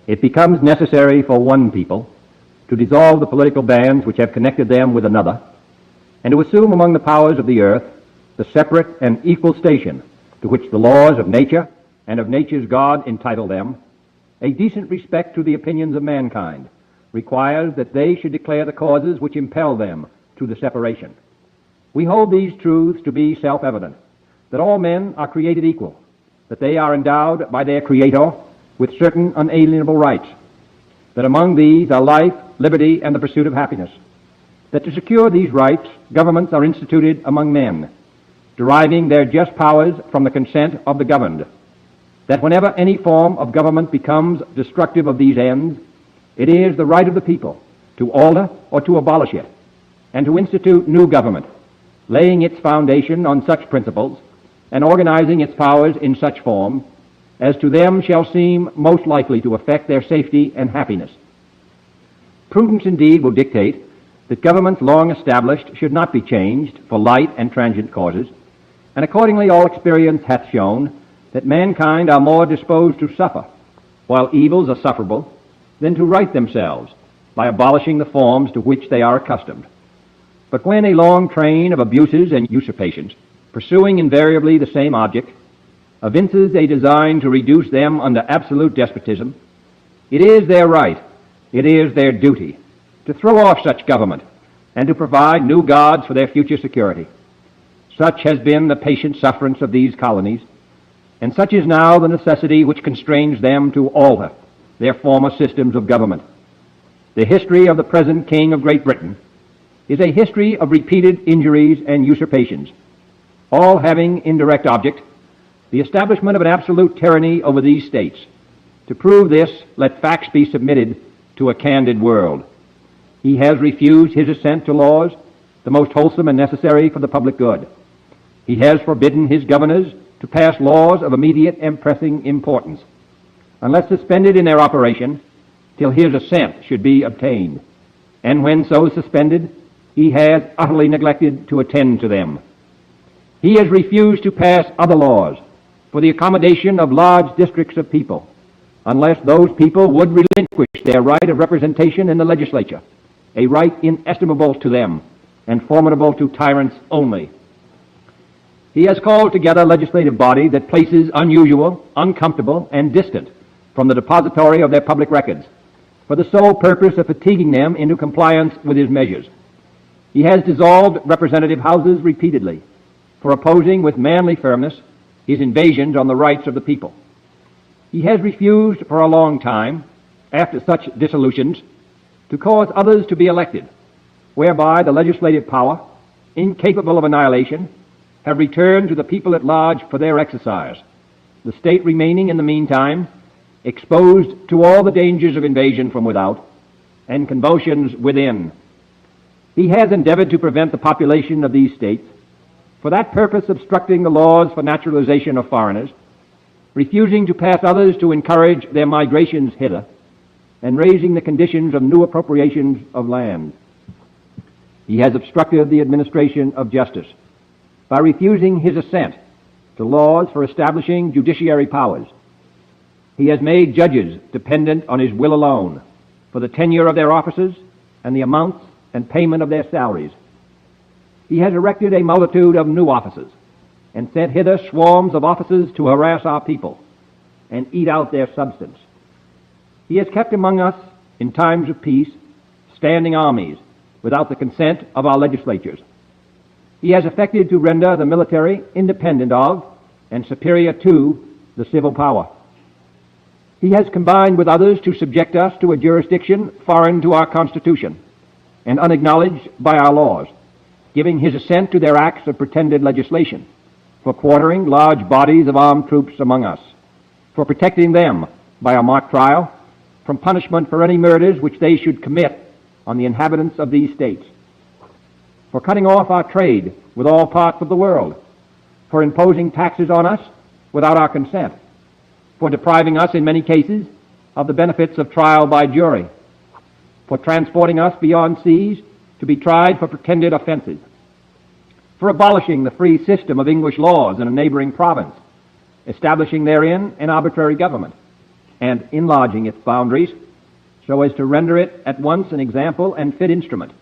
it becomes necessary for one people to dissolve the political bands which have connected them with another, and to assume among the powers of the earth the separate and equal station to which the laws of nature and of nature's God entitle them. A decent respect to the opinions of mankind requires that they should declare the causes which impel them to the separation. We hold these truths to be self-evident, that all men are created equal, that they are endowed by their Creator with certain unalienable rights, that among these are life, liberty, and the pursuit of happiness, that to secure these rights, governments are instituted among men, deriving their just powers from the consent of the governed, that whenever any form of government becomes destructive of these ends, it is the right of the people to alter or to abolish it, and to institute new government, laying its foundation on such principles and organizing its powers in such form as to them shall seem most likely to affect their safety and happiness. Prudence indeed will dictate that governments long established should not be changed for light and transient causes, and accordingly all experience hath shown that mankind are more disposed to suffer, while evils are sufferable, than to right themselves by abolishing the forms to which they are accustomed. But when a long train of abuses and usurpations, pursuing invariably the same object, evinces a design to reduce them under absolute despotism, it is their right, it is their duty, to throw off such government and to provide new gods for their future security. Such has been the patient sufferance of these colonies, and such is now the necessity which constrains them to alter their former systems of government. The history of the present King of Great Britain is a history of repeated injuries and usurpations, all having indirect object the establishment of an absolute tyranny over these states. To prove this, let facts be submitted to a candid world. He has refused his assent to laws, the most wholesome and necessary for the public good. He has forbidden his governors to pass laws of immediate and pressing importance, unless suspended in their operation till his assent should be obtained. And when so suspended, he has utterly neglected to attend to them. He has refused to pass other laws for the accommodation of large districts of people, unless those people would relinquish their right of representation in the legislature, a right inestimable to them and formidable to tyrants only. He has called together a legislative body that places unusual, uncomfortable, and distant from the depository of their public records, for the sole purpose of fatiguing them into compliance with his measures. He has dissolved representative houses repeatedly for opposing with manly firmness his invasions on the rights of the people. He has refused for a long time, after such dissolutions, to cause others to be elected, whereby the legislative power, incapable of annihilation, have returned to the people at large for their exercise, the state remaining in the meantime exposed to all the dangers of invasion from without and convulsions within. He has endeavored to prevent the population of these states, for that purpose obstructing the laws for naturalization of foreigners, refusing to pass others to encourage their migrations hither, and raising the conditions of new appropriations of land. He has obstructed the administration of justice by refusing his assent to laws for establishing judiciary powers. He has made judges dependent on his will alone for the tenure of their offices and the amounts and payment of their salaries. He has erected a multitude of new offices and sent hither swarms of officers to harass our people and eat out their substance. He has kept among us, in times of peace, standing armies without the consent of our legislatures. He has effected to render the military independent of and superior to the civil power. He has combined with others to subject us to a jurisdiction foreign to our Constitution and unacknowledged by our laws, giving his assent to their acts of pretended legislation, for quartering large bodies of armed troops among us, for protecting them by a mock trial from punishment for any murders which they should commit on the inhabitants of these states, for cutting off our trade with all parts of the world, for imposing taxes on us without our consent, for depriving us in many cases of the benefits of trial by jury, for transporting us beyond seas to be tried for pretended offenses, for abolishing the free system of English laws in a neighboring province, establishing therein an arbitrary government, and enlarging its boundaries so as to render it at once an example and fit instrument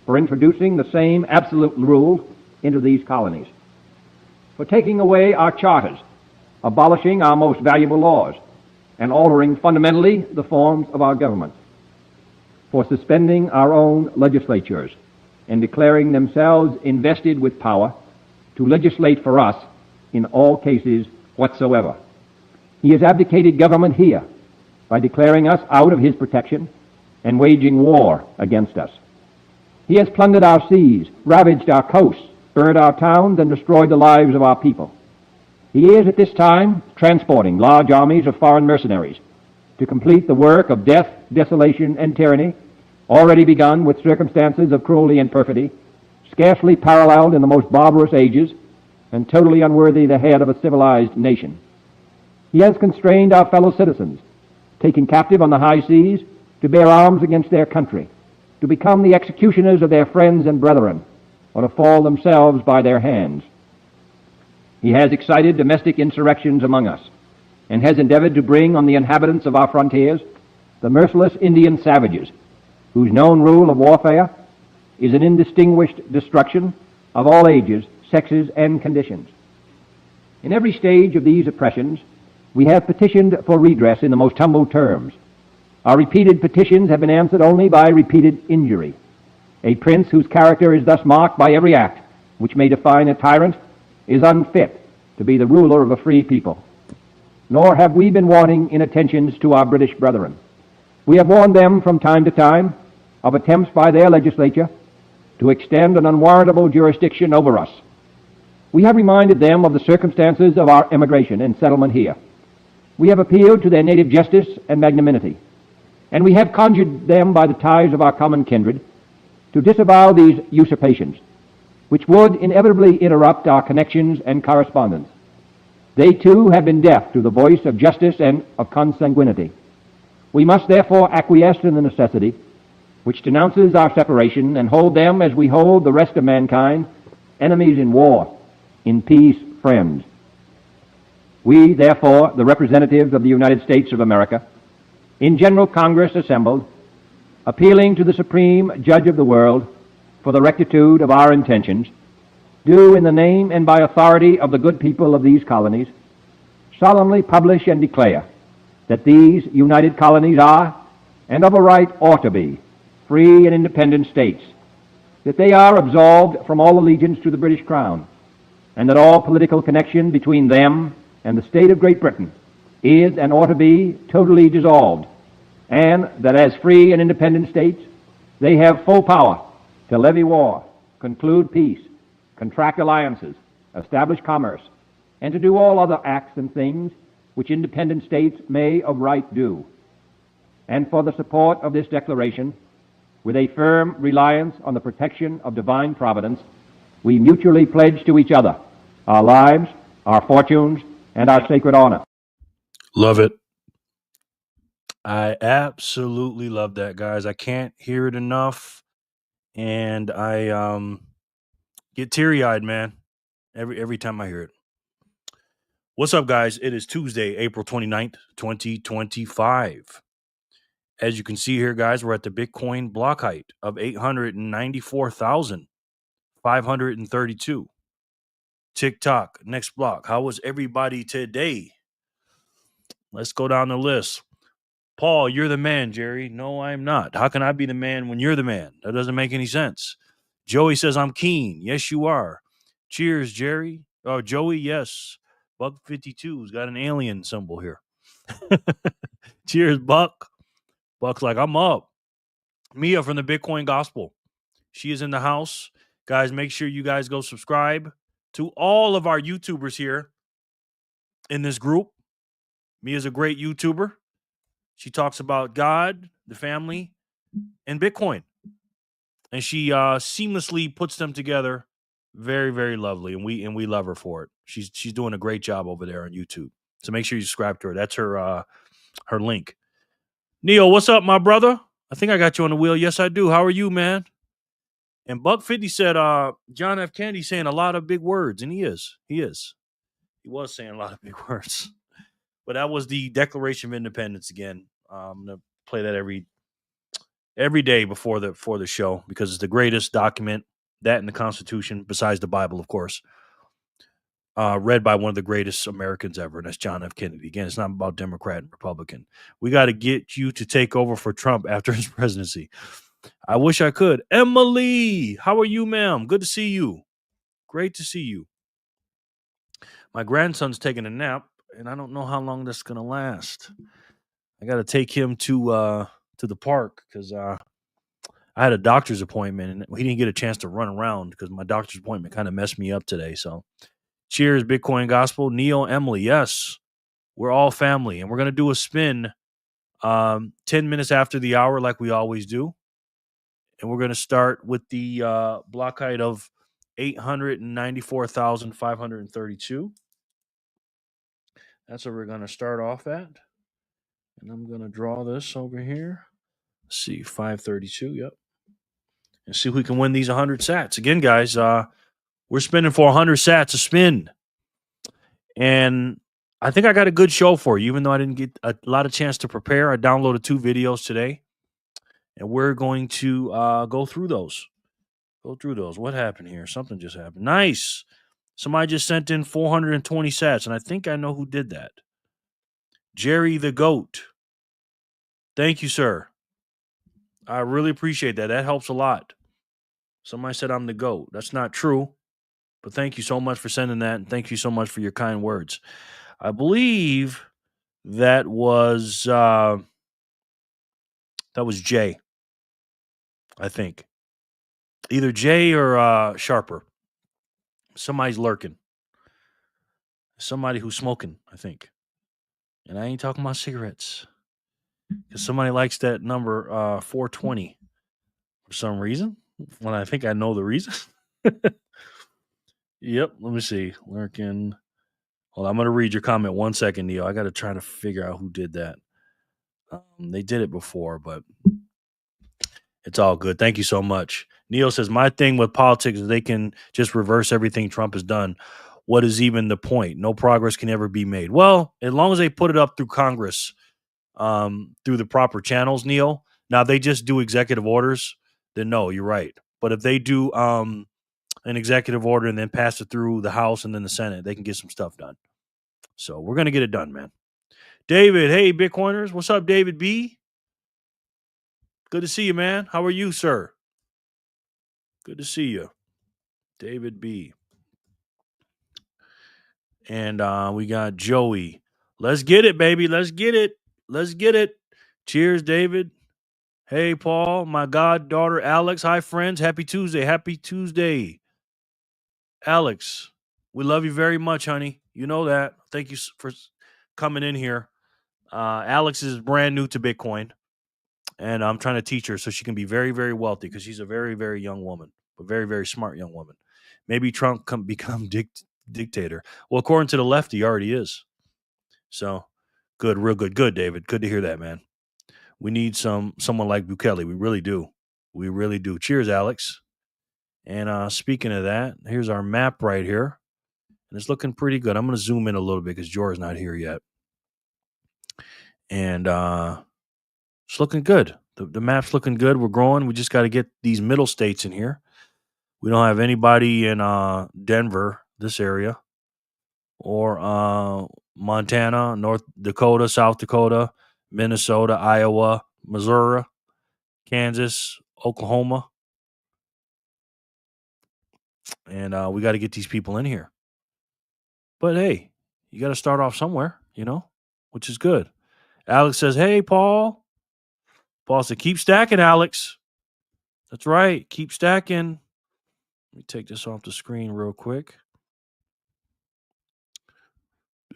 for introducing the same absolute rule into these colonies, for taking away our charters, abolishing our most valuable laws, and altering fundamentally the forms of our government, for suspending our own legislatures and declaring themselves invested with power to legislate for us in all cases whatsoever. He has abdicated government here by declaring us out of his protection and waging war against us. He has plundered our seas, ravaged our coasts, burned our towns, and destroyed the lives of our people. He is at this time transporting large armies of foreign mercenaries to complete the work of death, desolation, and tyranny, already begun with circumstances of cruelty and perfidy, scarcely paralleled in the most barbarous ages, and totally unworthy the head of a civilized nation. He has constrained our fellow citizens, taken captive on the high seas, to bear arms against their country, to become the executioners of their friends and brethren, or to fall themselves by their hands. He has excited domestic insurrections among us, and has endeavored to bring on the inhabitants of our frontiers the merciless Indian savages, whose known rule of warfare is an indistinguished destruction of all ages, sexes, and conditions. In every stage of these oppressions, we have petitioned for redress in the most humble terms. Our repeated petitions have been answered only by repeated injury. A prince whose character is thus marked by every act which may define a tyrant is unfit to be the ruler of a free people. Nor have we been wanting in attentions to our British brethren. We have warned them from time to time of attempts by their legislature to extend an unwarrantable jurisdiction over us. We have reminded them of the circumstances of our emigration and settlement here. We have appealed to their native justice and magnanimity, and we have conjured them by the ties of our common kindred to disavow these usurpations, which would inevitably interrupt our connections and correspondence. They too have been deaf to the voice of justice and of consanguinity. We must therefore acquiesce in the necessity which denounces our separation and hold them as we hold the rest of mankind, enemies in war, in peace friends. We, therefore, the representatives of the United States of America, in General Congress assembled, appealing to the Supreme Judge of the world for the rectitude of our intentions, do in the name and by authority of the good people of these colonies solemnly publish and declare that these united colonies are, and of a right ought to be, free and independent states, that they are absolved from all allegiance to the British Crown, and that all political connection between them and the state of Great Britain is and ought to be totally dissolved, and that as free and independent states they have full power to levy war, conclude peace, contract alliances, establish commerce, and to do all other acts and things which independent states may of right do. And for the support of this declaration, with a firm reliance on the protection of divine providence, we mutually pledge to each other our lives, our fortunes, and our sacred honor. Love it. I absolutely love that, guys. I can't hear it enough, and I get teary-eyed, man, every time I hear it. What's up, guys? It is Tuesday, April 29th, 2025. As you can see here, guys, we're at the Bitcoin block height of 894,532. TikTok, next block. How was everybody today? Let's go down the list. Paul, you're the man, Jerry. No, I'm not. How can I be the man when you're the man? That doesn't make any sense. Joey says, I'm keen. Yes, you are. Cheers, Jerry. Oh, Joey, yes. Buck 52's got an alien symbol here. Cheers, Buck. Buck's like, I'm up. Mia from the Bitcoin Gospel. She is in the house. Guys, make sure you guys go subscribe to all of our YouTubers here in this group. Mia's a great YouTuber. She talks about God, the family, and Bitcoin. And she seamlessly puts them together. Very, very lovely. And we love her for it. She's doing a great job over there on YouTube. So make sure you subscribe to her. That's her link. Neil, what's up, my brother? I think I got you on the wheel. Yes, I do. How are you, man? And Buck 50 said, John F. Kennedy saying a lot of big words. And he is. He was saying a lot of big words. But that was the Declaration of Independence again. I'm gonna play that every day before the show because it's the greatest document, that and the Constitution, besides the Bible, of course. Read by one of the greatest Americans ever, and that's John F. Kennedy. Again, it's not about Democrat and Republican. We got to get you to take over for Trump after his presidency. I wish I could. Emily, how are you, ma'am? Good to see you. Great to see you. My grandson's taking a nap, and I don't know how long that's gonna last. I got to take him to the park because I had a doctor's appointment, and he didn't get a chance to run around because my doctor's appointment kind of messed me up today. So, cheers, Bitcoin Gospel, Neil, Emily. Yes, we're all family, and we're gonna do a spin 10 minutes after the hour, like we always do, and we're gonna start with the block height of 894,532. That's what we're gonna start off at, and I'm gonna draw this over here. Let's see, 532. Yep. And see if we can win these 100 sats. Again, guys, we're spinning for 100 sats a spin. And I think I got a good show for you, even though I didn't get a lot of chance to prepare. I downloaded 2 videos today, and we're going to go through those. What happened here? Something just happened. Nice. Somebody just sent in 420 sats, and I think I know who did that. Jerry the Goat. Thank you, sir. I really appreciate that. That helps a lot. Somebody said I'm the GOAT. That's not true. But thank you so much for sending that, and thank you so much for your kind words. I believe that was Jay. I think either Jay or Sharper. Somebody's lurking. Somebody who's smoking. I think, and I ain't talking about cigarettes because somebody likes that number 420 for some reason. When I think I know the reason. Yep. Let me see. Lurking. Well, I'm going to read your comment 1 second, Neil. I got to try to figure out who did that. They did it before, but it's all good. Thank you so much. Neil says, my thing with politics is they can just reverse everything Trump has done. What is even the point? No progress can ever be made. Well, as long as they put it up through Congress, through the proper channels, Neil. Now, if they just do executive orders, then no, you're right. But if they do an executive order and then pass it through the House and then the Senate, they can get some stuff done. So we're going to get it done, man. David, hey, Bitcoiners. What's up, David B? Good to see you, man. How are you, sir? Good to see you. David B. And we got Joey. Let's get it, baby. Let's get it. Let's get it. Cheers, David. Hey, Paul. My goddaughter, Alex. Hi, friends. Happy Tuesday. Happy Tuesday. Alex, we love you very much, honey. You know that. Thank you for coming in here. Alex is brand new to Bitcoin, and I'm trying to teach her so she can be very, very wealthy because she's a very, very young woman, a very, very smart young woman. Maybe Trump can become dictator. Well, according to the left, he already is. So good, real good. Good, David. Good to hear that, man. We need someone like Bukele. We really do. We really do. Cheers, Alex. And speaking of that, here's our map right here. And it's looking pretty good. I'm going to zoom in a little bit because Jor's not here yet. And it's looking good. The map's looking good. We're growing. We just got to get these middle states in here. We don't have anybody in Denver, this area, or Montana, North Dakota, South Dakota, Minnesota, Iowa, Missouri, Kansas, Oklahoma. And we got to get these people in here. But hey, you got to start off somewhere, which is good. Alex says, hey, Paul. Paul said, keep stacking, Alex. That's right. Keep stacking. Let me take this off the screen real quick.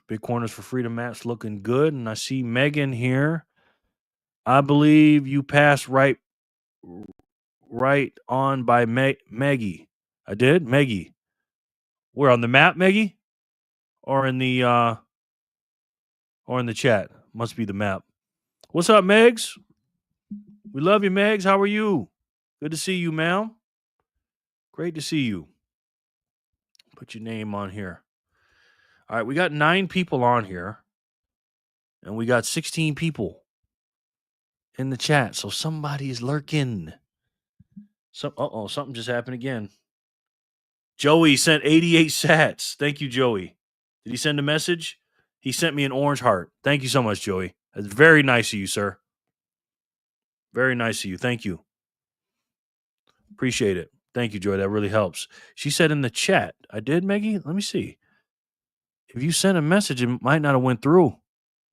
Bitcoiners for Freedom map's looking good. And I see Megan here. I believe you passed right on by Maggie. I did? Maggie. Where on the map, Maggie? Or in the chat? Must be the map. What's up, Megs? We love you, Megs. How are you? Good to see you, ma'am. Great to see you. Put your name on here. All right, we got 9 people on here. And we got 16 people in the chat. So somebody is lurking. Something just happened again. Joey sent 88 sats. Thank you, Joey. Did he send a message? He sent me an orange heart. Thank you so much, Joey. That's very nice of you, sir. Very nice of you. Thank you. Appreciate it. Thank you, Joy. That really helps. She said in the chat, I did, Maggie? Let me see. If you sent a message, it might not have went through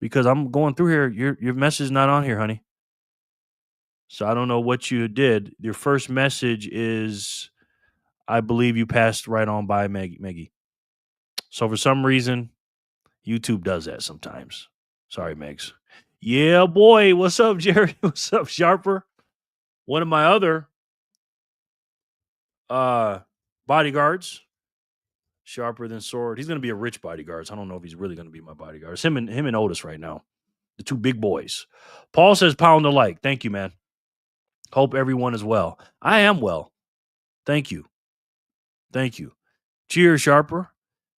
because I'm going through here. Your message is not on here, honey. So I don't know what you did. Your first message is, I believe you passed right on by Maggie. So for some reason, YouTube does that sometimes. Sorry, Megs. Yeah, boy. What's up, Jerry? What's up, Sharper? One of my other bodyguards, sharper than sword. He's going to be a rich bodyguard. So I don't know if he's really going to be my bodyguard. It's him and Otis right now, the two big boys. Paul says pound the like. Thank you, man. Hope everyone is well. I am well. Thank you. Thank you. Cheers, Sharper.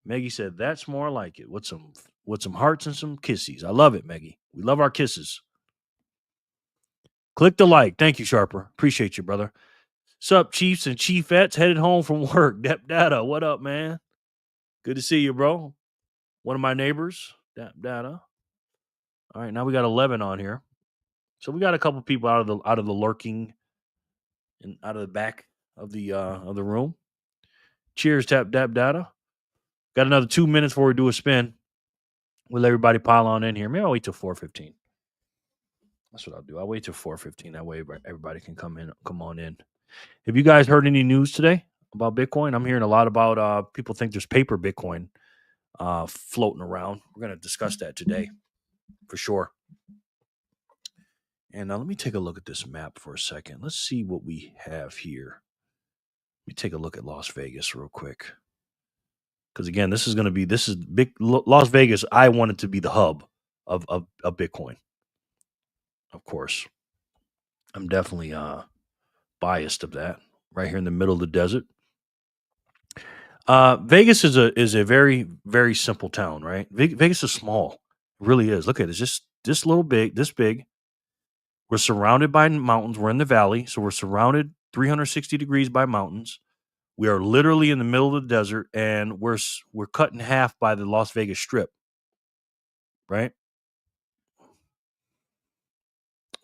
Maggie said that's more like it. With some hearts and some kisses. I love it, Maggie. We love our kisses. Click the like. Thank you, Sharper. Appreciate you, brother. Sup, Chiefs and Chiefettes headed home from work. Dep Data, what up, man? Good to see you, bro. One of my neighbors. Dep Data. All right, now we got 11 on here. So we got a couple people out of the lurking and out of the back of the room. Cheers, Tap Dap Data. Got another 2 minutes before we do a spin. We'll let everybody pile on in here. Maybe I'll wait till 4:15. That's what I'll do. I'll wait till 4:15. That way everybody can come on in. Have you guys heard any news today about Bitcoin? I'm hearing a lot about people think there's paper Bitcoin floating around. We're going to discuss that today for sure. And now let me take a look at this map for a second. Let's see what we have here. Let me take a look at Las Vegas real quick. Because again, this is big Las Vegas. I want it to be the hub of Bitcoin. Of course, I'm definitely biased of that. Right here in the middle of the desert. Vegas is a very, very simple town, right? Vegas is small. It really is. Look at it. It's just this big. We're surrounded by mountains. We're in the valley. So we're surrounded 360 degrees by mountains. We are literally in the middle of the desert, and we're cut in half by the Las Vegas Strip, right?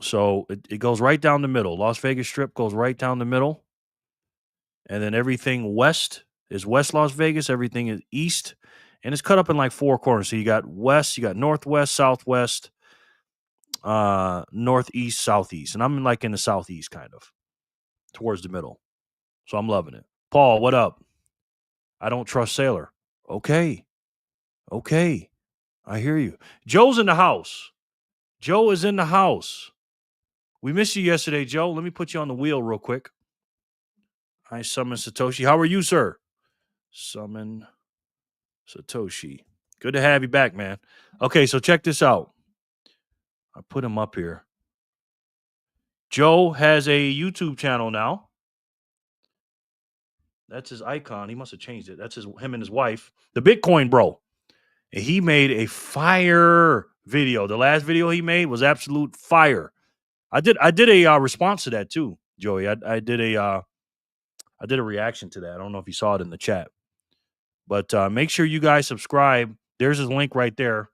So it goes right down the middle. Las Vegas Strip goes right down the middle. And then everything west is West Las Vegas. Everything is east. And it's cut up in like four corners. So you got west, you got northwest, southwest, northeast, southeast. And I'm like in the southeast kind of towards the middle. So I'm loving it. Paul, what up? I don't trust Sailor. Okay. I hear you. Joe's in the house. Joe is in the house. We missed you yesterday, Joe. Let me put you on the wheel real quick. I summon Satoshi. How are you, sir? Summon Satoshi. Good to have you back, man. Okay, so check this out. I put him up here. Joe has a YouTube channel now. That's his icon. He must have changed it. That's him and his wife, the Bitcoin bro. And he made a fire video. The last video he made was absolute fire. I did a response to that too, Joey. I did a reaction to that. I don't know if you saw it in the chat, but make sure you guys subscribe. There's his link right there.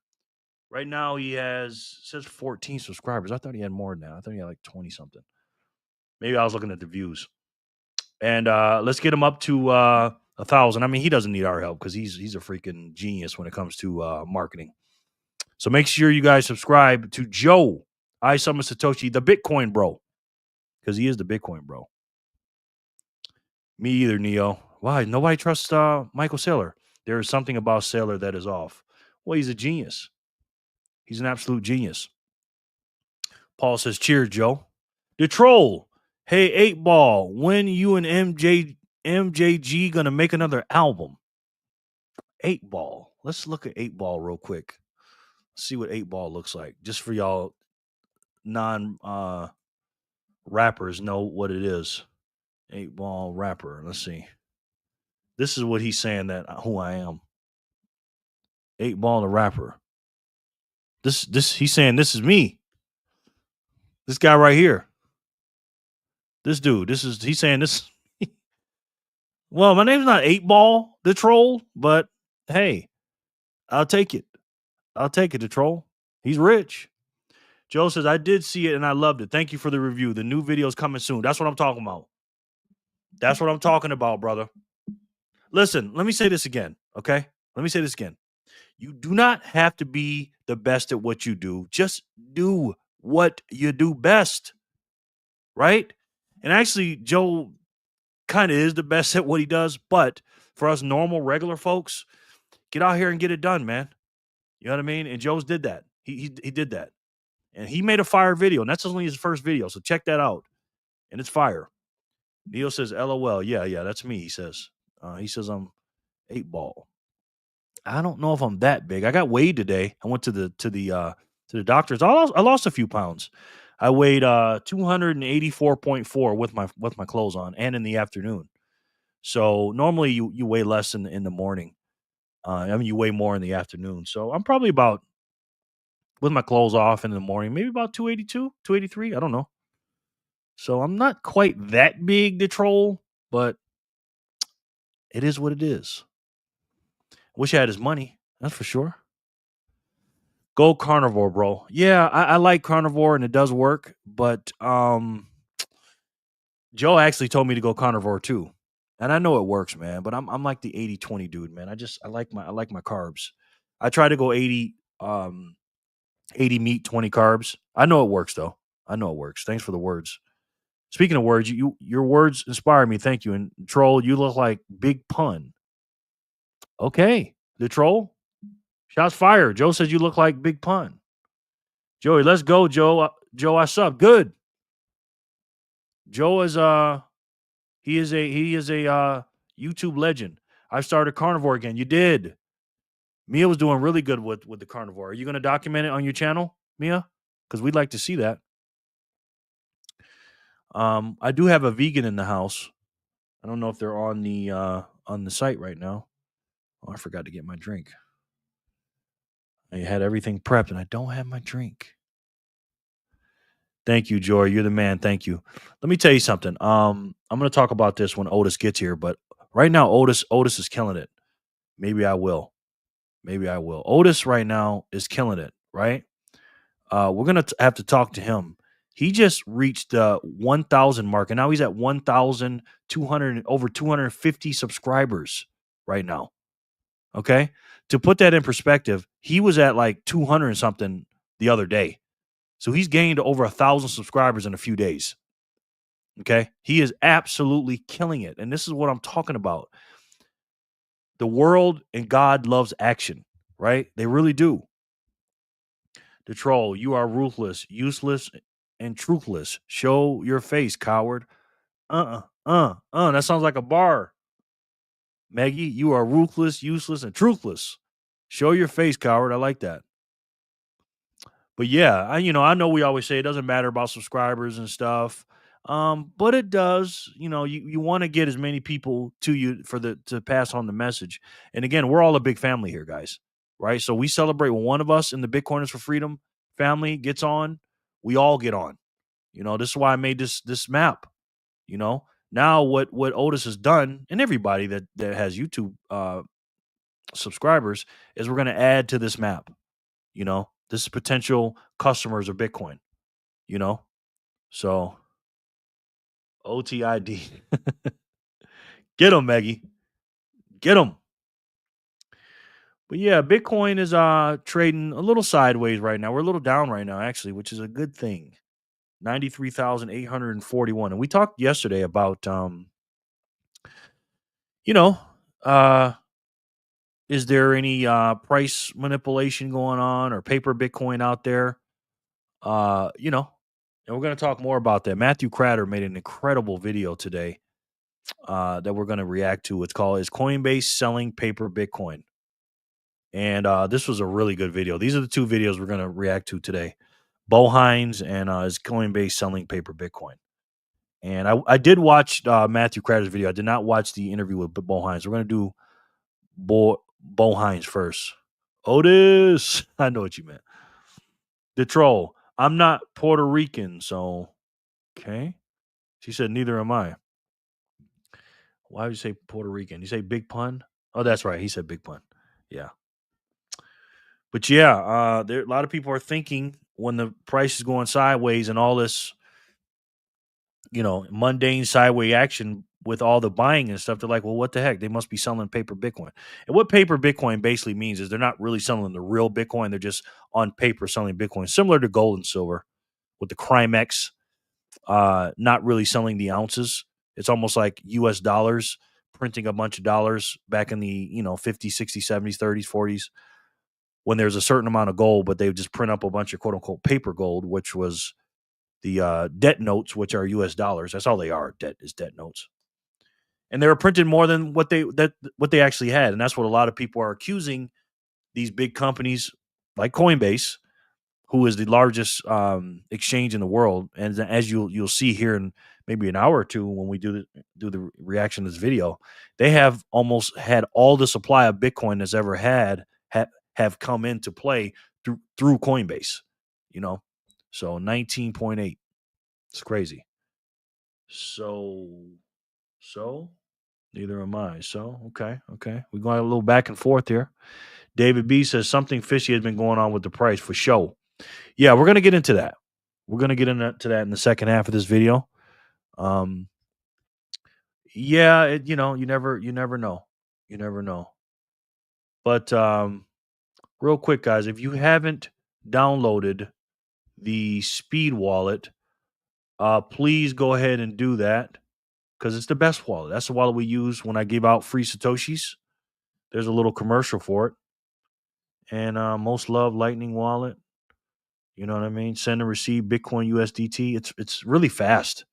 Right now he says 14 subscribers. I thought he had more than that. I thought he had like 20 something. Maybe I was looking at the views. And let's get him up to 1,000. I mean, he doesn't need our help because he's a freaking genius when it comes to marketing. So make sure you guys subscribe to Joe, I Summon Satoshi, the Bitcoin bro, because he is the Bitcoin bro. Me either, Neo. Why? Nobody trusts Michael Saylor. There is something about Saylor that is off. Well, he's a genius. He's an absolute genius. Paul says, cheers, Joe. The Troll. Hey, 8 Ball, when you and MJG going to make another album? 8 Ball. Let's look at 8 Ball real quick. See what 8 Ball looks like. Just for y'all non-rappers know what it is. 8 Ball rapper. Let's see. This is what he's saying that who I am. 8 Ball the rapper. He's saying this is me. This guy right here. This dude. He's saying this. Well, my name's not 8-Ball, the troll, but hey, I'll take it. I'll take it, the troll. He's rich. Joe says, I did see it and I loved it. Thank you for the review. The new video's coming soon. That's what I'm talking about. That's what I'm talking about, brother. Listen, let me say this again, okay? Let me say this again. You do not have to be the best at what you do. Just do what you do best, right? And actually, Joe kind of is the best at what he does, but for us normal, regular folks, get out here and get it done, man. You know what I mean? And Joe's did that. He did that. And he made a fire video, and that's only his first video, so check that out. And it's fire. Neil says, LOL. Yeah, that's me, he says. He says I'm 8-Ball. I don't know if I'm that big. I got weighed today. I went to the doctor's. I lost a few pounds. I weighed 284.4 with my clothes on and in the afternoon. So normally you weigh less in the morning. You weigh more in the afternoon. So I'm probably about, with my clothes off in the morning, maybe about 282, 283. I don't know. So I'm not quite that big to troll, but it is what it is. Wish I had his money. That's for sure. Go carnivore, bro. Yeah, I like carnivore and it does work, but Joe actually told me to go carnivore too. And I know it works, man, but I'm like the 80-20 dude, man. I like my carbs. I try to go 80 meat, 20 carbs. I know it works though. I know it works. Thanks for the words. Speaking of words, your words inspire me. Thank you. And troll, you look like Big Pun. Okay, the troll. Shots fired. Joe says you look like Big Pun. Joey, let's go, Joe. Joe, I sup. Good. Joe is he is a YouTube legend. I started carnivore again. You did. Mia was doing really good with the carnivore. Are you going to document it on your channel, Mia? Because we'd like to see that. I do have a vegan in the house. I don't know if they're on the site right now. Oh, I forgot to get my drink. I had everything prepped and I don't have my drink. Thank you, Joy. You're the man. Thank you. Let me tell you something. I'm going to talk about this when Otis gets here, but right now Otis is killing it. Maybe I will. Otis right now is killing it, right? We're going to have to talk to him. He just reached the 1,000 mark, and now he's at 1,200, over 250 subscribers right now. Okay? To put that in perspective, he was at like 200 and something the other day. So he's gained over 1,000 subscribers in a few days. Okay? He is absolutely killing it. And this is what I'm talking about. The world and God loves action, right? They really do. The troll, you are ruthless, useless, and truthless. Show your face, coward. That sounds like a bar. Maggie, you are ruthless, useless, and truthless. Show your face, coward. I like that. But yeah, I know we always say it doesn't matter about subscribers and stuff. But it does. You want to get as many people to you to pass on the message. And again, we're all a big family here, guys. Right? So we celebrate when one of us in the Bitcoiners for Freedom family gets on, we all get on. This is why I made this map. Now what Otis has done, and everybody that has YouTube subscribers, is we're going to add to this map. This is potential customers of Bitcoin. So OTID. Get them, Maggie. Get them. But yeah, Bitcoin is trading a little sideways right now. We're a little down right now, actually, which is a good thing. 93,841. And we talked yesterday about is there any price manipulation going on or paper Bitcoin out there? And we're going to talk more about that. Matthew Cratter made an incredible video today that we're going to react to. It's called "Is Coinbase Selling Paper Bitcoin?" And this was a really good video. These are the two videos we're going to react to today. Bo Hines and "Is Coinbase Selling Paper Bitcoin?" And I did watch Matthew Cratter's video. I did not watch the interview with Bo Hines. We're going to do Bo Hines first. Otis, I know what you meant. The troll. I'm not Puerto Rican, so okay. She said neither am I. Why would you say Puerto Rican? You say big pun? Oh, that's right. He said big pun. Yeah. But yeah, there a lot of people are thinking when the price is going sideways and all this, mundane sideways action with all the buying and stuff, they're like, well, what the heck? They must be selling paper Bitcoin. And what paper Bitcoin basically means is they're not really selling the real Bitcoin. They're just on paper selling Bitcoin, similar to gold and silver with the Crimex, not really selling the ounces. It's almost like US dollars, printing a bunch of dollars back in the, 50s, 60s, 70s, 30s, 40s, when there's a certain amount of gold, but they would just print up a bunch of quote unquote paper gold, which was the debt notes, which are US dollars. That's all they are. Debt is debt notes. And they were printed more than what they actually had. And that's what a lot of people are accusing these big companies like Coinbase, who is the largest exchange in the world. And as you'll see here in maybe an hour or two when we do the reaction to this video, they have almost had all the supply of Bitcoin that's ever have come into play through Coinbase. So 19.8. It's crazy. So neither am I. So okay. We're going a little back and forth here. David B says something fishy has been going on with the price for show. Yeah, we're gonna get into that. We're gonna get into that in the second half of this video. Yeah, you never know. You never know. But real quick, guys, if you haven't downloaded the Speed wallet, please go ahead and do that because it's the best wallet. That's the wallet we use when I give out free Satoshis. There's a little commercial for it. And most love Lightning wallet. You know what I mean? Send and receive Bitcoin USDT. It's really fast,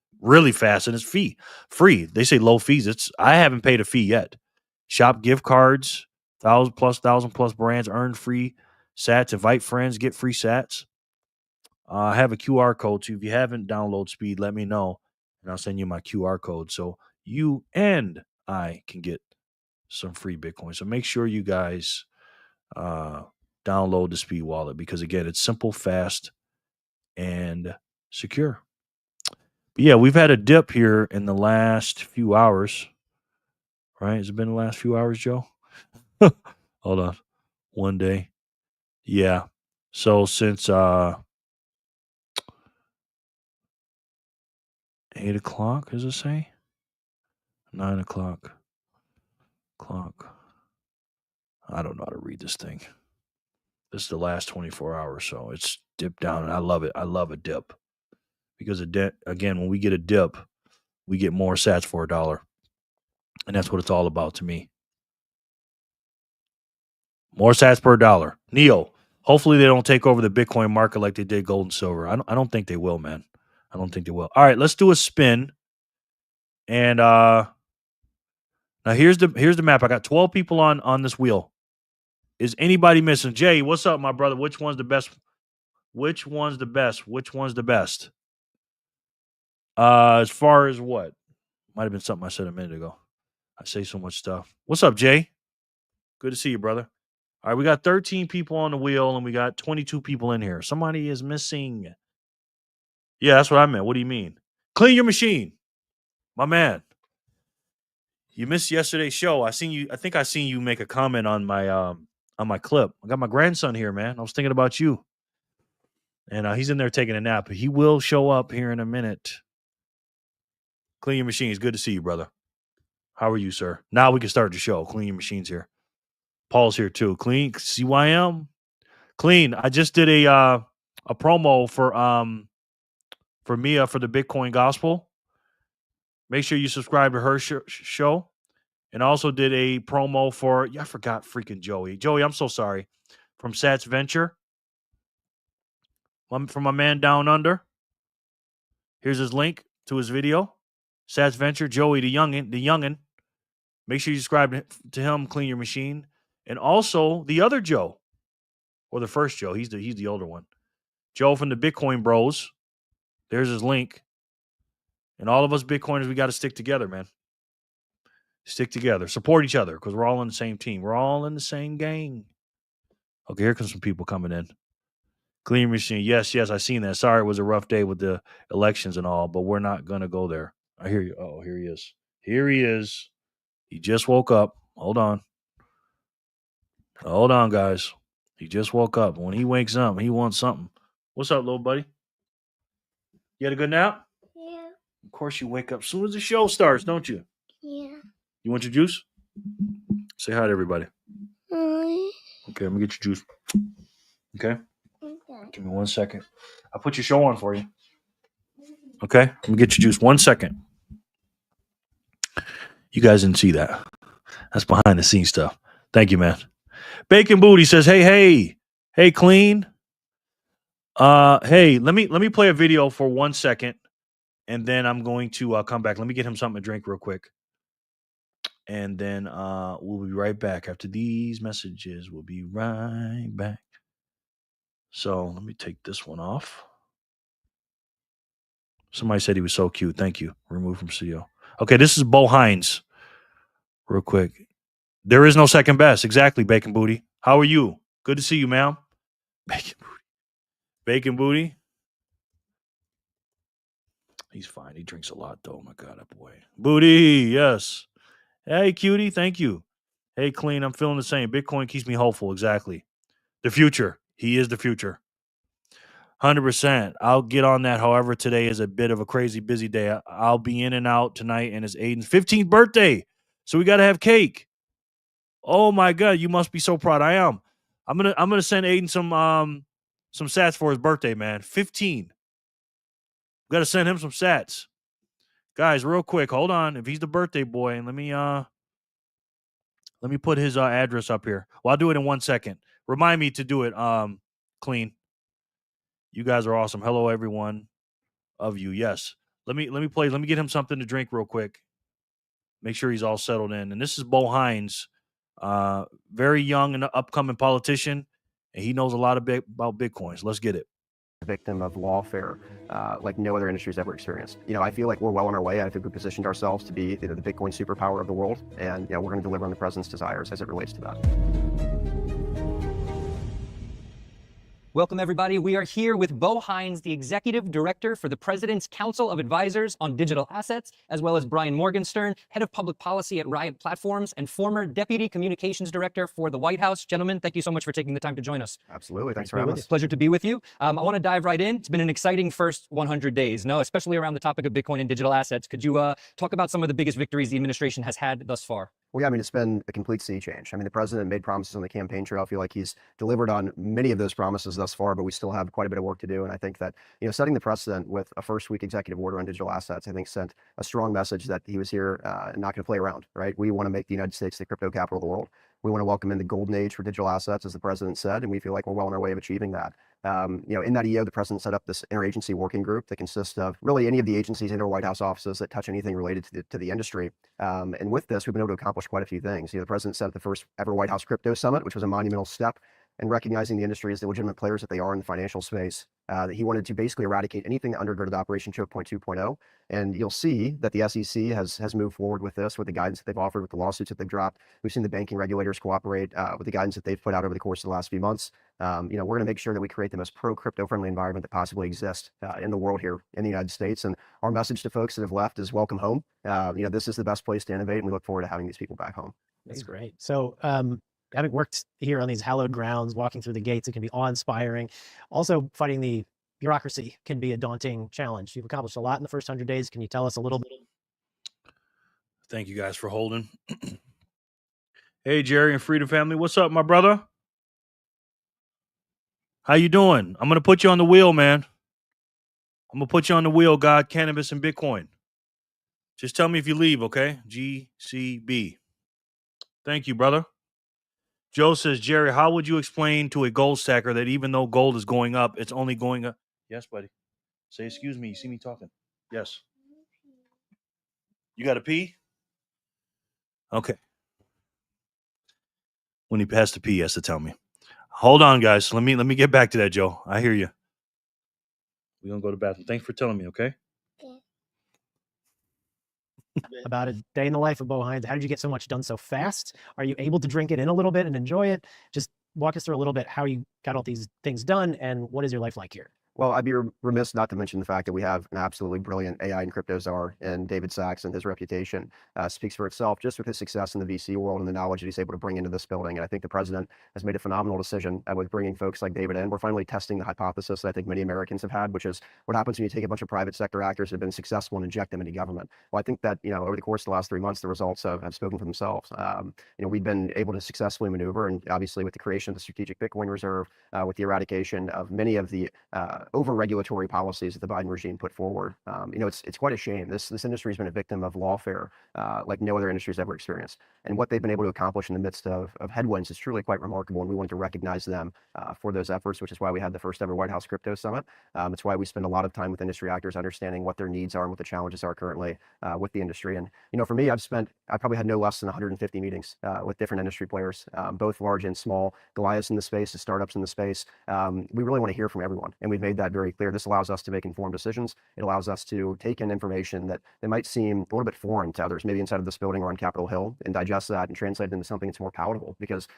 and it's free. They say low fees. I haven't paid a fee yet. Shop gift cards, thousand plus brands, earn free sats. Invite friends, get free sats. I have a QR code too. If you haven't downloaded Speed, let me know, and I'll send you my QR code so you and I can get some free Bitcoin. So make sure you guys download the Speed wallet because again, it's simple, fast, and secure. But yeah, we've had a dip here in the last few hours. Right? Has it been the last few hours, Joe? Hold on. One day. Yeah. So since 8 o'clock, does it say? 9 o'clock. I don't know how to read this thing. This is the last 24 hours, so it's dipped down, and I love it. I love a dip because again, when we get a dip, we get more sats for $1, and that's what it's all about to me. More sats per dollar. Neo. Hopefully they don't take over the Bitcoin market like they did gold and silver. I don't think they will, man. I don't think they will. All right, let's do a spin. And now here's the map. I got 12 people on this wheel. Is anybody missing? Jay, what's up, my brother? Which one's the best? Which one's the best? As far as what? Might have been something I said a minute ago. I say so much stuff. What's up, Jay? Good to see you, brother. All right, we got 13 people on the wheel and we got 22 people in here. Somebody is missing. Yeah, that's what I meant. What do you mean? Clean your machine. My man. You missed yesterday's show. I think I seen you make a comment on my clip. I got my grandson here, man. I was thinking about you. And he's in there taking a nap. He will show up here in a minute. Clean your machines. Good to see you, brother. How are you, sir? Now we can start the show. Clean your machines here. Paul's here too. Clean CYM. Clean. I just did a promo for Mia for the Bitcoin Gospel. Make sure you subscribe to her show. And also did a promo for, I forgot freaking Joey. Joey, I'm so sorry. From Sats Venture. From my man down under. Here's his link to his video. Sats Venture, Joey, the youngin. Make sure you subscribe to him, Clean Your Machine. And also the other Joe. Or the first Joe. He's the older one. Joe from the Bitcoin Bros. There's his link. And all of us Bitcoiners, we got to stick together, man. Stick together. Support each other because we're all on the same team. We're all in the same gang. Okay, here comes some people coming in. Clean machine. Yes, I seen that. Sorry, it was a rough day with the elections and all, but we're not gonna go there. I hear you. Oh, here he is. Here he is. He just woke up. Hold on. Hold on, guys. He just woke up. When he wakes up, he wants something. What's up, little buddy? You had a good nap? Yeah. Of course you wake up as soon as the show starts, don't you? Yeah. You want your juice? Say hi to everybody. Hi. Okay, let me get your juice. Okay? Okay. Give me 1 second. I'll put your show on for you. Okay? Let me get your juice. 1 second. You guys didn't see that. That's behind the scenes stuff. Thank you, man. Bacon Booty says, hey, clean. Hey, let me play a video for 1 second, and then I'm going to come back. Let me get him something to drink real quick. And then we'll be right back after these messages. We'll be right back. So let me take this one off. Somebody said he was so cute. Thank you. Remove from CEO. Okay, this is Bo Hines. Real quick. There is no second best. Exactly, Bacon Booty. How are you? Good to see you, ma'am. Bacon Booty. Bacon Booty. He's fine. He drinks a lot, though. Oh, my God, that boy. Booty, yes. Hey, cutie. Thank you. Hey, Clean. I'm feeling the same. Bitcoin keeps me hopeful. Exactly. The future. He is the future. 100%. I'll get on that. However, today is a bit of a crazy busy day. I'll be in and out tonight, and it's Aiden's 15th birthday. So we got to have cake. Oh my God, you must be so proud. I am. I'm gonna send Aiden some sats for his birthday, man. 15. Got to send him some sats. Guys, real quick, hold on. If he's the birthday boy, and let me put his address up here. Well, I'll do it in 1 second. Remind me to do it clean. You guys are awesome. Hello, everyone of you. Yes. Let me get him something to drink real quick. Make sure he's all settled in. And this is Bo Hines, very young and upcoming politician, and he knows a lot about Bitcoins. Let's get it. Victim of lawfare like no other industry's ever experienced. I feel like we're well on our way. I think we positioned ourselves to be the Bitcoin superpower of the world, and we're going to deliver on the president's desires as it relates to that. Welcome, everybody. We are here with Bo Hines, the Executive Director for the President's Council of Advisors on Digital Assets, as well as Brian Morgenstern, Head of Public Policy at Riot Platforms and former Deputy Communications Director for the White House. Gentlemen, thank you so much for taking the time to join us. Absolutely. Thanks for having us. Pleasure to be with you. I want to dive right in. It's been an exciting first 100 days, especially around the topic of Bitcoin and digital assets. Could you talk about some of the biggest victories the administration has had thus far? Well, yeah, it's been a complete sea change. The president made promises on the campaign trail. I feel like he's delivered on many of those promises thus far, but we still have quite a bit of work to do. And I think that, setting the precedent with a first week executive order on digital assets, I think sent a strong message that he was here and not going to play around, right? We want to make the United States the crypto capital of the world. We want to welcome in the golden age for digital assets, as the president said, and we feel like we're well on our way of achieving that. In that EO, the president set up this interagency working group that consists of really any of the agencies in our White House offices that touch anything related to the industry. And with this, we've been able to accomplish quite a few things. The president set up the first ever White House Crypto Summit, which was a monumental step in recognizing the industry as the legitimate players that they are in the financial space. That he wanted to basically eradicate anything that undergirded Operation Choke Point 2.0. And you'll see that the SEC has moved forward with this, with the guidance that they've offered, with the lawsuits that they've dropped. We've seen the banking regulators cooperate with the guidance that they've put out over the course of the last few months. We're going to make sure that we create the most pro-crypto friendly environment that possibly exists in the world here in the United States. And our message to folks that have left is welcome home. This is the best place to innovate, and we look forward to having these people back home. That's great. So, having worked here on these hallowed grounds, walking through the gates, it can be awe-inspiring. Also, fighting the bureaucracy can be a daunting challenge. You've accomplished a lot in the first 100 days. Can you tell us a little bit? Thank you guys for holding. Hey, Jerry and Freedom family. What's up, my brother? How you doing? I'm going to put you on the wheel, man. I'm going to put you on the wheel, God, cannabis, and Bitcoin. Just tell me if you leave, okay? GCB. Thank you, brother. Joe says, Jerry, how would you explain to a gold stacker that even though gold is going up, it's only going up? Yes, buddy. Say, excuse me. You see me talking? Yes. You got to pee? Okay. When he has to pee, he has to tell me. Hold on, guys. Let me get back to that, Joe. I hear you. We're going to go to the bathroom. Thanks for telling me, okay? About a day in the life of Bo Hines. How did you get so much done so fast? Are you able to drink it in a little bit and enjoy it? Just walk us through a little bit how you got all these things done and what is your life like here? Well, I'd be remiss not to mention the fact that we have an absolutely brilliant AI and crypto czar in David Sachs, and his reputation speaks for itself just with his success in the VC world and the knowledge that he's able to bring into this building. And I think the president has made a phenomenal decision with bringing folks like David in. We're finally testing the hypothesis that I think many Americans have had, which is what happens when you take a bunch of private sector actors that have been successful and inject them into government. Well, I think that, over the course of the last 3 months, the results have spoken for themselves. We've been able to successfully maneuver, and obviously with the creation of the strategic Bitcoin reserve, with the eradication of many of the over-regulatory policies that the Biden regime put forward. It's quite a shame. This industry has been a victim of lawfare like no other industry has ever experienced. And what they've been able to accomplish in the midst of headwinds is truly quite remarkable, and we want to recognize them for those efforts, which is why we had the first ever White House Crypto Summit. It's why we spend a lot of time with industry actors understanding what their needs are and what the challenges are currently with the industry. And for me, I probably had no less than 150 meetings with different industry players, both large and small, Goliaths in the space, the startups in the space. We really want to hear from everyone, and we've made that very clear. This allows us to make informed decisions. It allows us to take in information that might seem a little bit foreign to others, maybe inside of this building or on Capitol Hill, and digest that and translate it into something that's more palatable. Because,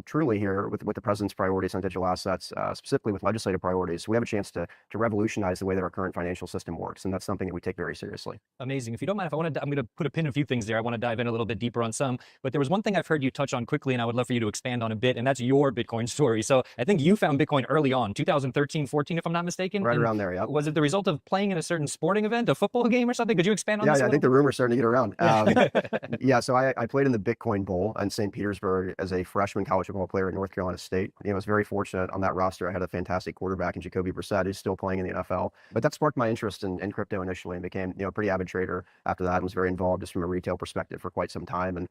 truly here with the president's priorities on digital assets, specifically with legislative priorities, we have a chance to revolutionize the way that our current financial system works. And that's something that we take very seriously. Amazing. If you don't mind, I'm going to put a pin in a few things there. I want to dive in a little bit deeper on some, but there was one thing I've heard you touch on quickly, and I would love for you to expand on a bit, and that's your Bitcoin story. So I think you found Bitcoin early on, 2013, 14, if I'm not mistaken. Right around there, yeah. Was it the result of playing in a certain sporting event, a football game or something? Could you expand on this? Yeah, I think the rumor's starting to get around. So I played in the Bitcoin Bowl in St. Petersburg as a freshman college football player at North Carolina State. I was very fortunate on that roster. I had a fantastic quarterback in Jacoby Brissett, who's still playing in the NFL. But that sparked my interest in crypto initially, and became a pretty avid trader after that, and was very involved just from a retail perspective for quite some time, and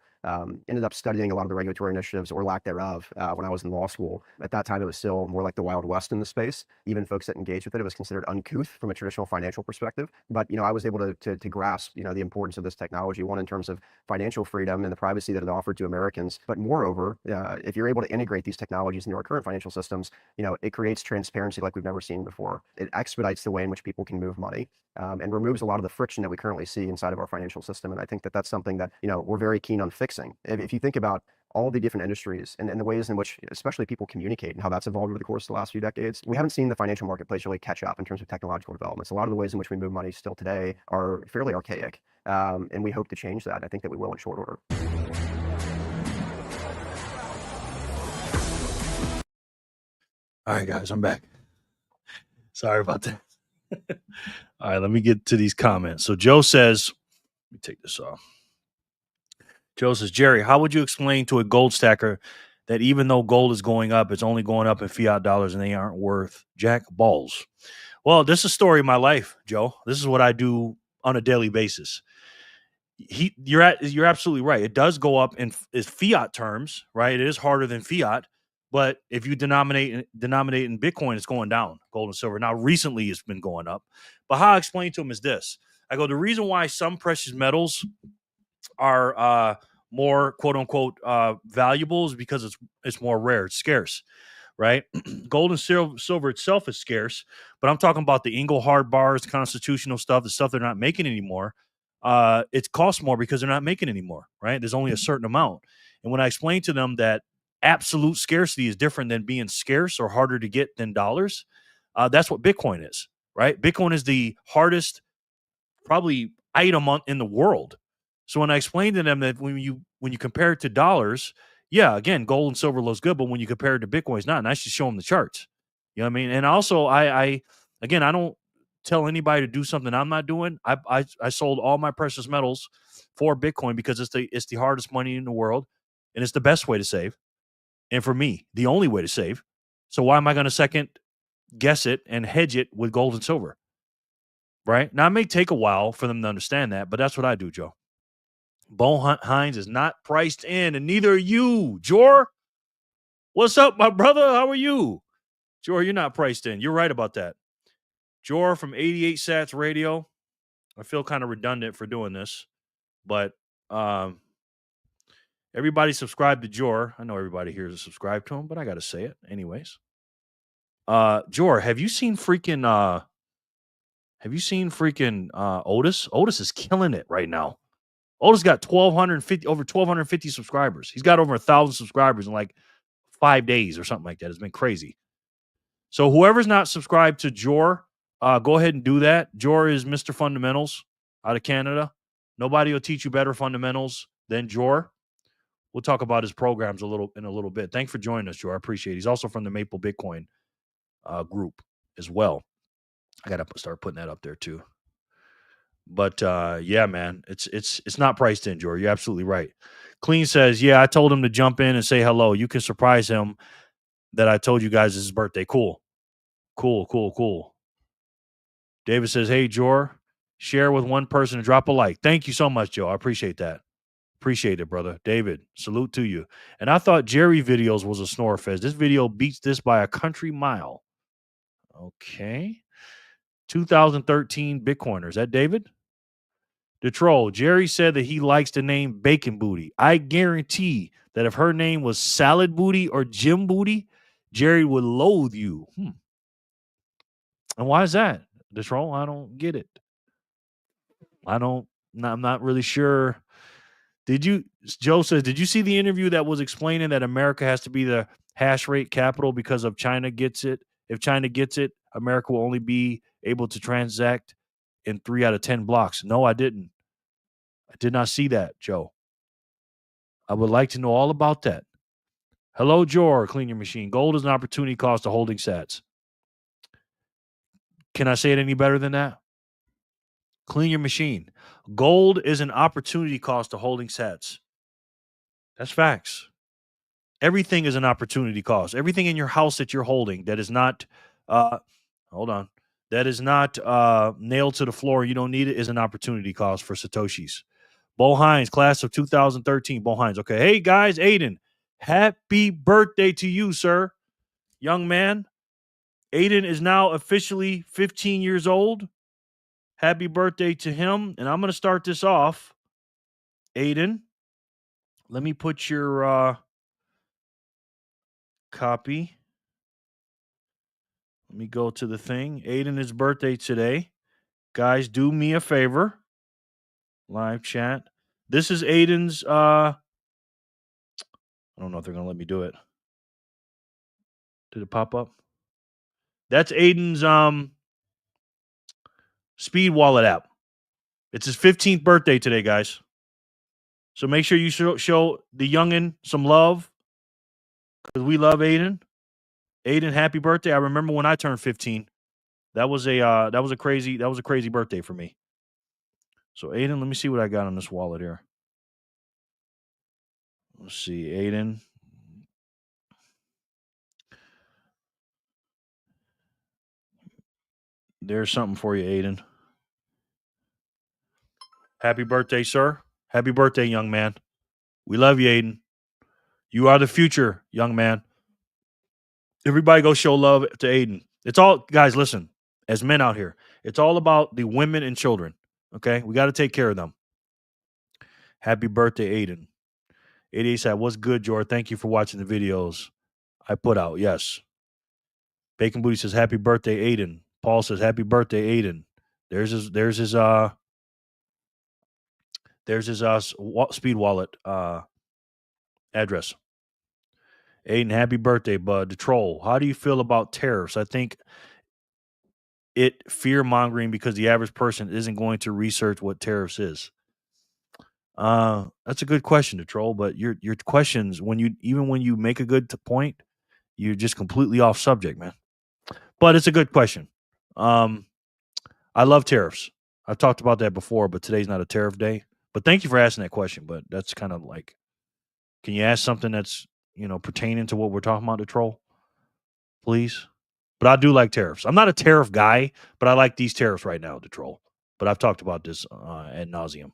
ended up studying a lot of the regulatory initiatives, or lack thereof, when I was in law school. At that time, it was still more like the Wild West in the space. Even folks that engaged with it was considered uncouth from a traditional financial perspective. But I was able to grasp the importance of this technology, one in terms of financial freedom and the privacy that it offered to Americans. But moreover, if you're able to integrate these technologies into our current financial systems, it creates transparency like we've never seen before. It expedites the way in which people can move money, and removes a lot of the friction that we currently see inside of our financial system. And I think that that's something that we're very keen on fixing. If you think about all the different industries and the ways in which especially people communicate and how that's evolved over the course of the last few decades, we haven't seen the financial marketplace really catch up in terms of technological developments. A lot of the ways in which we move money still today are fairly archaic, and we hope to change that. I think that we will in short order. All right, guys, I'm back. Sorry about that. All right, let me get to these comments. So Joe says, let me take this off. Joe says, Jerry, how would you explain to a gold stacker that even though gold is going up, it's only going up in fiat dollars and they aren't worth jack balls? Well, this is a story of my life, Joe. This is what I do on a daily basis. You're absolutely right. It does go up in fiat terms, right? It is harder than fiat, but if you denominate in Bitcoin, it's going down, gold and silver. Now, recently it's been going up, but how I explain to them is this. I go, the reason why some precious metals are more quote unquote valuable is because it's more rare, it's scarce, right? Gold and silver itself is scarce, but I'm talking about the Inglehart bars, constitutional stuff, the stuff they're not making anymore. It costs more because they're not making anymore, right? There's only a certain amount. And when I explain to them that absolute scarcity is different than being scarce or harder to get than dollars, that's what Bitcoin is, right? Bitcoin is the hardest probably item in the world. So when I explained to them that when you compare it to dollars, yeah, again, gold and silver looks good, but when you compare it to Bitcoin, it's not. And I should show them the charts. You know what I mean? And also, I don't tell anybody to do something I'm not doing. I sold all my precious metals for Bitcoin because it's the hardest money in the world, and it's the best way to save. And for me, the only way to save. So why am I going to second guess it and hedge it with gold and silver? Right? Now, it may take a while for them to understand that, but that's what I do, Joe. Bo Hines is not priced in, and neither are you. Jor, what's up, my brother? How are you? Jor, you're not priced in. You're right about that. Jor from 88 Sats Radio. I feel kind of redundant for doing this, but everybody subscribe to Jor. I know everybody here is subscribed to him, but I got to say it anyways. Jor, have you seen freaking Otis? Otis is killing it right now. Otis got over 1,250 subscribers. He's got over 1,000 subscribers in like 5 days or something like that. It's been crazy. So whoever's not subscribed to Jor, go ahead and do that. Jor is Mr. Fundamentals out of Canada. Nobody will teach you better fundamentals than Jor. We'll talk about his programs in a little bit. Thanks for joining us, Jor. I appreciate it. He's also from the Maple Bitcoin group as well. I got to start putting that up there too. But yeah, man, it's not priced in, Jor. You're absolutely right. Clean says, yeah, I told him to jump in and say hello. You can surprise him that I told you guys it's his birthday. Cool. David says, hey, Jor, share with one person and drop a like. Thank you so much, Joe. I appreciate that. Appreciate it, brother. David, salute to you. And I thought Jerry videos was a snore fest. This video beats this by a country mile. Okay. 2013 Bitcoiner. Is that David? The troll. Jerry said that he likes the name Bacon Booty. I guarantee that if her name was Salad Booty or Jim Booty, Jerry would loathe you. And why is that? The troll? I don't get it. I'm not really sure. Joe says, did you see the interview that was explaining that America has to be the hash rate capital because of China gets it? If China gets it, America will only be able to transact in 3 out of 10 blocks. No, I didn't. I did not see that, Joe. I would like to know all about that. Hello, Jor, clean your machine. Gold is an opportunity cost of holding sats. Can I say it any better than that? Clean your machine. Gold is an opportunity cost of holding sats. That's facts. Everything is an opportunity cost. Everything in your house that you're holding that is not, that is not nailed to the floor, you don't need it, is an opportunity cost for Satoshis. Bo Hines, class of 2013. Bo Hines. Okay. Hey, guys, Aiden, happy birthday to you, sir. Young man. Aiden is now officially 15 years old. Happy birthday to him. And I'm going to start this off. Aiden, let me put your copy. Let me go to the thing. Aiden is birthday today. Guys, do me a favor. Live chat. This is Aiden's I don't know if they're going to let me do it. Did it pop up? That's Aiden's Speed Wallet app. It's his 15th birthday today, guys. So make sure you show the youngin' some love because we love Aiden. Aiden, happy birthday! I remember when I turned 15. That was a crazy birthday for me. So Aiden, let me see what I got on this wallet here. Let's see, Aiden. There's something for you, Aiden. Happy birthday, sir. Happy birthday, young man. We love you, Aiden. You are the future, young man. Everybody go show love to Aiden. It's all, guys, listen, as men out here, it's all about the women and children, okay? We got to take care of them. Happy birthday, Aiden. 88 said, what's good, George? Thank you for watching the videos I put out. Yes. Bacon Booty says, happy birthday, Aiden. Paul says, happy birthday, Aiden. There's his speed wallet address. Aiden, happy birthday, bud. The troll. How do you feel about tariffs? I think it fear-mongering because the average person isn't going to research what tariffs is. That's a good question, the troll, but your questions, when you make a good point, you're just completely off subject, man. But it's a good question. I love tariffs. I've talked about that before, but today's not a tariff day. But thank you for asking that question. But that's kind of like, can you ask something that's, pertaining to what we're talking about, the troll? Please. But I do like tariffs. I'm not a tariff guy, but I like these tariffs right now, the troll. But I've talked about this ad nauseum.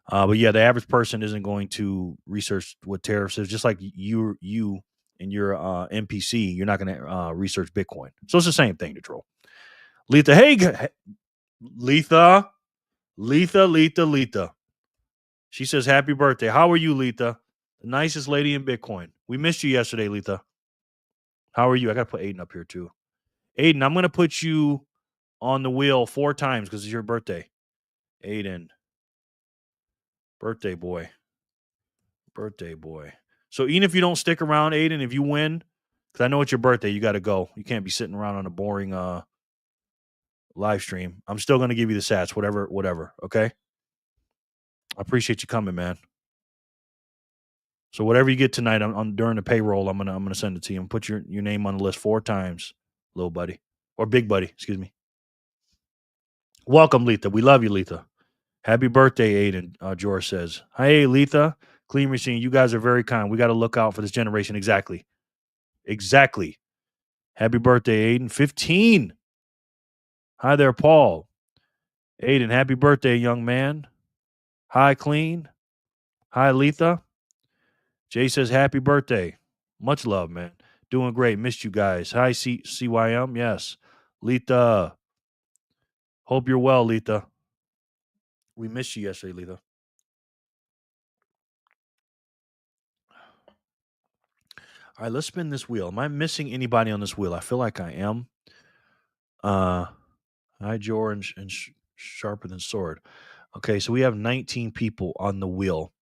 But yeah, the average person isn't going to research what tariffs is. Just like you and your NPC, you're not going to research Bitcoin. So it's the same thing, the troll. Letha, hey, Letha. She says, happy birthday. How are you, Letha? The nicest lady in Bitcoin. We missed you yesterday, Letha. How are you? I got to put Aiden up here too. Aiden, I'm going to put you on the wheel 4 times because it's your birthday. Aiden. Birthday boy. So even if you don't stick around, Aiden, if you win, because I know it's your birthday, you got to go. You can't be sitting around on a boring live stream. I'm still going to give you the sats, whatever. Okay. I appreciate you coming, man. So whatever you get tonight on during the payroll, I'm gonna send it to you and put your name on the list 4 times, little buddy or big buddy. Excuse me. Welcome, Letha. We love you, Letha. Happy birthday, Aiden. George says, "Hey, Letha, Clean Machine. You guys are very kind. We got to look out for this generation. Exactly. Happy birthday, Aiden. 15. Hi there, Paul. Aiden, happy birthday, young man. Hi, Clean. Hi, Letha. Jay says, happy birthday. Much love, man. Doing great. Missed you guys. Hi, CYM. Yes. Letha. Hope you're well, Letha. We missed you yesterday, Letha. All right, let's spin this wheel. Am I missing anybody on this wheel? I feel like I am. Hi, George, and Sharper Than Sword. Okay, so we have 19 people on the wheel.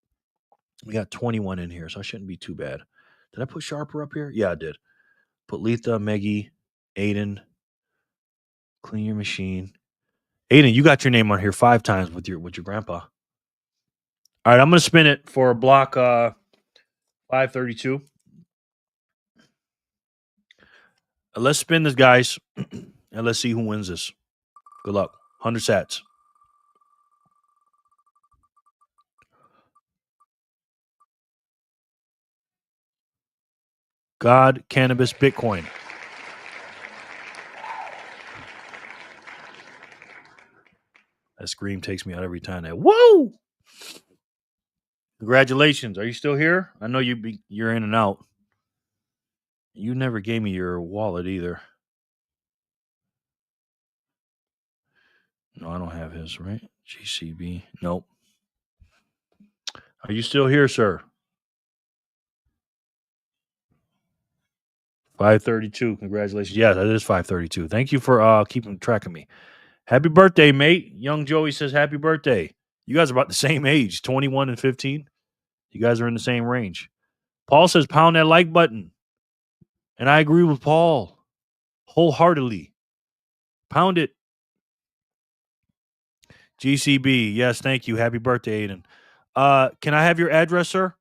We got 21 in here, so I shouldn't be too bad. Did I put Sharper up here? Yeah, I did. Put Letha, Meggie, Aiden, Clean Your Machine. Aiden, you got your name on here 5 times with your grandpa. All right, I'm going to spin it for block 532. Let's spin this, guys, and let's see who wins this. Good luck. 100 sats. God, Cannabis, Bitcoin. That scream takes me out every time. Whoa! Congratulations. Are you still here? I know you're in and out. You never gave me your wallet either. No, I don't have his, right? GCB. Nope. Are you still here, sir? 532. Congratulations. Yeah, that is 532. Thank you for keeping track of me. Happy birthday, mate. Young Joey says happy birthday. You guys are about the same age, 21 and 15. You guys are in the same range. Paul says pound that like button. And I agree with Paul wholeheartedly. Pound it. GCB. Yes, thank you. Happy birthday, Aiden. Can I have your address, sir?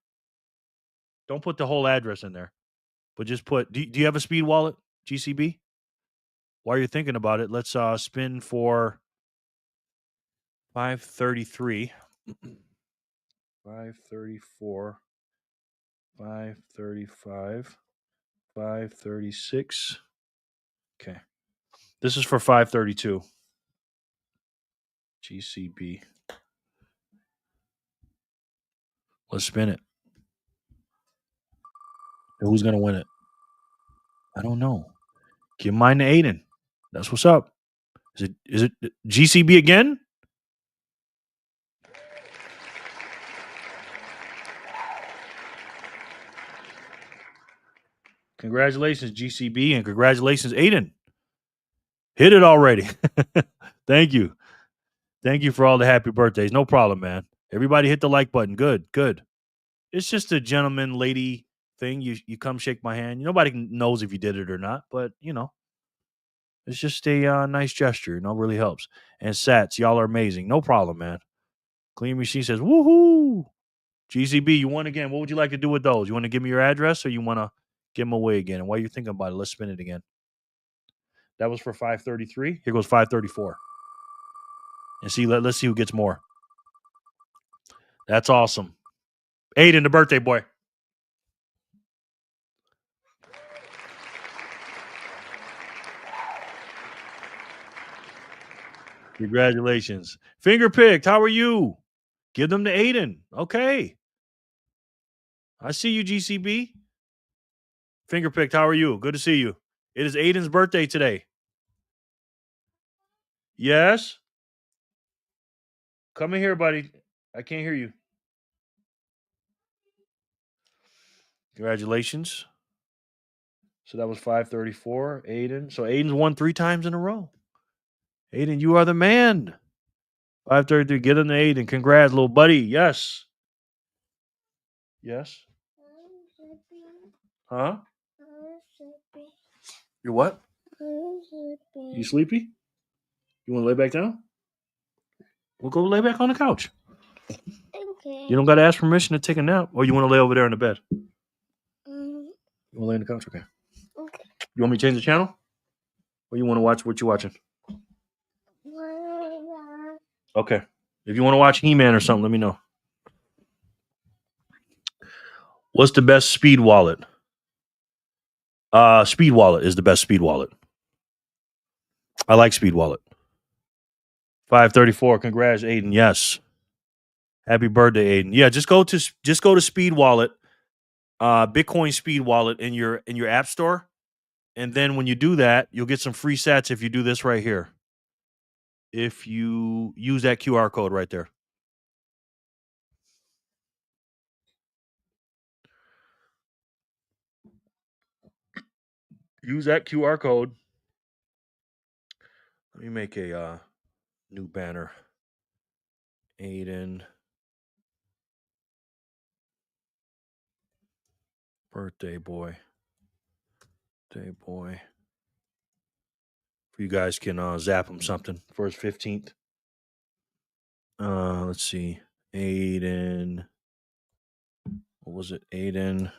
Don't put the whole address in there, but just put, do you have a speed wallet, GCB? While you're thinking about it, let's spin for 533. 534. 535. 536. Okay. This is for 532. GCB. Let's spin it. Who's going to win it? I don't know. Give mine to Aiden. That's what's up. Is it GCB again? Congratulations, GCB, and congratulations, Aiden. Hit it already. Thank you. Thank you for all the happy birthdays. No problem, man. Everybody hit the like button. Good. It's just a gentleman lady thing. You come shake my hand. Nobody knows if you did it or not, but it's just a nice gesture. Really helps. And Sats, y'all are amazing. No problem, man. Clean Machine says, woohoo. GCB, you won again. What would you like to do with those? You want to give me your address or you want to give them away again? And while you're thinking about it, let's spin it again. That was for 533. Here goes 534. And see, let's see who gets more. That's awesome. Aiden, the birthday boy. Congratulations. Finger picked. How are you? Give them to Aiden. Okay. I see you, GCB. Finger picked. How are you? Good to see you. It is Aiden's birthday today. Yes? Come in here, buddy. I can't hear you. Congratulations. So that was 534. Aiden. So Aiden's won 3 times in a row. Aiden, you are the man. 533. Get him to Aiden. Congrats, little buddy. Yes. Yes. Huh? I'm sleepy. You're what? I'm sleepy. You sleepy? You want to lay back down? Well, go lay back on the couch. Okay. You don't got to ask permission to take a nap, or you want to lay over there in the bed? Mm, You want to lay on the couch? Okay. okay. You want me to change the channel, or you want to watch what you're watching? Mama. Okay. If you want to watch He-Man or something, let me know. What's the best speed wallet? Speed wallet is the best speed wallet. I like speed wallet. 534. Congrats, Aiden. Yes. Happy birthday, Aiden. Yeah, just go to Speed Wallet, Bitcoin Speed Wallet in your app store, and then when you do that, you'll get some free sats if you do this right here. If you use that QR code right there. Use that QR code. Let me make a new banner. Aiden. Birthday boy. Day boy. You guys can zap him something for his 15th. Let's see. Aiden. What was it? Aiden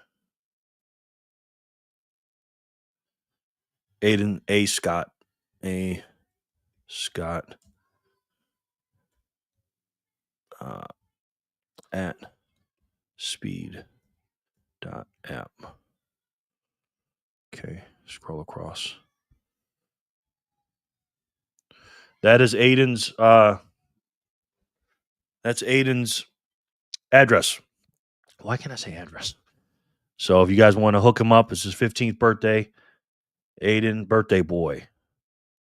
A. Scott. A. Scott. At speed.app. Okay, scroll across. That is Aiden's that's Aiden's address. Why can't I say address? So if you guys want to hook him up, it's his 15th birthday. Aiden, birthday boy.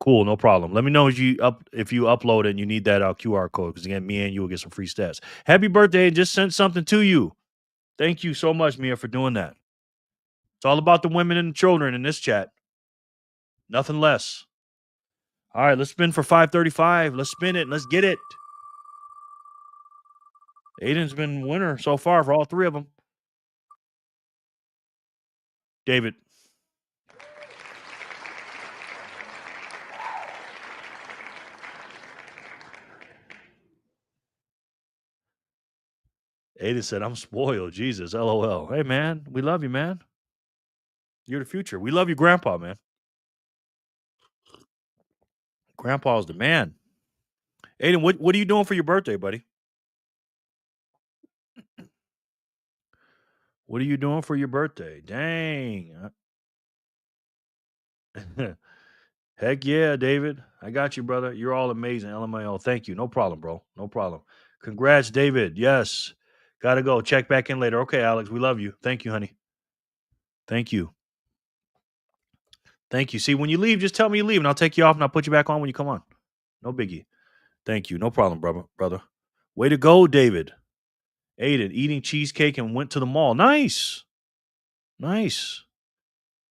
Cool, no problem. Let me know if you upload it and you need that QR code, because again, me and you will get some free stats. Happy birthday, and just sent something to you. Thank you so much, Mia, for doing that. It's all about the women and the children in this chat. Nothing less. All right, let's spin for 535. Let's spin it. Let's get it. Aiden's been winner so far for all three of them. David. Aiden said, I'm spoiled. Jesus, LOL. Hey, man, we love you, man. You're the future. We love you, Grandpa, man. Grandpa's the man. Aiden, what are you doing for your birthday, buddy? What are you doing for your birthday? Dang. Heck yeah, David. I got you, brother. You're all amazing. LMAO. Thank you. No problem, bro. No problem. Congrats, David. Yes. Gotta go. Check back in later. Okay, Alex. We love you. Thank you, honey. Thank you. Thank you. See, when you leave, just tell me you leave, and I'll take you off, and I'll put you back on when you come on. No biggie. Thank you. No problem, brother. Way to go, David. Aiden, eating cheesecake and went to the mall. Nice. Nice.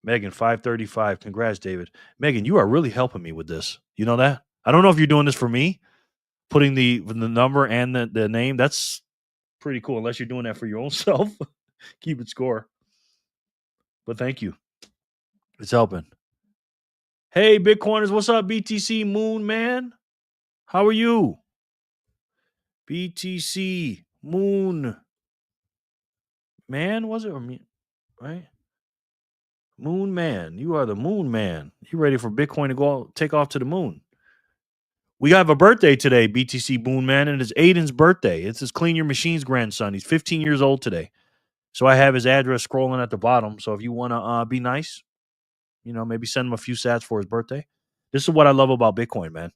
Megan, 535. Congrats, David. Megan, you are really helping me with this. You know that? I don't know if you're doing this for me, putting the number and the name. That's pretty cool, unless you're doing that for your own self. Keep it score. But thank you. It's helping. Hey, Bitcoiners, what's up, BTC Moon Man? How are you? BTC Moon Man, was it? Or me? Right? Moon Man. You are the Moon Man. You ready for Bitcoin to go take off to the moon? We have a birthday today, BTC Moon Man, and it's Aiden's birthday. It's his Clean Your Machines grandson. He's 15 years old today. So I have his address scrolling at the bottom. So if you want to be nice, maybe send him a few sats for his birthday. This is what I love about Bitcoin, man.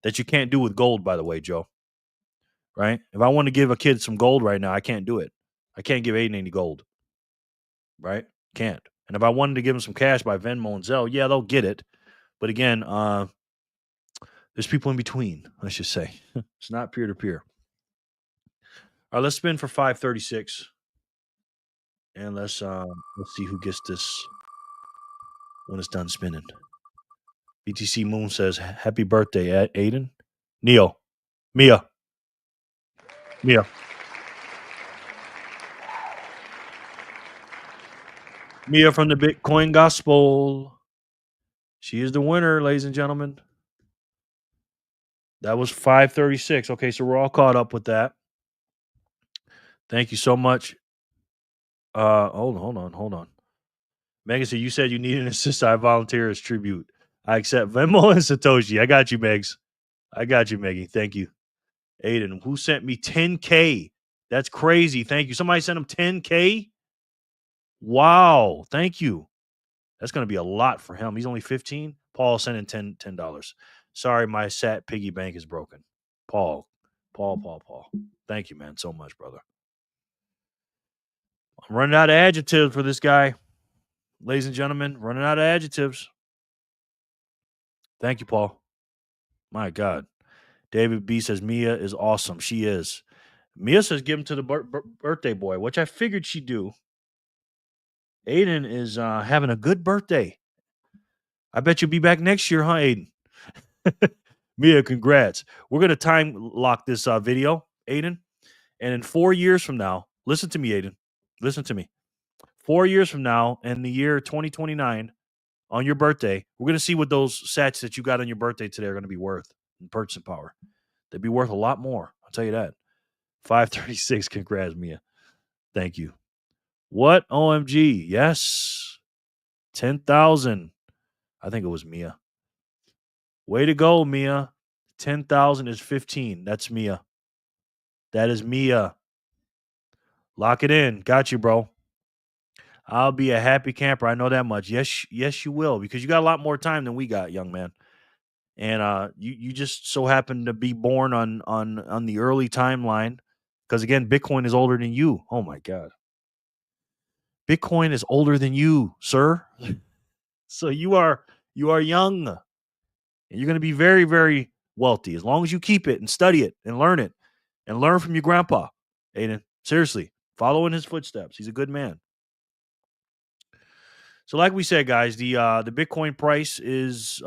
That you can't do with gold, by the way, Joe. Right? If I want to give a kid some gold right now, I can't do it. I can't give Aiden any gold. Right? Can't. And if I wanted to give him some cash by Venmo and Zelle, yeah, they'll get it. But again, there's people in between, let's just say. It's not peer-to-peer. All right, let's spin for 536. And let's see who gets this when it's done spinning. BTC Moon says, happy birthday, Aiden. Mia. Mia from the Bitcoin Gospel. She is the winner, ladies and gentlemen. That was 536. Okay, so we're all caught up with that. Thank you so much. Hold on. Megan said, you said you need an assist. I volunteer as tribute. I accept Venmo and Satoshi. I got you, Megs. I got you, Meggie. Thank you. Aiden, who sent me 10K? That's crazy. Thank you. Somebody sent him 10K? Wow. Thank you. That's going to be a lot for him. He's only 15. Paul sent in $10. Sorry, my SAT piggy bank is broken. Paul. Thank you, man, so much, brother. I'm running out of adjectives for this guy. Ladies and gentlemen, running out of adjectives. Thank you, Paul. My God. David B says, Mia is awesome. She is. Mia says, give him to the birthday boy, which I figured she'd do. Aiden is having a good birthday. I bet you'll be back next year, huh, Aiden? Mia, congrats. We're going to time lock this video, Aiden. And in 4 years from now, listen to me, Aiden. Listen to me. 4 years from now, in the year 2029, on your birthday, we're going to see what those sats that you got on your birthday today are going to be worth in purchasing power. They'd be worth a lot more. I'll tell you that. 536. Congrats, Mia. Thank you. What? OMG. Yes. 10,000. I think it was Mia. Way to go, Mia. 10,000 is 15. That's Mia. That is Mia. Lock it in. Got you, bro. I'll be a happy camper. I know that much. Yes, you will, because you got a lot more time than we got, young man. And you just so happen to be born on the early timeline, because again, Bitcoin is older than you. Oh my God. Bitcoin is older than you, sir. So you are young. And you're going to be very, very wealthy as long as you keep it and study it and learn from your grandpa, Aiden. Seriously, follow in his footsteps. He's a good man. So like we said, guys, the Bitcoin price is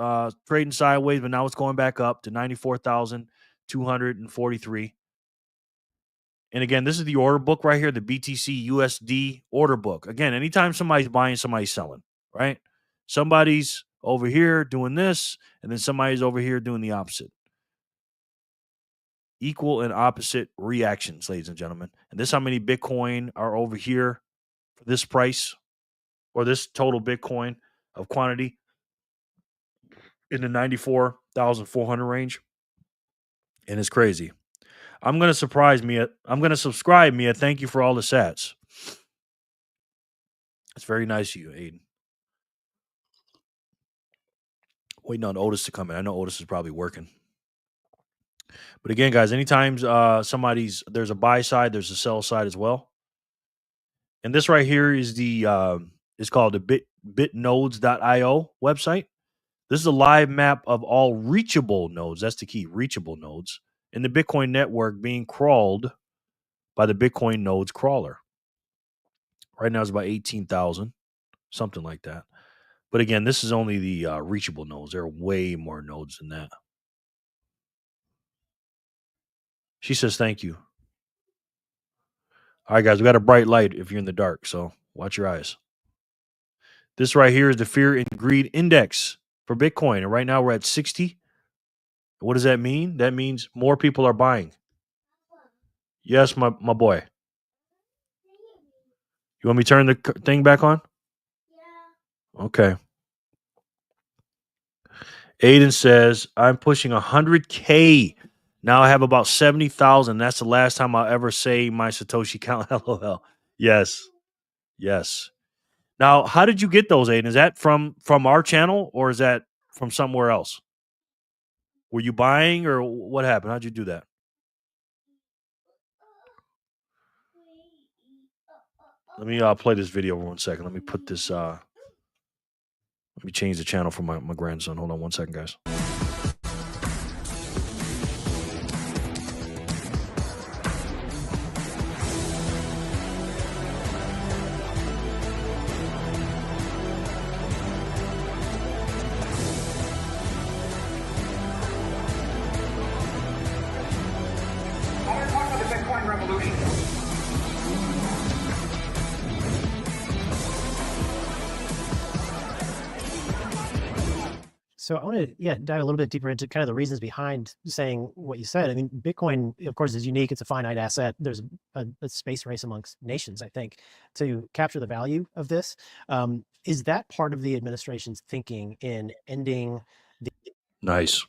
trading sideways, but now it's going back up to 94,243. And again, this is the order book right here, the BTC USD order book. Again, anytime somebody's buying, somebody's selling, right? Somebody's over here doing this, and then somebody's over here doing the opposite. Equal and opposite reactions, ladies and gentlemen. And this is how many Bitcoin are over here for this price, or this total Bitcoin of quantity in the 94,400 range. And it's crazy. I'm going to surprise Mia. I'm going to subscribe, Mia. Thank you for all the sats. It's very nice of you, Aiden. Waiting on Otis to come in. I know Otis is probably working. But again, guys, anytime there's a buy side, there's a sell side as well. And this right here is it's called the bitnodes.io website. This is a live map of all reachable nodes. That's the key, reachable nodes in the Bitcoin network being crawled by the Bitcoin nodes crawler. Right now it's about 18,000, something like that. But again, this is only the reachable nodes. There are way more nodes than that. She says, thank you. All right, guys, we got a bright light if you're in the dark, so watch your eyes. This right here is the Fear and Greed Index for Bitcoin. And right now we're at 60. What does that mean? That means more people are buying. Yes, my boy. You want me to turn the thing back on? Yeah. Okay. Aiden says, I'm pushing 100K. Now I have about 70,000. That's the last time I'll ever say my Satoshi count. LOL. Yes. Now, how did you get those, Aiden? Is that from our channel, or is that from somewhere else? Were you buying, or what happened? How'd you do that? Let me play this video for 1 second. Let me put this. Let me change the channel for my grandson. Hold on 1 second, guys. So I want to dive a little bit deeper into kind of the reasons behind saying what you said. I mean, Bitcoin, of course, is unique. It's a finite asset. There's a space race amongst nations, I think, to capture the value of this. Is that part of the administration's thinking in ending the? Nice.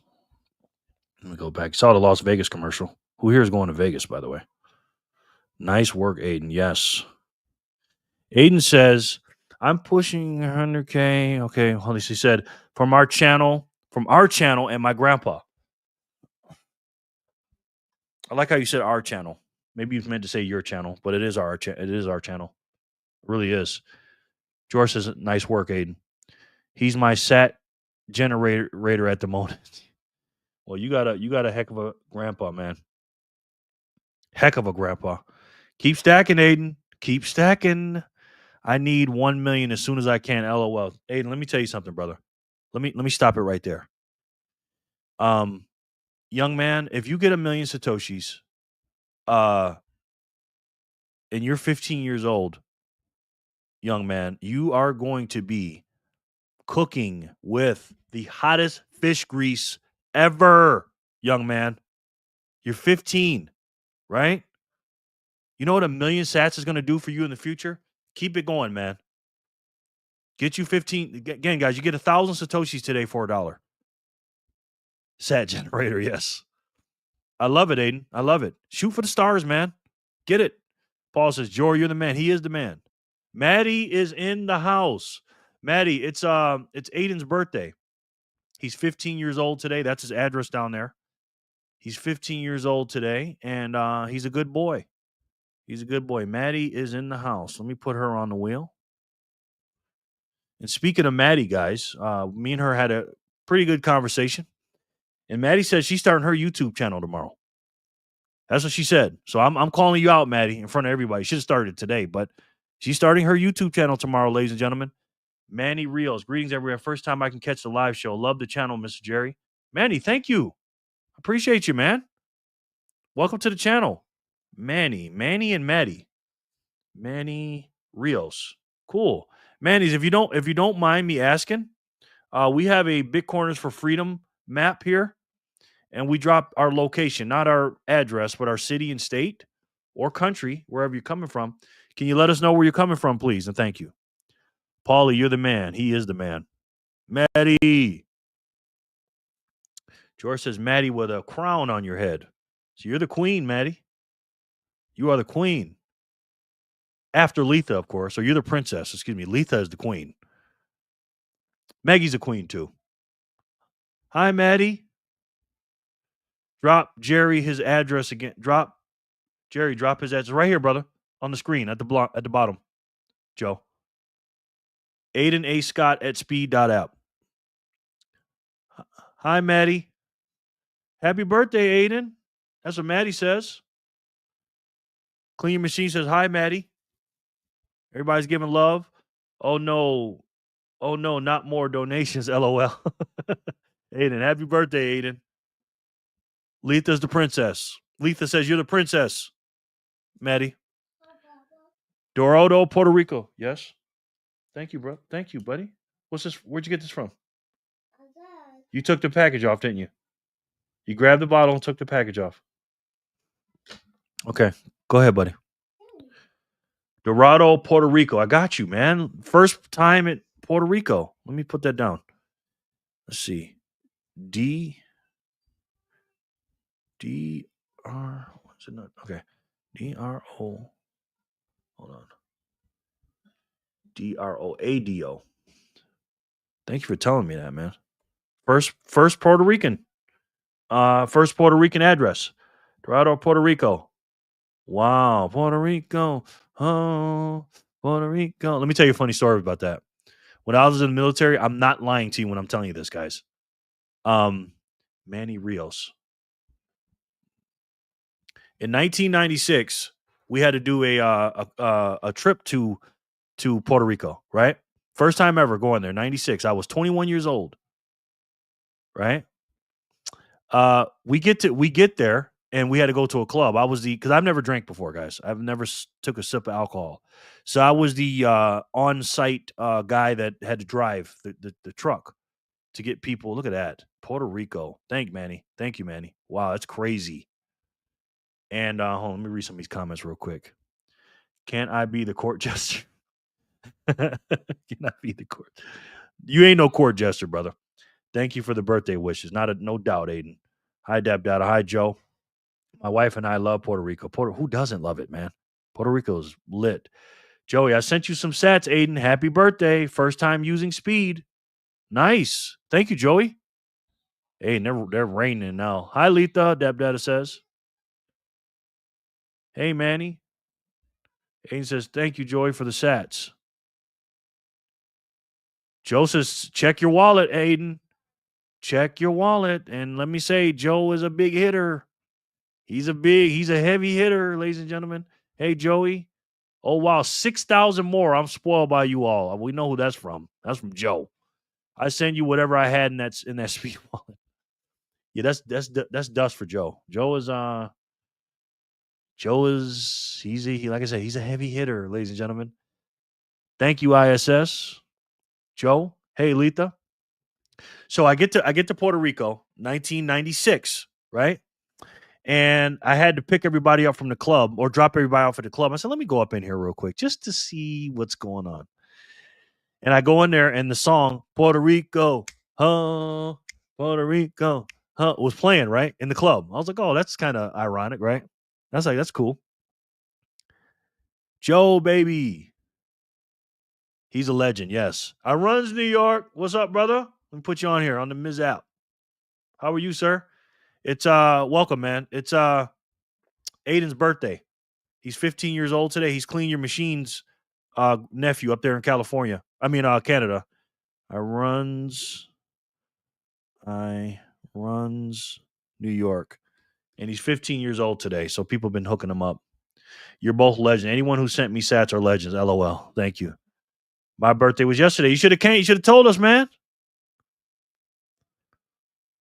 Let me go back. Saw the Las Vegas commercial. Who here is going to Vegas, by the way? Nice work, Aiden. Yes. Aiden says, I'm pushing 100K. Okay, hold on. He said, from our channel and my grandpa. I like how you said our channel. Maybe you meant to say your channel, but it is our channel. It really is. George says, nice work, Aiden. He's my sat generator at the moment. Well, you got a heck of a grandpa, man. Heck of a grandpa. Keep stacking, Aiden. Keep stacking. I need 1 million as soon as I can. LOL. Aiden, let me tell you something, brother. Let me stop it right there. Young man, if you get 1 million Satoshis, and you're 15 years old, young man, you are going to be cooking with the hottest fish grease ever, young man. You're 15, right? You know what 1 million sats is going to do for you in the future? Keep it going, man. Get you 15. Again, guys, you get 1,000 Satoshis today for $1. Sat generator, yes. I love it, Aiden. I love it. Shoot for the stars, man. Get it. Paul says, Jory, you're the man. He is the man. Maddie is in the house. Maddie, it's Aiden's birthday. He's 15 years old today. That's his address down there. He's 15 years old today, and he's a good boy. He's a good boy. Maddie is in the house. Let me put her on the wheel. And speaking of Maddie, guys, me and her had a pretty good conversation. And Maddie says she's starting her YouTube channel tomorrow. That's what she said. So I'm calling you out, Maddie, in front of everybody. Should have started it today, but she's starting her YouTube channel tomorrow, ladies and gentlemen. Manny Reels. Greetings, everyone. First time I can catch the live show. Love the channel, Mr. Jerry. Manny, thank you. Appreciate you, man. Welcome to the channel. Manny and Maddie. Manny Reels. Cool. Manny's, if you don't mind me asking, we have a Bitcoiners for Freedom map here, and we drop our location, not our address, but our city and state or country, wherever you're coming from. Can you let us know where you're coming from, please? And thank you. Paulie, you're the man. He is the man. Maddie. George says, Maddie with a crown on your head. So you're the queen, Maddie. You are the queen. After Letha, of course. Or you're the princess. Excuse me. Letha is the queen. Maggie's a queen, too. Hi, Maddie. Drop Jerry his address again. Drop his address. Right here, brother. On the screen at the bottom. Joe. Aiden A. Scott at speed.app. Hi, Maddie. Happy birthday, Aiden. That's what Maddie says. Clean Your Machine says, hi, Maddie. Everybody's giving love. Oh, no, not more donations, LOL. Aiden, happy birthday, Aiden. Letha's the princess. Letha says, you're the princess, Maddie. Dorado, Puerto Rico. Yes. Thank you, bro. Thank you, buddy. What's this? Where'd you get this from? You took the package off, didn't you? You grabbed the bottle and took the package off. Okay. Go ahead, buddy. Dorado, Puerto Rico. I got you, man. First time at Puerto Rico. Let me put that down. Let's see. What's it not? Okay. DRO. Hold on. DROADO. Thank you for telling me that, man. First Puerto Rican. First Puerto Rican address. Dorado, Puerto Rico. Wow. Puerto Rico. Oh, Puerto Rico. Let me tell you a funny story about that. When I was in the military, I'm not lying to you when I'm telling you this, guys. Manny Rios. In 1996, we had to do a trip to Puerto Rico, right? First time ever going there, 96. I was 21 years old, right? We get there and we had to go to a club. Because I've never drank before, guys. I've never took a sip of alcohol. So I was the on-site guy that had to drive the truck to get people. Look at that. Puerto Rico. Thank you, Manny. Wow, that's crazy. And hold on, let me read some of these comments real quick. Can I be the court jester? Can I be the court? You ain't no court jester, brother. Thank you for the birthday wishes. No doubt, Aiden. Hi, Dab Dada. Hi, Joe. My wife and I love Puerto Rico. Who doesn't love it, man? Puerto Rico's lit. Joey, I sent you some sats, Aiden. Happy birthday. First time using speed. Nice. Thank you, Joey. Hey, they're raining now. Hi, Letha, Dab Dada says. Hey, Manny. Aiden says, thank you, Joey, for the sats. Joe says, check your wallet, Aiden. Check your wallet. And let me say, Joe is a big hitter. He's a heavy hitter, ladies and gentlemen. Hey, Joey. Oh, wow, 6,000 more. I'm spoiled by you all. We know who that's from. That's from Joe. I send you whatever I had in that speed wallet. Yeah, that's dust for Joe. Joe is like I said, he's a heavy hitter, ladies and gentlemen. Thank you, ISS. Joe. Hey, Letha. So I get to Puerto Rico, 1996, right? And I had to pick everybody up from the club or drop everybody off at the club. I said, let me go up in here real quick just to see what's going on. And I go in there and the song Puerto Rico, huh, Puerto Rico, huh, was playing, right, in the club. I was like, oh, that's kind of ironic, right? I was like, that's cool. Joe, baby. He's a legend, yes. I runs New York. What's up, brother? Let me put you on here on the Miz app. How are you, sir? It's welcome, man. It's Aiden's birthday. He's 15 years old today. He's Clean Your Machines nephew up there in California. I mean Canada. I runs New York. And he's 15 years old today. So people have been hooking him up. You're both legends. Anyone who sent me sats are legends. LOL. Thank you. My birthday was yesterday. You should have came. You should have told us, man.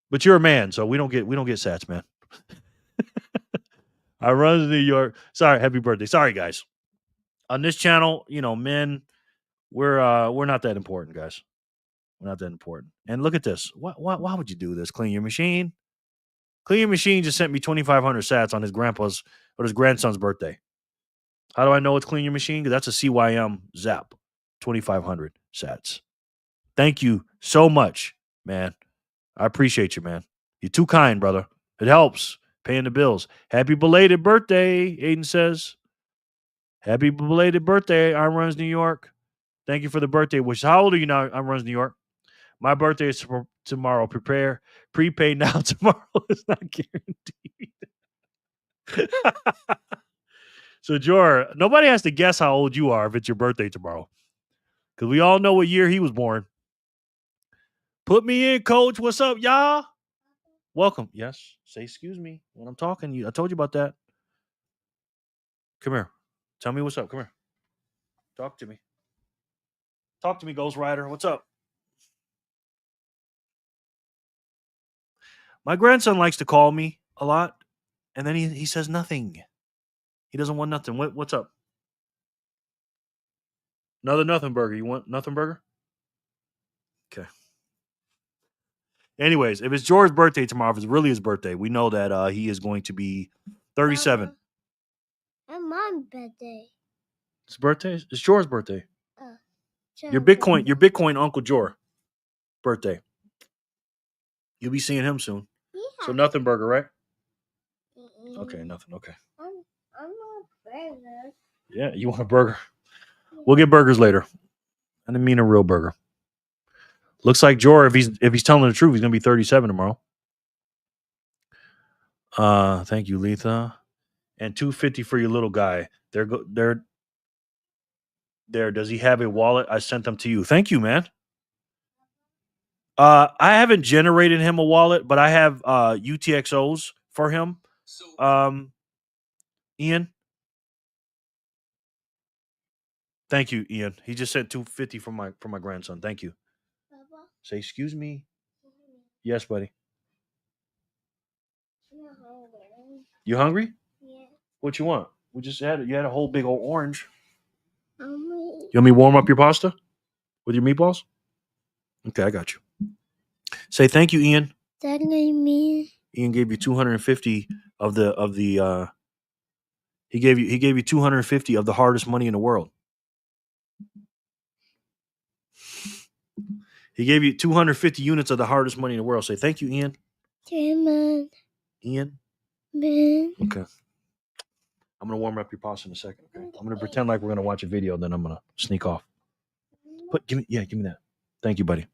But you're a man, so we don't get sats, man. I run to New York. Sorry, happy birthday. Sorry, guys. On this channel, men, we're not that important, guys. We're not that important. And look at this. Why would you do this? Clean Your Machine. Clean Your Machine just sent me 2,500 sats on his grandson's birthday. How do I know it's Clean Your Machine? Because that's a CYM zap. 2,500 sats. Thank you so much, man. I appreciate you, man. You're too kind, brother. It helps paying the bills. Happy belated birthday, Aiden says. Happy belated birthday, I Runs New York. Thank you for the birthday wish. How old are you now, I Runs New York? My birthday is tomorrow. Prepay now. Tomorrow is not guaranteed. So, Jor, nobody has to guess how old you are if it's your birthday tomorrow. Because we all know what year he was born. Put me in, coach. What's up, y'all? Welcome. Yes. Say excuse me when I'm talking. I told you about that. Come here. Tell me what's up. Come here. Talk to me. Talk to me, Ghost Rider. What's up? My grandson likes to call me a lot, and then he says nothing. He doesn't want nothing. What's up? Another nothing burger. You want nothing burger? Okay. Anyways, if it's George's birthday tomorrow, if it's really his birthday, we know that he is going to be 37. And Mom's birthday. It's birthday? It's George's birthday. Your Birthday. Bitcoin Uncle Jor birthday. You'll be seeing him soon. Yeah. So nothing burger, right? Okay, nothing. Okay. I'm a burger. Yeah, you want a burger? We'll get burgers later. I didn't mean a real burger. Looks like Jor, if he's telling the truth, he's gonna be 37 tomorrow. Thank you, Letha. And $250 for your little guy. There. Does he have a wallet? I sent them to you. Thank you, man. I haven't generated him a wallet, but I have UTXOs for him. Ian. Thank you, Ian. He just sent $250 from my grandson. Thank you. Papa, Say excuse me. Yes, buddy. I'm hungry. You hungry? Yeah. What you want? You had a whole big old orange. I'm You want me to warm up your pasta with your meatballs? Okay, I got you. Say thank you, Ian. That me. Ian gave you 250 of the he gave you 250 of the hardest money in the world. He gave you 250 units of the hardest money in the world. Say thank you, Ian. Man. Ian. Man. Okay. I'm gonna warm up your pasta in a second. Okay. I'm gonna pretend like we're gonna watch a video, then I'm gonna sneak off. Give me that. Thank you, buddy.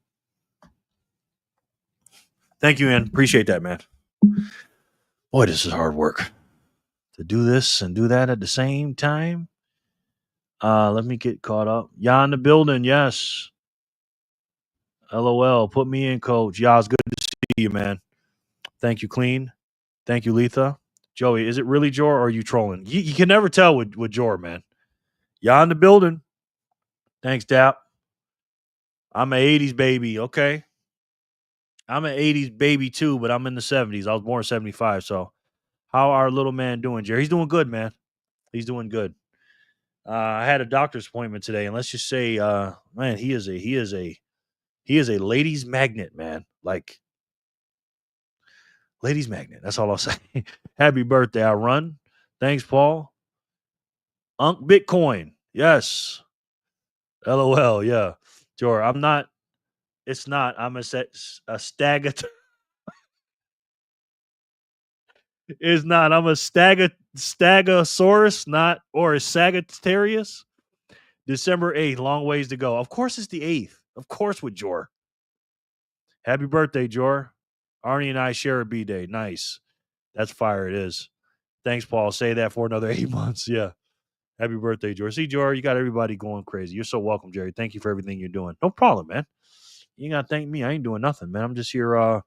Thank you, Ian. Appreciate that, man. Boy, this is hard work. To do this and do that at the same time. Let me get caught up. Yeah, in the building, yes. LOL. Put me in, coach. Yeah, it's good to see you, man. Thank you, Clean. Thank you, Letha. Joey, is it really Jor or are you trolling? You can never tell with Jor, man. Yeah, in the building. Thanks, Dap. I'm an 80s baby, okay? I'm an 80s baby too, but I'm in the 70s. I was born in 75, so how our little man doing, Jerry? He's doing good, man. He's doing good. I had a doctor's appointment today, and let's just say, man, he is a ladies' magnet, man. Like ladies' magnet. That's all I'll say. Happy birthday, I run. Thanks, Paul. Unc Bitcoin. Yes. LOL. Yeah. Sure. I'm not. It's not. I'm a stagger. It's not. I'm a Stegosaurus, not or a Sagittarius. December 8th, long ways to go. Of course, it's the 8th. Of course, with Jor. Happy birthday, Jor. Arnie and I share a B day. Nice. That's fire. It is. Thanks, Paul. Say that for another 8 months. Yeah. Happy birthday, Jor. See, Jor, you got everybody going crazy. You're so welcome, Jerry. Thank you for everything you're doing. No problem, man. You ain't got to thank me. I ain't doing nothing, man. I'm just here,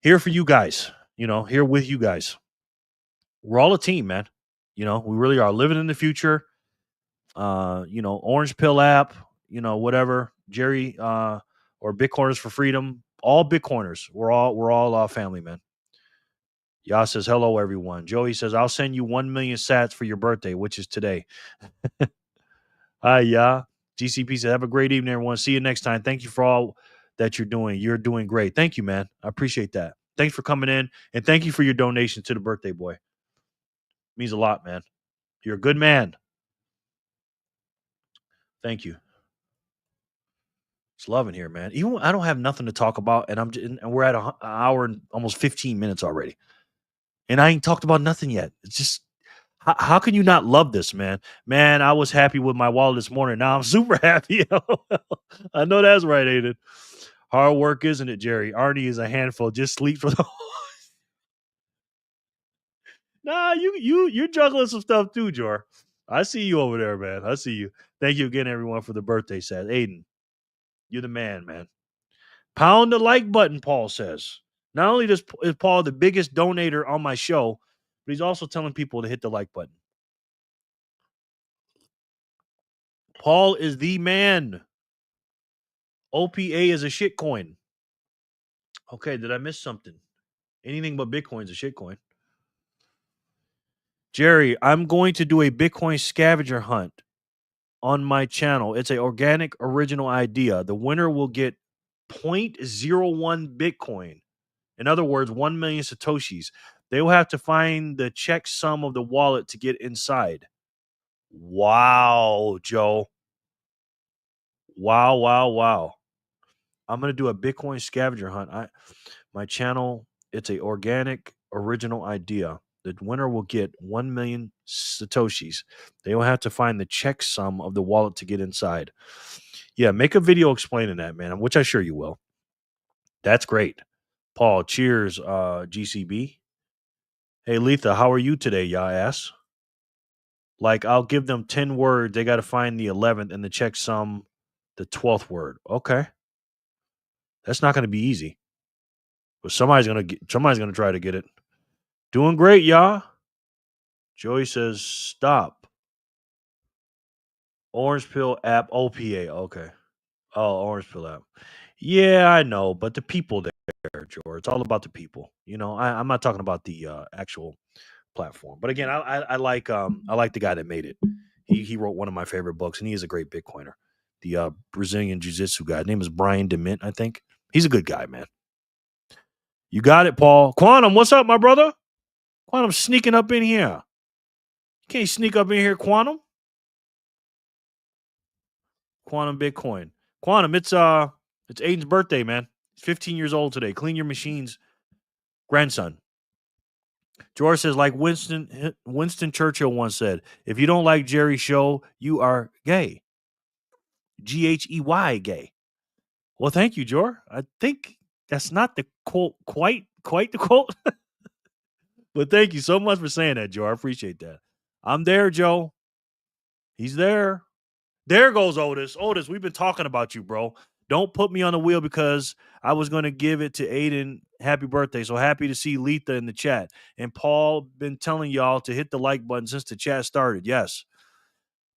here for you guys. Here with you guys. We're all a team, man. We really are living in the future. Orange Pill app, whatever, Jerry, or Bitcoiners for Freedom, all Bitcoiners. We're all family, man. Yah says, hello, everyone. Joey says, I'll send you 1 million sats for your birthday, which is today. Hi, Yah. GCP says, have a great evening, everyone. See you next time. Thank you for all that you're doing. You're doing great. Thank you, man. I appreciate that. Thanks for coming in, and thank you for your donation to the birthday boy. Means a lot, man. You're a good man. Thank you. It's loving here, man. Even when I don't have nothing to talk about, and we're at an hour and almost 15 minutes already, and I ain't talked about nothing yet. It's just how can you not love this, man? Man, I was happy with my wallet this morning. Now I'm super happy. I know that's right, Aiden. Hard work, isn't it, Jerry? Arnie is a handful. Just sleep for the. Nah, you're juggling some stuff too, Jor. I see you over there, man. I see you. Thank you again, everyone, for the birthday set. Aiden, you're the man, man. Pound the like button, Paul says. Not only is Paul the biggest donator on my show, but he's also telling people to hit the like button. Paul is the man. OPA is a shitcoin. Okay, did I miss something? Anything but Bitcoin's a shitcoin. Jerry, I'm going to do a Bitcoin scavenger hunt on my channel. It's an organic original idea. The winner will get 0.01 Bitcoin. In other words, 1 million Satoshis. They will have to find the checksum of the wallet to get inside. Wow, Joe. Wow. I'm going to do a Bitcoin scavenger hunt. My channel, it's an organic original idea. The winner will get 1 million Satoshis. They will have to find the checksum of the wallet to get inside. Yeah, make a video explaining that, man, which I sure you will. That's great. Paul, cheers, GCB. Hey, Letha, how are you today, Yah asks. Like, I'll give them 10 words. They got to find the 11th and the checksum, the 12th word. Okay. That's not going to be easy. But somebody's going to try to get it. Doing great, Yah. Joey says, stop. Orange Pill app, OPA. Okay. Oh, Orange Pill app. Yeah, I know, but the people there, George. It's all about the people. I'm not talking about the actual platform. But again, I like the guy that made it. He wrote one of my favorite books, and he is a great Bitcoiner. The Brazilian Jiu-Jitsu guy. His name is Brian DeMint, I think. He's a good guy, man. You got it, Paul. Quantum, what's up, my brother? Quantum sneaking up in here. You can't sneak up in here, Quantum. Quantum Bitcoin. Quantum, it's Aiden's birthday, man. He's 15 years old today. Clean your machines, grandson. George says, like Winston Churchill once said, if you don't like Jerry's show, you are gay. G-H-E-Y, gay. Well, thank you, George. I think that's not the quote, quite the quote. But thank you so much for saying that, Joe. I appreciate that. I'm there, Joe. He's there. There goes Otis. Otis, we've been talking about you, bro. Don't put me on the wheel because I was going to give it to Aiden. Happy birthday. So happy to see Letha in the chat. And Paul been telling y'all to hit the like button since the chat started. Yes.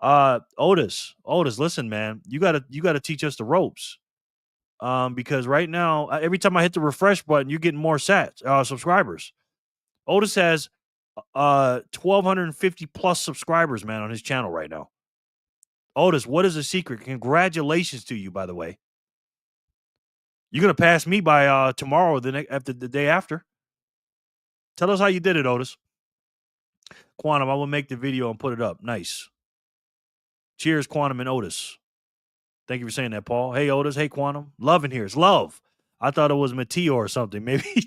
Otis, listen, man. You gotta teach us the ropes. Because right now, every time I hit the refresh button, you're getting more subscribers. Otis has 1,250 plus subscribers, man, on his channel right now. Otis, what is the secret? Congratulations to you, by the way. You're gonna pass me by tomorrow, after the day after. Tell us how you did it, Otis. Quantum, I will make the video and put it up. Nice. Cheers, Quantum and Otis. Thank you for saying that, Paul. Hey, Otis. Hey, Quantum. Love in here. It's love. I thought it was Mateo or something. Maybe he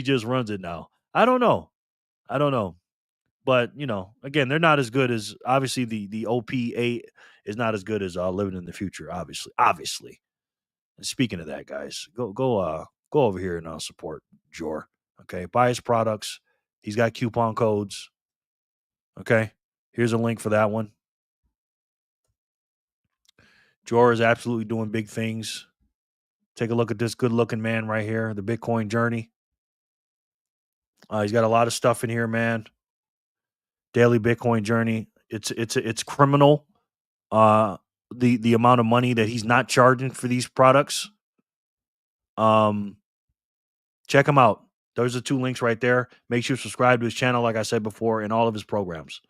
just runs it now. I don't know. But, again, they're not as good as, obviously, the OP8 is not as good as Living in the Future, obviously. And speaking of that, guys, go over here and support Jor. Okay, buy his products. He's got coupon codes. Okay, here's a link for that one. Jor is absolutely doing big things. Take a look at this good-looking man right here, the Bitcoin journey. He's got a lot of stuff in here, man. Daily Bitcoin journey. It's criminal. The amount of money that he's not charging for these products. Check him out. Those are 2 links right there. Make sure you subscribe to his channel, like I said before, and all of his programs.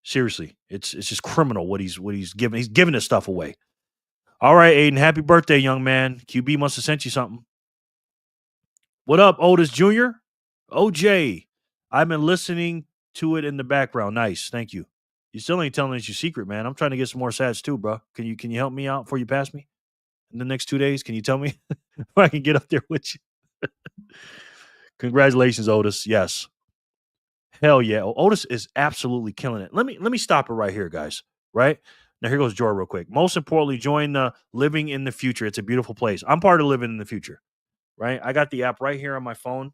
Seriously, it's just criminal what he's giving. He's giving this stuff away. All right, Aiden. Happy birthday, young man. QB must have sent you something. What up, Otis Jr.? OJ. I've been listening to it in the background. Nice. Thank you. You still ain't telling us your secret, man. I'm trying to get some more sats too, bro. Can you help me out before you pass me? In the next 2 days, can you tell me if I can get up there with you? Congratulations, Otis. Yes. Hell yeah. Otis is absolutely killing it. Let me stop it right here, guys. Right? Now, here goes Joy real quick. Most importantly, join the Living in the Future. It's a beautiful place. I'm part of Living in the Future. Right? I got the app right here on my phone.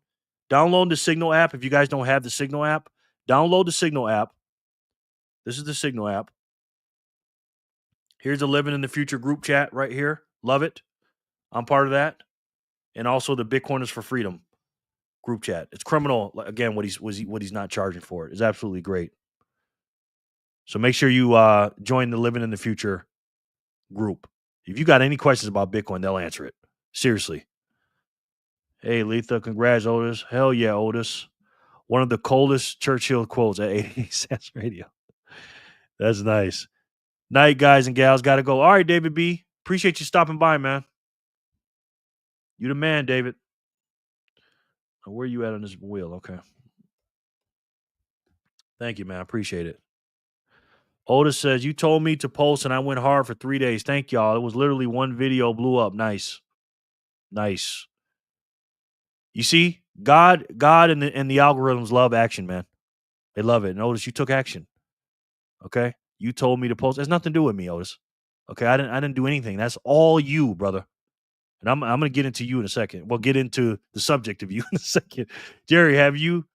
Download the Signal app. If you guys don't have the Signal app, download the Signal app. This is the Signal app. Here's the Living in the Future group chat right here. Love it. I'm part of that. And also the Bitcoiners for Freedom group chat. It's criminal, again, what he's not charging for it. It's absolutely great. So make sure you join the Living in the Future group. If you got any questions about Bitcoin, they'll answer it. Seriously. Hey, Letha, congrats, Otis. Hell yeah, Otis. One of the coldest Churchill quotes at 88 cents radio. That's nice. Night, guys and gals. Got to go. All right, David B. Appreciate you stopping by, man. You the man, David. Where are you at on this wheel? Okay. Thank you, man. I appreciate it. Otis says, you told me to post and I went hard for 3 days. Thank y'all. It was literally one video, blew up. Nice. Nice. You see, God and the algorithms love action, man. They love it. And Otis, you took action. Okay? You told me to post. It has nothing to do with me, Otis. Okay? I didn't do anything. That's all you, brother. And I'm going to get into you in a second. We'll get into the subject of you in a second. Jerry, have you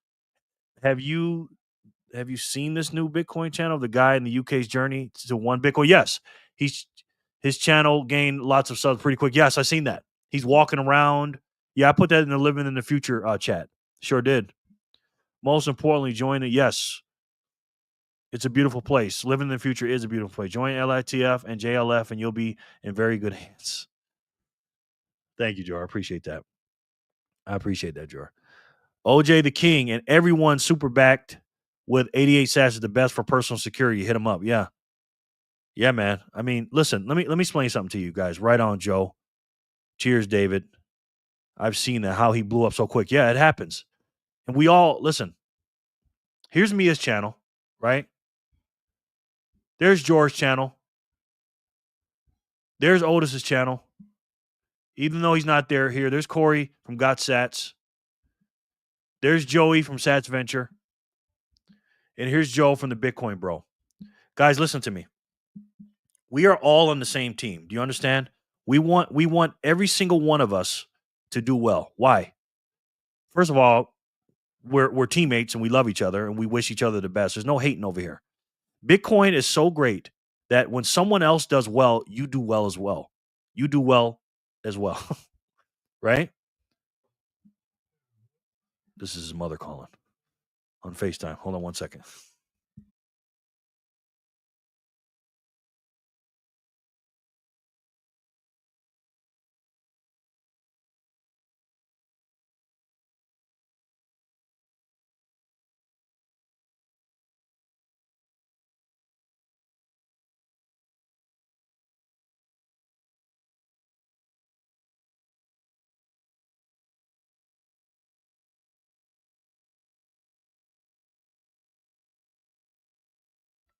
seen this new Bitcoin channel? The guy in the UK's journey to one Bitcoin? Yes. His channel gained lots of subs pretty quick. Yes, I seen that. He's walking around. Yeah, I put that in the Living in the Future chat. Sure did. Most importantly, join it. Yes. It's a beautiful place. Living in the Future is a beautiful place. Join LITF and JLF and you'll be in very good hands. Thank you, Jor. I appreciate that. Jor. OJ the King and everyone super backed with 88 sats is the best for personal security. Hit him up. Yeah. Yeah, man. I mean, listen, let me explain something to you guys. Right on, Joe. Cheers, David. I've seen that, how he blew up so quick. Yeah, it happens. And we all, listen, here's Mia's channel, right? There's George's channel. There's Otis's channel. Even though he's not here, there's Corey from Got Sats. There's Joey from Sats Venture. And here's Joe from the Bitcoin Bro. Guys, listen to me. We are all on the same team. Do you understand? We want every single one of us to do well. Why? First of all, we're teammates and we love each other and we wish each other the best. There's no hating over here. Bitcoin is so great that when someone else does well, you do well as well. You do well as well. Right? This is his mother calling on FaceTime. Hold on one second.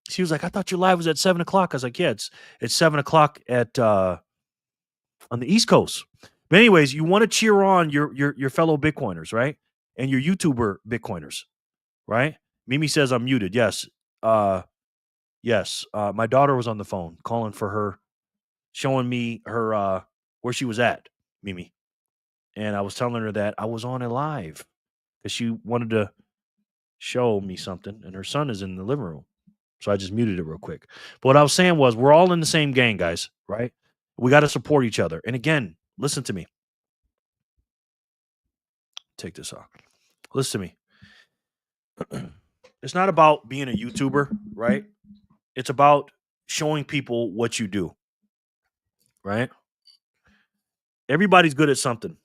She was like, I thought your live was at 7:00. I was like, yeah, it's 7:00 at on the East Coast. But anyways, you want to cheer on your fellow Bitcoiners, right? And your YouTuber Bitcoiners, right? Mimi says I'm muted. Yes. Yes. My daughter was on the phone calling for her, showing me her where she was at, Mimi. And I was telling her that I was on a live because she wanted to show me something, and her son is in the living room. So I just muted it real quick. But what I was saying was we're all in the same gang, guys, right? We got to support each other. And again, listen to me. Take this off. Listen to me. It's not about being a YouTuber, right? It's about showing people what you do, right? Everybody's good at something.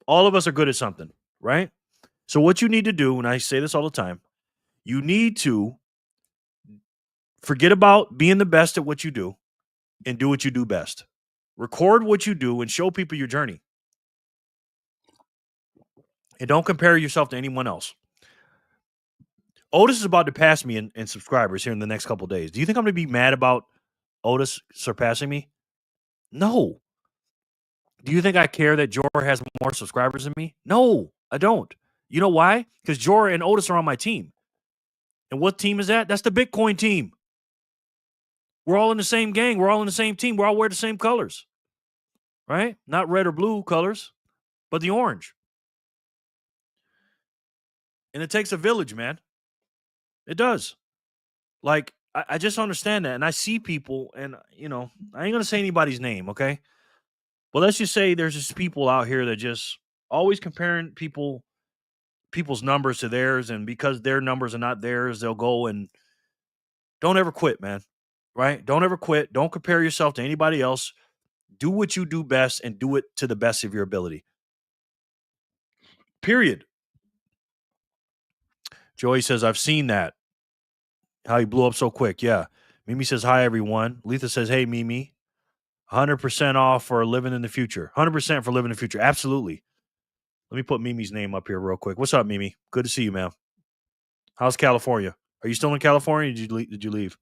All of us are good at something, right? So what you need to do, and I say this all the time, you need to forget about being the best at what you do and do what you do best. Record what you do and show people your journey. And don't compare yourself to anyone else. Otis is about to pass me in subscribers here in the next couple of days. Do you think I'm going to be mad about Otis surpassing me? No. Do you think I care that Jor has more subscribers than me? No, I don't. You know why? Because Jor and Otis are on my team. And what team is that? That's the Bitcoin team. We're all in the same gang. We're all in the same team. We all wear the same colors. Right? Not red or blue colors, but the orange. And it takes a village, man. It does. Like, I just understand that. And I see people, and, you know, I ain't going to say anybody's name, okay? But let's just say there's just people out here that just always comparing people's numbers to theirs. And because their numbers are not theirs, they'll go and don't ever quit, man. Right? Don't ever quit. Don't compare yourself to anybody else. Do what you do best and do it to the best of your ability. Period. Joey says, I've seen that. How he blew up so quick. Yeah. Mimi says, hi, everyone. Letha says, hey, Mimi. 100% off for living in the future. 100% for living in the future. Absolutely. Let me put Mimi's name up here real quick. What's up, Mimi? Good to see you, man. How's California? Are you still in California? Did you leave?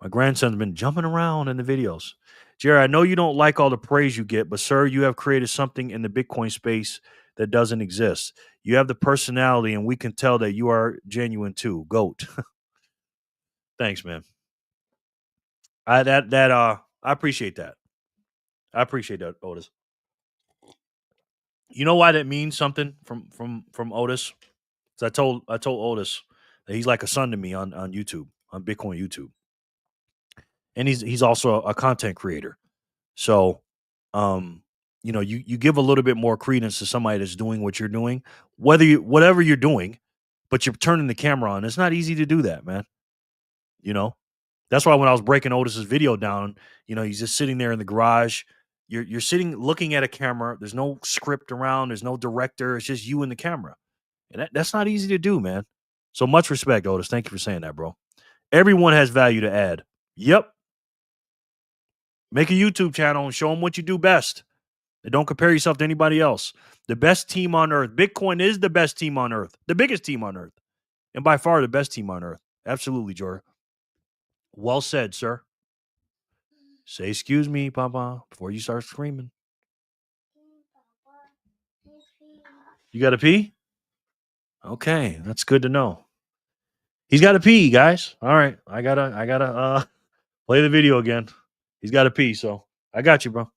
My grandson's been jumping around in the videos. Jerry, I know you don't like all the praise you get, but sir, you have created something in the Bitcoin space that doesn't exist. You have the personality, and we can tell that you are genuine too. GOAT. Thanks, man. I appreciate that. I appreciate that, Otis. You know why that means something from Otis? So I told Otis that he's like a son to me on YouTube, on Bitcoin YouTube. And he's also a content creator. So you know, you give a little bit more credence to somebody that's doing what you're doing, whatever you're doing, but you're turning the camera on. It's not easy to do that, man. You know? That's why when I was breaking Otis's video down, you know, he's just sitting there in the garage. You're sitting looking at a camera. There's no script around. There's no director. It's just you and the camera. And that's not easy to do, man. So much respect, Otis. Thank you for saying that, bro. Everyone has value to add. Yep. Make a YouTube channel and show them what you do best. And don't compare yourself to anybody else. The best team on earth. Bitcoin is the best team on earth. The biggest team on earth. And by far the best team on earth. Absolutely, Jor. Well said, sir. Say excuse me, Papa, before you start screaming. You got to pee? Okay, that's good to know. He's got to pee, guys. All right, I gotta play the video again. He's got to pee, so I got you, bro.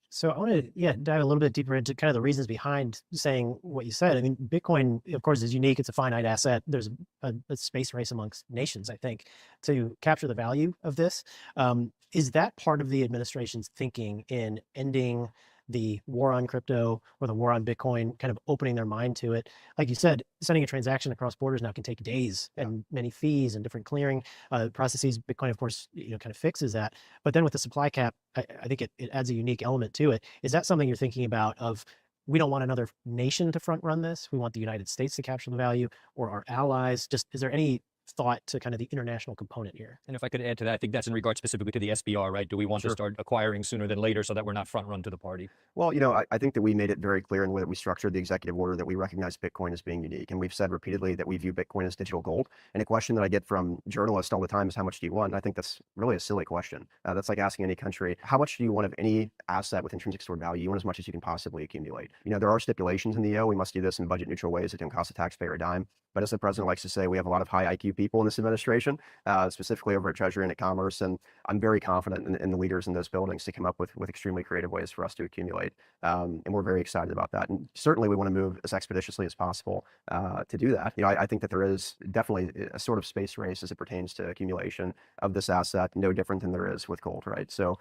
So I want to dive a little bit deeper into kind of the reasons behind saying what you said. I mean, Bitcoin, of course, is unique. It's a finite asset. There's a space race amongst nations, I think, to capture the value of this. Is that part of the administration's thinking in ending the war on crypto or the war on Bitcoin, kind of opening their mind to it? Like you said, sending a transaction across borders now can take days and many fees and different clearing processes. Bitcoin, of course, kind of fixes that. But then with the supply cap, I think it adds a unique element to it. Is that something you're thinking about of, we don't want another nation to front run this. We want the United States to capture the value, or our allies. Just, is there any thought to kind of the international component here? And if I could add to that, I think that's in regard specifically to the SBR, right? Do we want to start acquiring sooner than later so that we're not front run to the party? Well, I think that we made it very clear in the way that we structured the executive order that we recognize Bitcoin as being unique. And we've said repeatedly that we view Bitcoin as digital gold. And a question that I get from journalists all the time is, how much do you want? And I think that's really a silly question. That's like asking any country, how much do you want of any asset with intrinsic stored value? You want as much as you can possibly accumulate. There are stipulations in the EO. We must do this in budget neutral ways that don't cost the taxpayer a dime. But as the president likes to say, we have a lot of high IQ people in this administration, specifically over at Treasury and at Commerce. And I'm very confident in the leaders in those buildings to come up with extremely creative ways for us to accumulate. And we're very excited about that. And certainly we want to move as expeditiously as possible to do that. I think that there is definitely a sort of space race as it pertains to accumulation of this asset, no different than there is with gold, right? So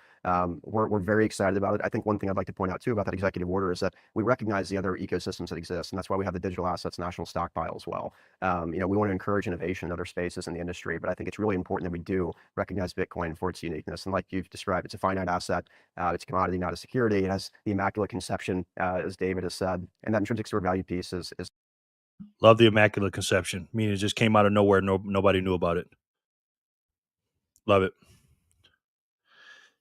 we're very excited about it. I think one thing I'd like to point out too about that executive order is that we recognize the other ecosystems that exist. And that's why we have the digital assets national stockpile as well. We want to encourage innovation in other spaces in the industry, but I think it's really important that we do recognize Bitcoin for its uniqueness. And like you've described, it's a finite asset. It's a commodity, not a security. It has the immaculate conception, as David has said, and that intrinsic stored value piece is. Love the immaculate conception. Meaning it just came out of nowhere. Nobody knew about it. Love it.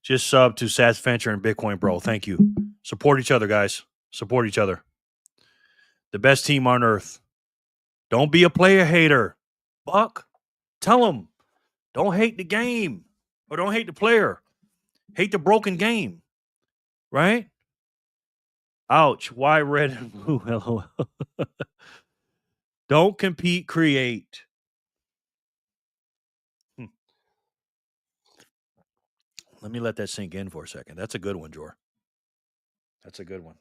Just sub to Sats Venture and Bitcoin, bro. Thank you. Support each other, guys. Support each other. The best team on earth. Don't be a player hater. Buck, tell them. Don't hate the game or don't hate the player. Hate the broken game, right? Ouch. Why red and blue? LOL. Don't compete, create. Let me let that sink in for a second. That's a good one, Jor. That's a good one.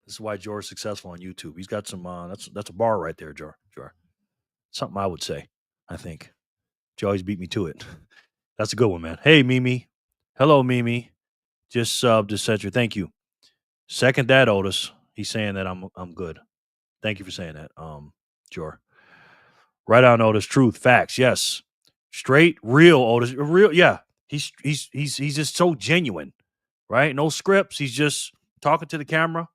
This is why Jor's successful on YouTube. He's got some, that's a bar right there, Jor. Something I would say, I think. She always beat me to it. That's a good one, man. Hey, Mimi. Hello, Mimi. Just subbed to Cedric. Thank you. Second that, Otis. He's saying that I'm good. Thank you for saying that, Jor. Right on, Otis. Truth, facts, yes. Straight, real, Otis. Real, yeah. He's just so genuine, right? No scripts. He's just talking to the camera.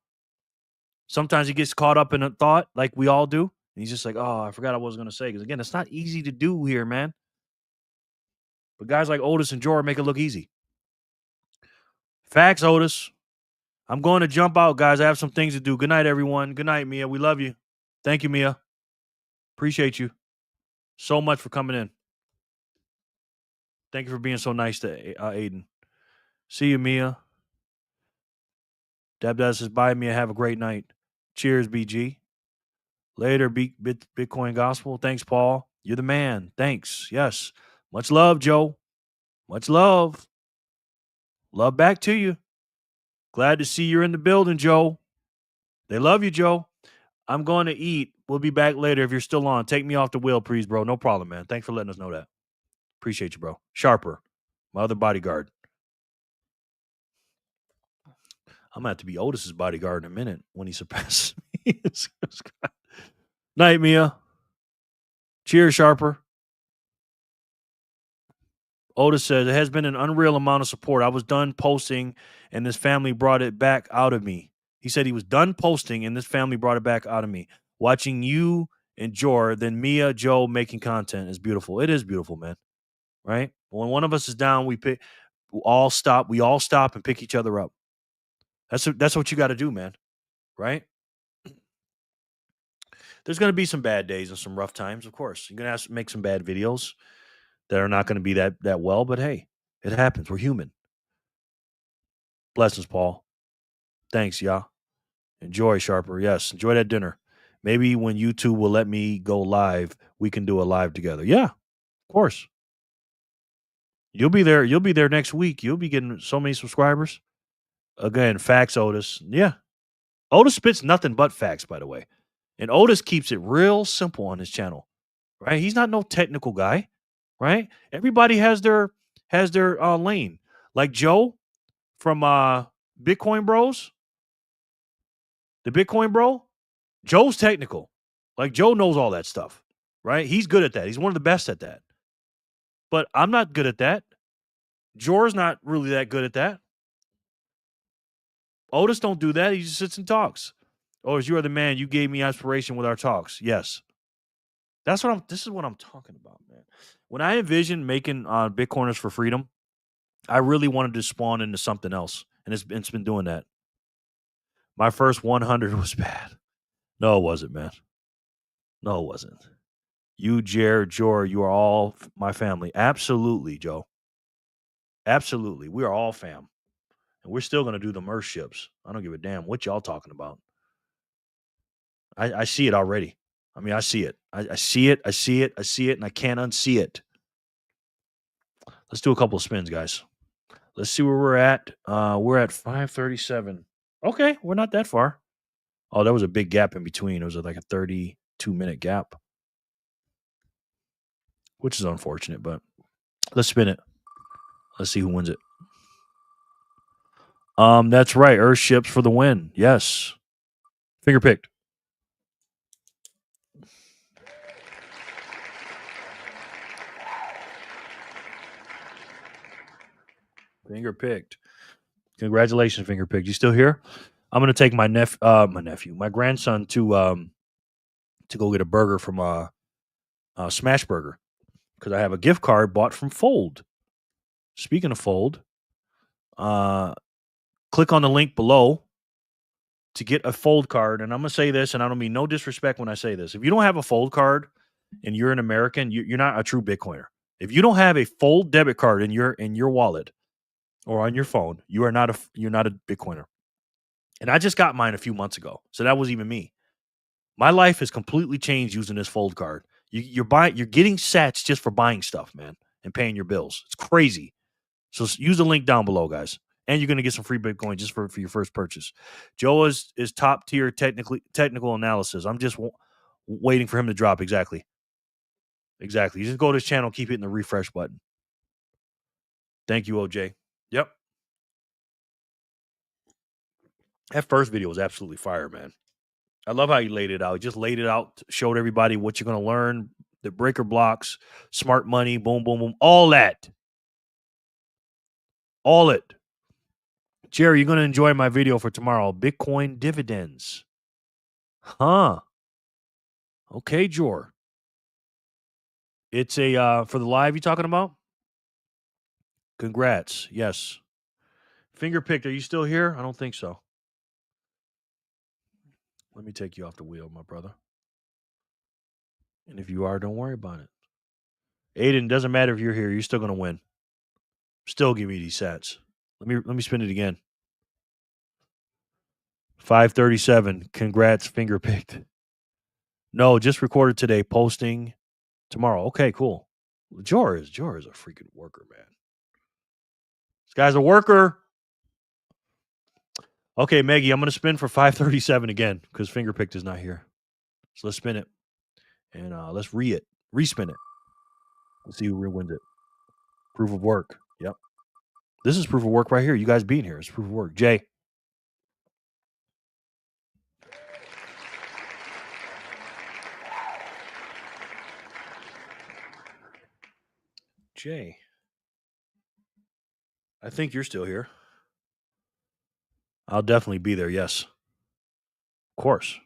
Sometimes he gets caught up in a thought, like we all do. And he's just like, oh, I forgot what I was going to say. Because, again, it's not easy to do here, man. But guys like Otis and Jor make it look easy. Facts, Otis. I'm going to jump out, guys. I have some things to do. Good night, everyone. Good night, Mia. We love you. Thank you, Mia. Appreciate you so much for coming in. Thank you for being so nice to Aiden. See you, Mia. Deb says, bye, Mia. Have a great night. Cheers, BG. Later, Bitcoin Gospel. Thanks, Paul. You're the man. Thanks. Yes. Much love, Joe. Much love. Love back to you. Glad to see you're in the building, Joe. They love you, Joe. I'm going to eat. We'll be back later if you're still on. Take me off the wheel, please, bro. No problem, man. Thanks for letting us know that. Appreciate you, bro. Sharper, my other bodyguard. I'm going to have to be Otis's bodyguard in a minute when he surpasses me. Night, Mia. Cheers, Sharper. Otis says, it has been an unreal amount of support. I was done posting, and this family brought it back out of me. He said he was done posting, and this family brought it back out of me. Watching you and Jor, then Mia, Joe making content is beautiful. It is beautiful, man. Right? When one of us is down, we all stop and pick each other up. That's what you got to do, man. Right? There's going to be some bad days and some rough times, of course. You're going to have to make some bad videos that are not going to be that well, but hey, it happens. We're human. Blessings, Paul. Thanks, y'all. Enjoy, Sharper. Yes, enjoy that dinner. Maybe when YouTube will let me go live, we can do a live together. Yeah, of course. You'll be there. You'll be there next week. You'll be getting so many subscribers. Again, facts, Otis. Yeah. Otis spits nothing but facts, by the way. And Otis keeps it real simple on his channel. Right? He's not no technical guy. Right? Everybody has their lane. Like Joe from Bitcoin Bros. The Bitcoin Bro. Joe's technical. Like Joe knows all that stuff. Right? He's good at that. He's one of the best at that. But I'm not good at that. Jor's not really that good at that. Otis don't do that. He just sits and talks. Otis, you are the man. You gave me inspiration with our talks. Yes. This is what I'm talking about, man. When I envisioned making Bitcoiners for Freedom, I really wanted to spawn into something else. And it's been doing that. My first 100 was bad. No, it wasn't, man. No, it wasn't. You, Jer, Jor, you are all my family. Absolutely, Joe. Absolutely. We are all fam. And we're still going to do the merge ships. I don't give a damn what y'all talking about. I see it already. I mean, I see it. I see it. I see it. I see it. And I can't unsee it. Let's do a couple of spins, guys. Let's see where we're at. We're at 537. Okay, we're not that far. Oh, there was a big gap in between. It was like a 32-minute gap, which is unfortunate, but let's spin it. Let's see who wins it. That's right. Earth ships for the win. Yes. Finger picked. Finger picked. Congratulations, finger picked. You still here? I'm gonna take my my grandson to go get a burger from Smash Burger because I have a gift card bought from Fold. Speaking of Fold, click on the link below to get a Fold card. And I'm gonna say this, and I don't mean no disrespect when I say this. If you don't have a Fold card and you're an American, you're not a true Bitcoiner. If you don't have a Fold debit card in your wallet or on your phone, you're not a Bitcoiner. And I just got mine a few months ago, so that was even me. My life has completely changed using this Fold card. You're getting sats just for buying stuff, man, and paying your bills. It's crazy. So use the link down below, guys, and you're gonna get some free Bitcoin just for your first purchase. Joe is top tier technical analysis. I'm just waiting for him to drop exactly. You just go to his channel, keep hitting the refresh button. Thank you, OJ. Yep. That first video was absolutely fire, man. I love how you laid it out. Just laid it out, showed everybody what you're going to learn, the breaker blocks, smart money, boom, boom, boom, all that. All it. Jerry, you're going to enjoy my video for tomorrow. Bitcoin dividends. Huh. Okay, Jor. It's a for the live you talking about? Congrats. Yes. Finger picked. Are you still here? I don't think so. Let me take you off the wheel, my brother. And if you are, don't worry about it. Aiden, doesn't matter if you're here. You're still going to win. Still give me these sats. Let me spin it again. 537. Congrats, finger picked. No, just recorded today. Posting tomorrow. Okay, cool. Jor is a freaking worker, man. This guy's a worker. Okay, Maggie, I'm going to spin for 537 again because finger picked is not here. So let's spin it. And let's respin it. Let's see who wins it. Proof of work. Yep. This is proof of work right here. You guys being here. It's proof of work. Jay. Jay. I think you're still here. I'll definitely be there, yes. Of course.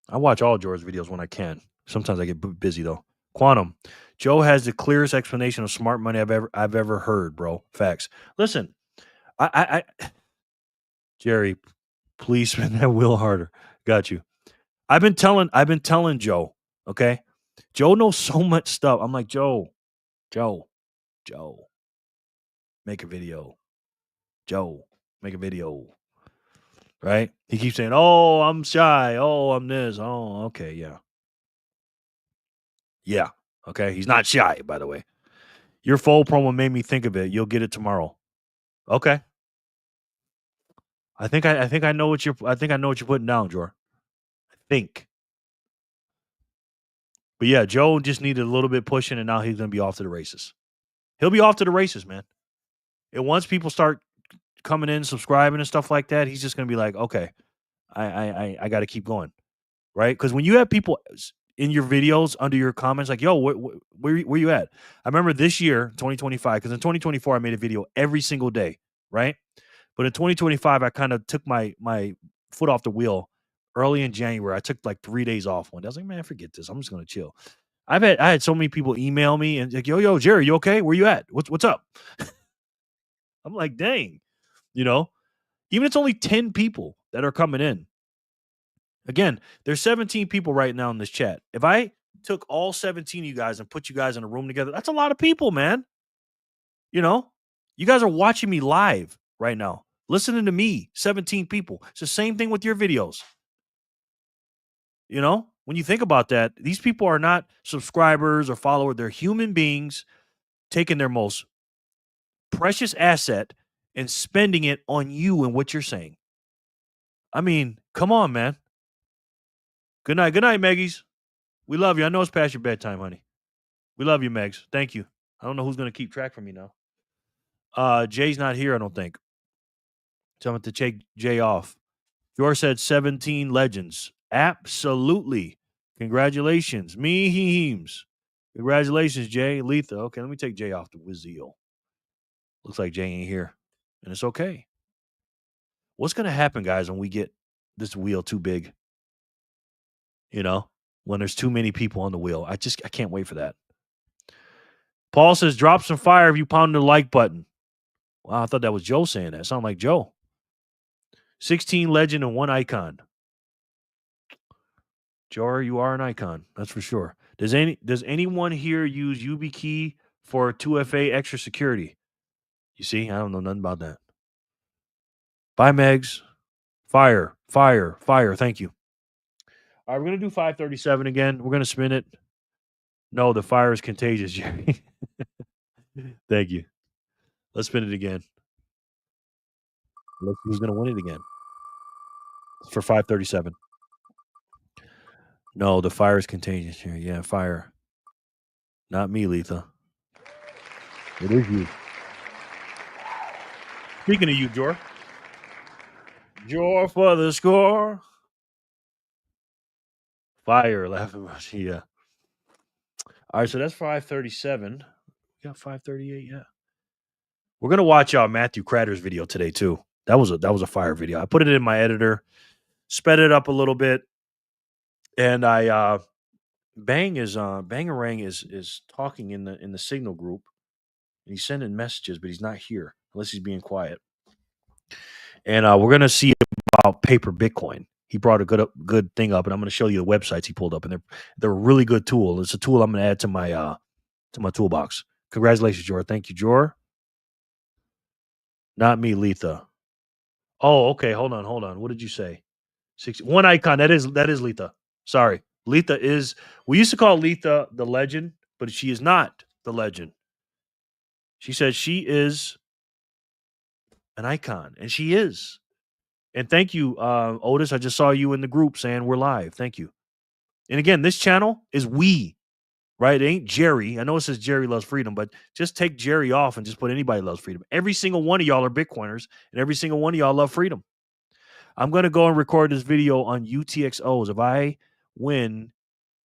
I watch all George's videos when I can. Sometimes I get busy, though. Quantum, Joe has the clearest explanation of smart money I've ever heard, bro. Facts. Listen, I Jerry, please spin that wheel harder. Got you. I've been telling Joe, okay? Joe knows so much stuff. I'm like, Joe, make a video. Joe, make a video. Right? He keeps saying, "Oh, I'm shy. Oh, I'm this. Oh, okay, yeah." Yeah. Okay. He's not shy, by the way. Your full promo made me think of it. You'll get it tomorrow. Okay. I think I know what you're putting down, Jor. I think. But yeah, Joe just needed a little bit pushing, and now he's gonna be off to the races. He'll be off to the races, man. And once people start coming in, subscribing and stuff like that, he's just gonna be like, okay, I got to keep going, right? Because when you have people in your videos under your comments like, yo, where you at? I remember this year, 2025, because in 2024 I made a video every single day, right? But in 2025 I kind of took my foot off the wheel early in January. I took like 3 days off one day. I was like, man, forget this. I'm just gonna chill. I had so many people email me and like, yo, Jerry, you okay? Where you at? What's up? I'm like, dang, even it's only 10 people that are coming in. Again, there's 17 people right now in this chat. If I took all 17 of you guys and put you guys in a room together, that's a lot of people, man. You guys are watching me live right now, listening to me, 17 people. It's the same thing with your videos. When you think about that, these people are not subscribers or followers. They're human beings taking their most precious asset and spending it on you and what you're saying. I mean, come on, man. Good night, Meggies. We love you. I know it's past your bedtime, honey. We love you, Megs. Thank you. I don't know who's going to keep track for me now. Jay's not here, I don't think. So I'm going to take Jay off. George said 17 legends. Absolutely. Congratulations. Memes. Congratulations, Jay. Letha. Okay, let me take Jay off the Wizio. Looks like Jay ain't here. And it's okay. What's going to happen, guys, when we get this wheel too big? When there's too many people on the wheel. I can't wait for that. Paul says, drop some fire if you pound the like button. Wow, I thought that was Joe saying that. Sound like Joe. 16 legend and 1 icon. Joe, you are an icon. That's for sure. Does anyone here use YubiKey for 2FA extra security? You see, I don't know nothing about that. Bye, Megs. Fire. Thank you. All right, we're going to do 537 again. We're going to spin it. No, the fire is contagious, Jerry. Thank you. Let's spin it again. Let's see who's going to win it again. For 537. No, the fire is contagious here. Yeah, fire. Not me, Letha. It is you. Speaking of you, Jor. Jor for the score. Fire, laughing. Yeah. All right, so that's 537. We got 538, yeah. We're gonna watch Matthew Cratter's video today too. That was a fire video. I put it in my editor, sped it up a little bit, and I Bangarang is talking in the Signal group, and he's sending messages, but he's not here unless he's being quiet. And we're gonna see about paper Bitcoin. He brought a good thing up, and I'm gonna show you the websites he pulled up, and they're a really good tool. It's a tool I'm gonna add to my toolbox. Congratulations, Jor. Thank you, Jor. Not me, Letha. Oh, okay. Hold on. What did you say? 1 icon. That is Letha. Sorry. Letha is, we used to call Letha the legend, but she is not the legend. She said she is an icon, and she is. And thank you, Otis. I just saw you in the group saying we're live. Thank you. And again, this channel is we, right? It ain't Jerry. I know it says Jerry Loves Freedom, but just take Jerry off and just put anybody loves freedom. Every single one of y'all are Bitcoiners, and every single one of y'all love freedom. I'm going to go and record this video on UTXOs. If I win,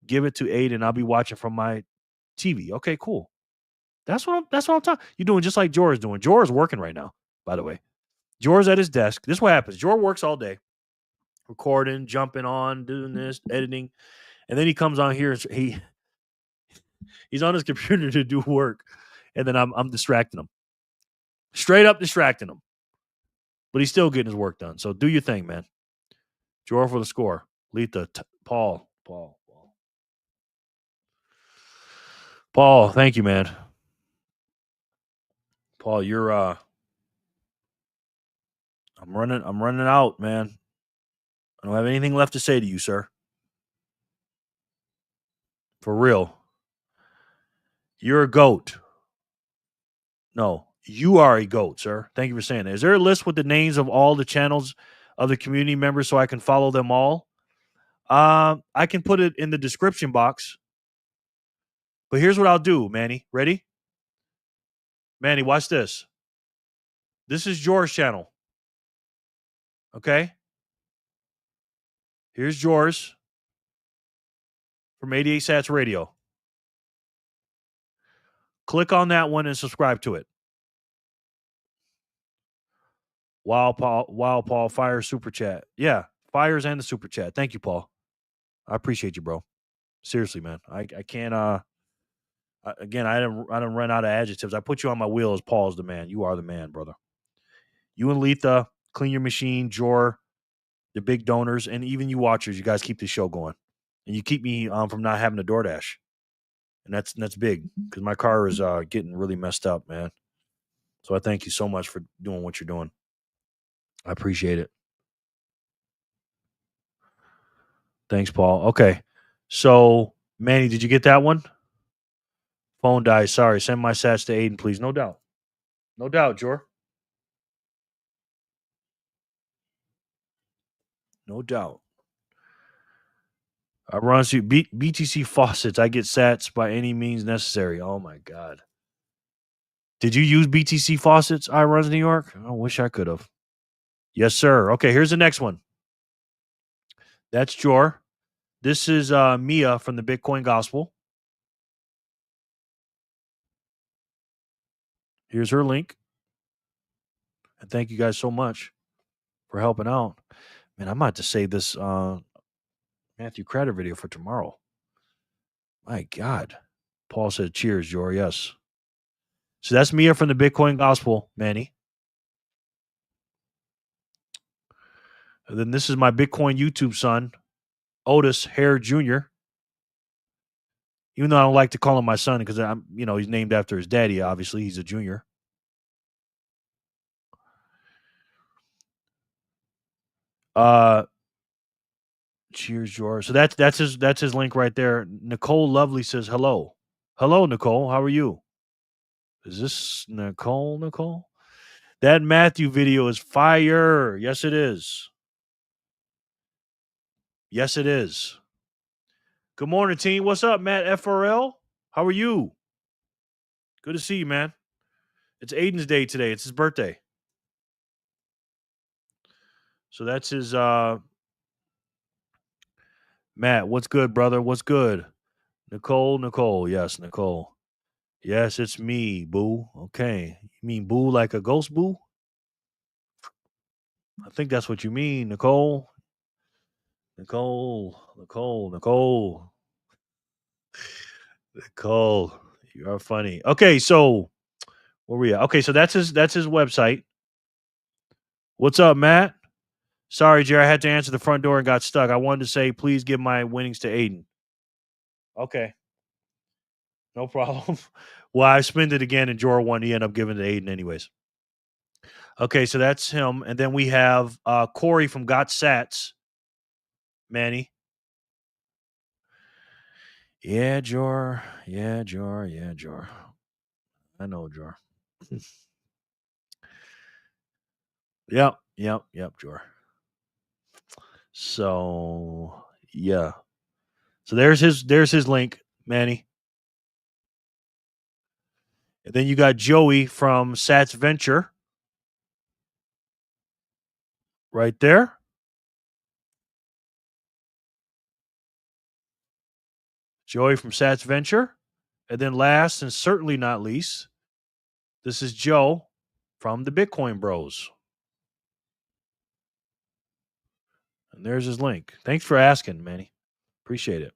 give it to Aiden. I'll be watching from my TV. Okay, cool. That's what I'm talking. You're doing just like Jor's doing. Jor's working right now, by the way. Jor's at his desk. This is what happens. Jor works all day, recording, jumping on, doing this, editing. And then he comes on here and He's on his computer to do work, and then I'm distracting him. Straight up distracting him. But he's still getting his work done. So do your thing, man. Draw for the score. Letha, Paul, thank you, man. Paul, you're I'm running out, man. I don't have anything left to say to you, sir. For real. You're a goat. No, you are a goat, sir. Thank you for saying that. Is there a list with the names of all the channels of the community members so I can follow them all? I can put it in the description box. But here's what I'll do, Manny. Ready? Manny, watch this. This is George's channel. Okay? Here's George from 88 Sats Radio. Click on that one and subscribe to it. While Paul fires super chat. Yeah, fires and the super chat. Thank you, Paul. I appreciate you, bro. Seriously, man. I can't again, I didn't run out of adjectives. I put you on my wheel as Paul's the man. You are the man, brother. You and Letha, Clean Your Machine, Jor, the big donors, and even you watchers, you guys keep this show going. And you keep me from not having a DoorDash. And that's big because my car is getting really messed up, man. So I thank you so much for doing what you're doing. I appreciate it. Thanks, Paul. Okay. So, Manny, did you get that one? Phone dies. Sorry. Send my sats to Aiden, please. No doubt. No doubt, Jor. No doubt. I run to BTC faucets. I get sats by any means necessary. Oh, my God. Did you use BTC faucets, I Runs New York? I wish I could have. Yes, sir. Okay, here's the next one. That's Jor. This is Mia from the Bitcoin Gospel. Here's her link. And thank you guys so much for helping out. Man, I might have to save this Matthew Cratter video for tomorrow. My God. Paul said, cheers, Jor. Yes. So that's Mia from the Bitcoin Gospel, Manny. And then this is my Bitcoin YouTube son, Otis Hare Jr. Even though I don't like to call him my son because he's named after his daddy. Obviously, he's a junior. Cheers, George. So that's his link right there. Nicole Lovely says hello. Hello, Nicole. How are you? Is this Nicole? That Matthew video is fire. Yes, it is. Yes, it is. Good morning, team. What's up, Matt FRL? How are you? Good to see you, man. It's Aiden's day today. It's his birthday. So that's his Matt, what's good, brother? What's good? Nicole. Yes, Nicole. Yes, it's me, boo. Okay. You mean boo like a ghost boo? I think that's what you mean, Nicole. Nicole. You are funny. Okay, so where we at? Okay, so that's his website. What's up, Matt? Sorry, Jerry, I had to answer the front door and got stuck. I wanted to say, please give my winnings to Aiden. Okay. No problem. Well, I spent it again and Jor won. He ended up giving it to Aiden anyways. Okay, so that's him. And then we have Corey from Got Sats. Manny. Yeah, Jor. I know, Jor. Yep, Jor. So, yeah. So there's his link, Manny. And then you got Joey from Sats Venture. Right there. Joey from Sats Venture. And then last and certainly not least, this is Joe from the Bitcoin Bros. And there's his link. Thanks for asking, Manny. Appreciate it.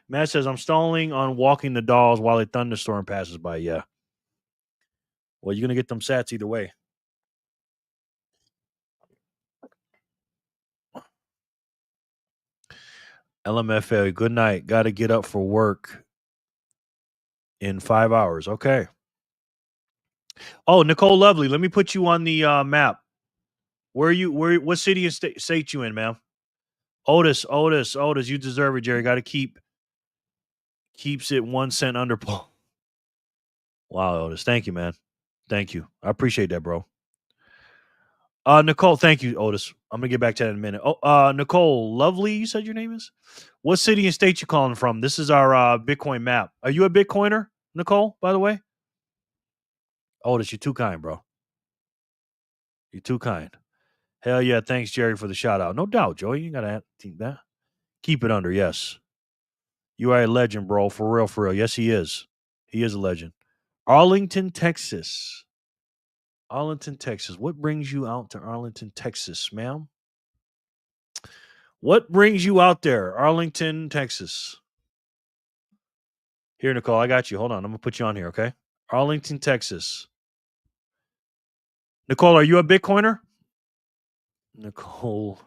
Matt says, I'm stalling on walking the dolls while a thunderstorm passes by. Yeah. Well, you're going to get them sats either way. LMFA, good night. Got to get up for work in 5 hours. Okay. Oh, Nicole Lovely, let me put you on the map. What city and state you in, ma'am? Otis, you deserve it, Jerry. Got to keeps it 1 cent under Paul. Wow, Otis. Thank you, man. Thank you. I appreciate that, bro. Nicole, thank you, Otis. I'm gonna get back to that in a minute. Oh, Nicole Lovely, you said your name is? What city and state you calling from? This is our Bitcoin map. Are you a Bitcoiner, Nicole, by the way? Otis, you're too kind, bro. You're too kind. Hell yeah, thanks, Jerry, for the shout out. No doubt, Joey. You gotta think that. Keep it under, yes. You are a legend, bro. For real, for real. Yes, he is. He is a legend. Arlington, Texas. Arlington, Texas. What brings you out to Arlington, Texas, ma'am? What brings you out there? Arlington, Texas. Here, Nicole, I got you. Hold on. I'm going to put you on here, okay? Arlington, Texas. Nicole, are you a Bitcoiner? Nicole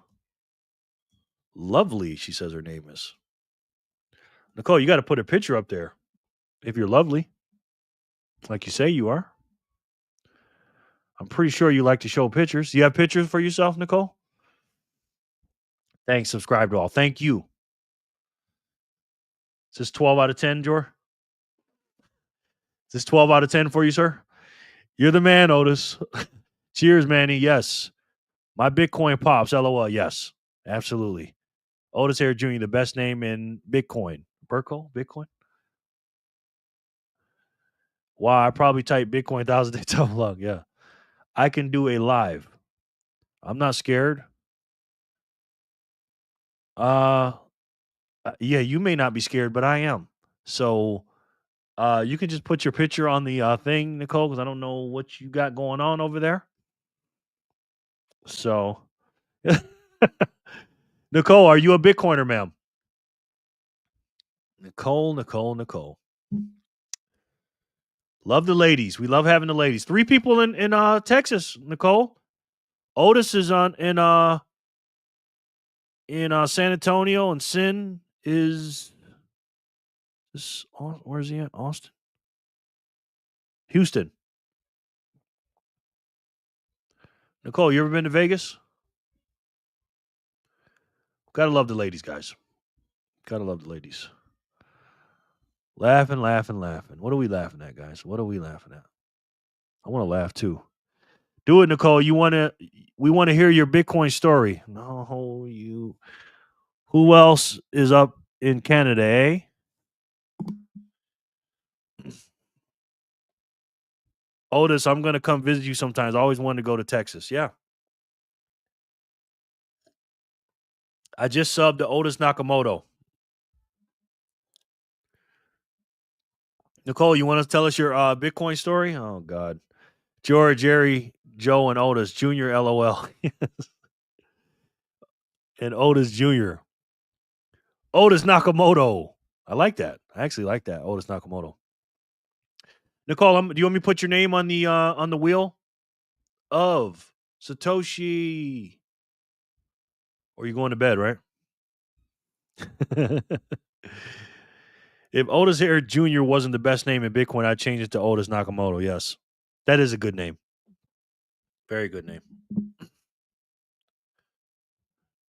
Lovely, she says her name is. Nicole, you got to put a picture up there if you're lovely, like you say you are. I'm pretty sure you like to show pictures. Do you have pictures for yourself, Nicole? Thanks. Subscribe to all. Thank you. Is this 12 out of 10, Jor? Is this 12 out of 10 for you, sir? You're the man, Otis. Cheers, Manny. Yes. My Bitcoin pops. LOL. Yes. Absolutely. Otis Harris Jr., the best name in Bitcoin. Burko? Bitcoin? Wow, I probably typed Bitcoin 1,000 days too long. Yeah. I can do a live. I'm not scared. Yeah, you may not be scared, but I am. So you can just put your picture on the thing, Nicole, because I don't know what you got going on over there. So, Nicole, are you a Bitcoiner, ma'am? Nicole. Love the ladies. We love having the ladies. 3 people in Texas, Nicole. Otis is in San Antonio, and Sin is where is he at? Austin? Houston. Nicole, you ever been to Vegas? Gotta love the ladies, guys. Gotta love the ladies. Laughing. What are we laughing at, guys? What are we laughing at? I want to laugh too. Do it, Nicole. We want to hear your Bitcoin story. No, you. Who else is up in Canada, eh? Otis, I'm gonna come visit you sometimes. I always wanted to go to Texas. Yeah. I just subbed to Otis Nakamoto. Nicole, you want to tell us your Bitcoin story? Oh God. George, Jerry, Joe, and Otis Jr. LOL. And Otis Jr. Otis Nakamoto. I like that. I actually like that. Otis Nakamoto. Nicole, do you want me to put your name on the wheel of Satoshi? Or you going to bed, right? If Otis Harris Jr. wasn't the best name in Bitcoin, I'd change it to Otis Nakamoto. Yes. That is a good name. Very good name.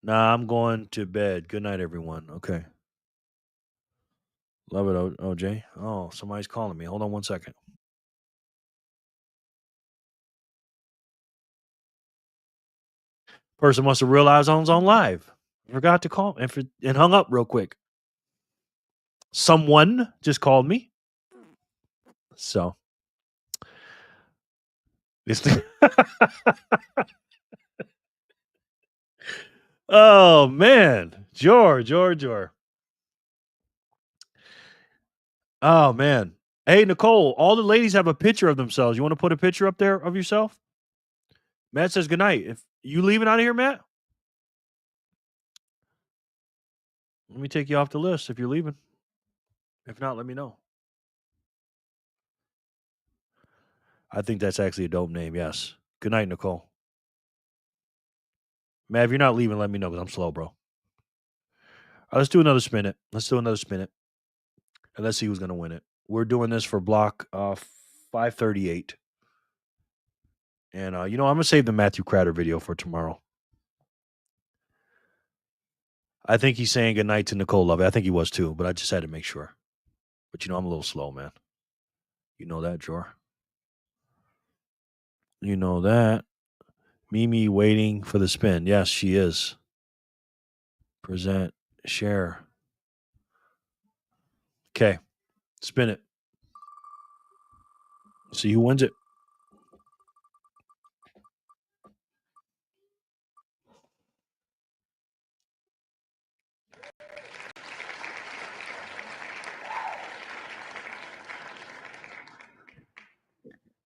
Nah, I'm going to bed. Good night, everyone. Okay. Love it, OJ. Oh, somebody's calling me. Hold on 1 second. Person must have realized I was on live. Forgot to call and hung up real quick. Someone just called me. So. Oh, man. George. Oh, man. Hey, Nicole, all the ladies have a picture of themselves. You want to put a picture up there of yourself? Matt says good night. If you leaving out of here, Matt? Let me take you off the list if you're leaving. If not, let me know. I think that's actually a dope name. Yes. Good night, Nicole. Man, if you're not leaving, let me know because I'm slow, bro. All right, let's do another spin it. And let's see who's going to win it. We're doing this for block 538. And, I'm going to save the Matthew Crowder video for tomorrow. I think he's saying good night to Nicole Love. I think he was too, but I just had to make sure. But, I'm a little slow, man. You know that, Jor. You know that. Mimi waiting for the spin. Yes, she is. Present. Share. Okay. Spin it. See who wins it.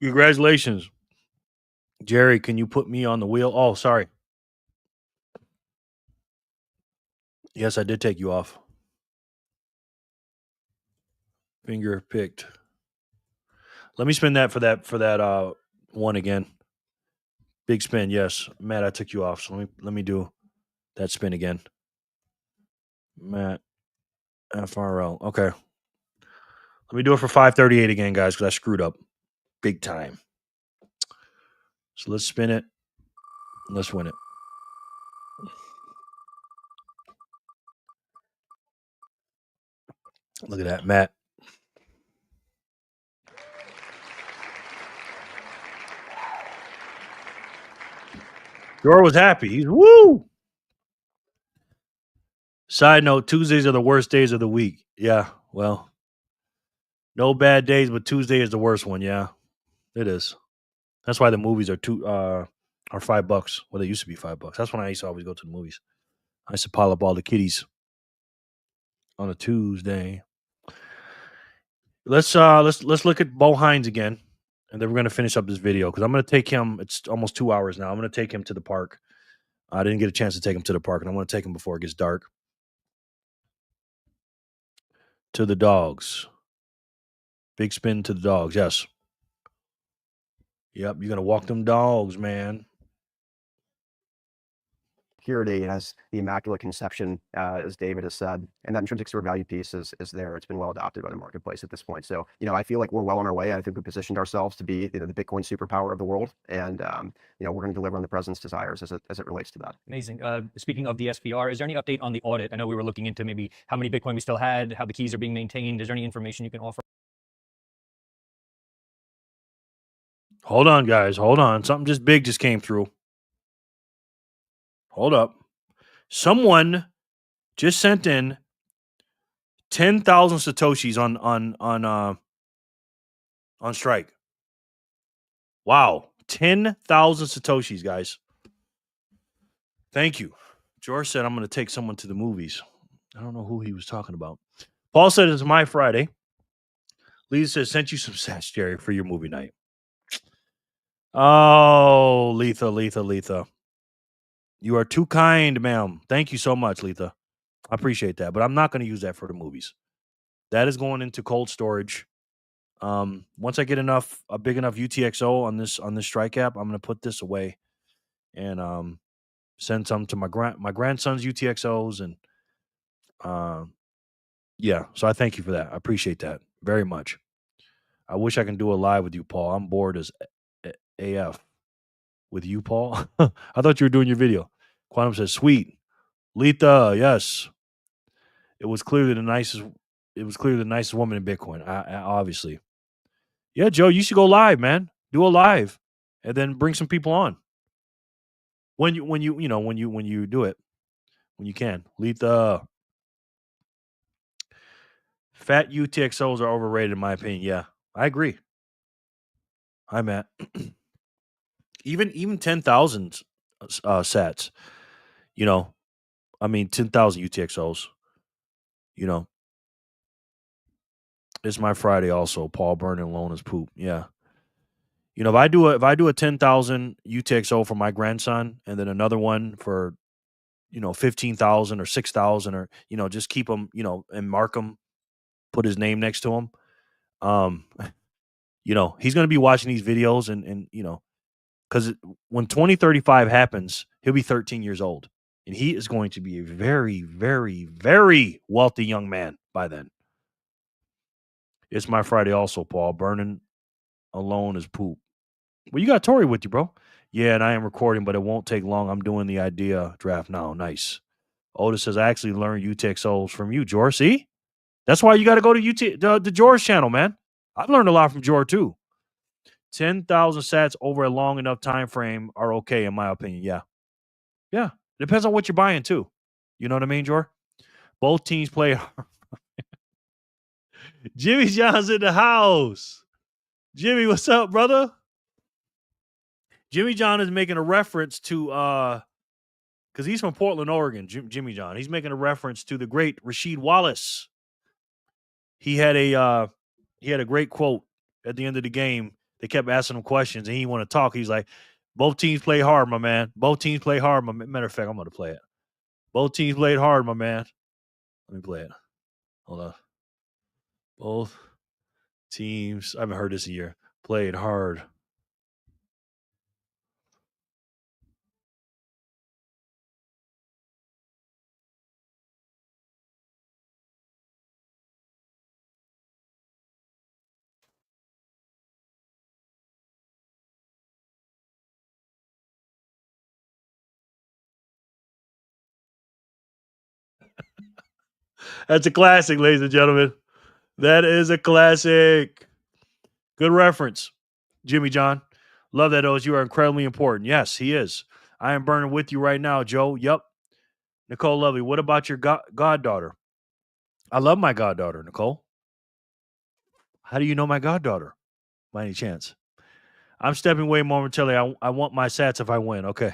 Congratulations. Jerry, can you put me on the wheel? Oh, sorry. Yes, I did take you off. Finger picked. Let me spin that for that one again. Big spin, yes. Matt, I took you off. So let me do that spin again. Matt FRL. Okay. Let me do it for 538 again, guys, because I screwed up big time. So let's spin it. Let's win it. Look at that, Matt. Jor was happy. He's woo. Side note, Tuesdays are the worst days of the week. Yeah, well, no bad days, but Tuesday is the worst one. Yeah, it is. That's why the movies are $5. Well, they used to be $5. That's when I used to always go to the movies. I used to pile up all the kiddies on a Tuesday. Let's look at Bo Hines again, and then we're gonna finish up this video because I'm gonna take him. It's almost 2 hours now. I'm gonna take him to the park. I didn't get a chance to take him to the park, and I want to take him before it gets dark. To the dogs. Big spin to the dogs. Yes. Yep, you're gonna walk them dogs, man. Purity has the immaculate conception, as David has said, and that intrinsic store value piece is there. It's been well adopted by the marketplace at this point. So, I feel like we're well on our way. I think we positioned ourselves to be, the Bitcoin superpower of the world, and we're going to deliver on the president's desires as it relates to that. Amazing. Speaking of the SPR, is there any update on the audit? I know we were looking into maybe how many Bitcoin we still had, how the keys are being maintained. Is there any information you can offer? Hold on, guys. Hold on. Something just big just came through. Hold up. Someone just sent in 10,000 Satoshis on strike. Wow. 10,000 Satoshis, guys. Thank you. George said I'm going to take someone to the movies. I don't know who he was talking about. Paul said it's my Friday. Lisa says, sent you some sats, Jerry, for your movie night. Oh, Letha. You are too kind, ma'am. Thank you so much, Letha. I appreciate that. But I'm not going to use that for the movies. That is going into cold storage. Once I get a big enough UTXO on this strike app, I'm going to put this away and send some to my grandson's UTXOs and yeah. So I thank you for that. I appreciate that very much. I wish I can do a live with you, Paul. I'm bored as AF with you, Paul. I thought you were doing your video. Quantum says, sweet. Letha, yes. It was clearly the nicest woman in Bitcoin, obviously. Yeah, Joe, you should go live, man. Do a live and then bring some people on. When you do it. When you can. Letha. Fat UTXOs are overrated in my opinion. Yeah, I agree. Hi, Matt. even 10,000 sats, 10,000 UTXOs, it's my Friday also. Paul burning alone is poop. Yeah. If I do a 10,000 UTXO for my grandson and then another one for, 15,000 or 6,000 or, just keep them, and mark them put his name next to him. He's going to be watching these videos and because when 2035 happens, he'll be 13 years old. And he is going to be a very, very, very wealthy young man by then. It's my Friday also, Paul. Burning alone is poop. Well, you got Tori with you, bro. Yeah, and I am recording, but it won't take long. I'm doing the idea draft now. Nice. Otis says, I actually learned UTXOs from you, George. See? That's why you got to go to the George channel, man. I've learned a lot from George, too. 10,000 sats over a long enough time frame are okay, in my opinion. Yeah. Yeah. Depends on what you're buying, too. You know what I mean, George? Both teams play. Jimmy John's in the house. Jimmy, what's up, brother? Jimmy John is making a reference to because he's from Portland, Oregon. Jimmy John. He's making a reference to the great Rasheed Wallace. He had a great quote at the end of the game. They kept asking him questions, and he didn't want to talk. He's like, "Both teams play hard, my man. Both teams play hard, my man." Matter of fact, I'm going to play it. Both teams played hard, my man. Let me play it. Hold on. Both teams. I haven't heard this in a year. Played hard. That's a classic, ladies and gentlemen. That is a classic. Good reference, Jimmy John. Love that, Oz. You are incredibly important. Yes, he is. I am burning with you right now, Joe. Yep. Nicole Lovely, what about your goddaughter? I love my goddaughter, Nicole. How do you know my goddaughter, by any chance? I'm stepping away momentarily. I want my sats if I win. Okay.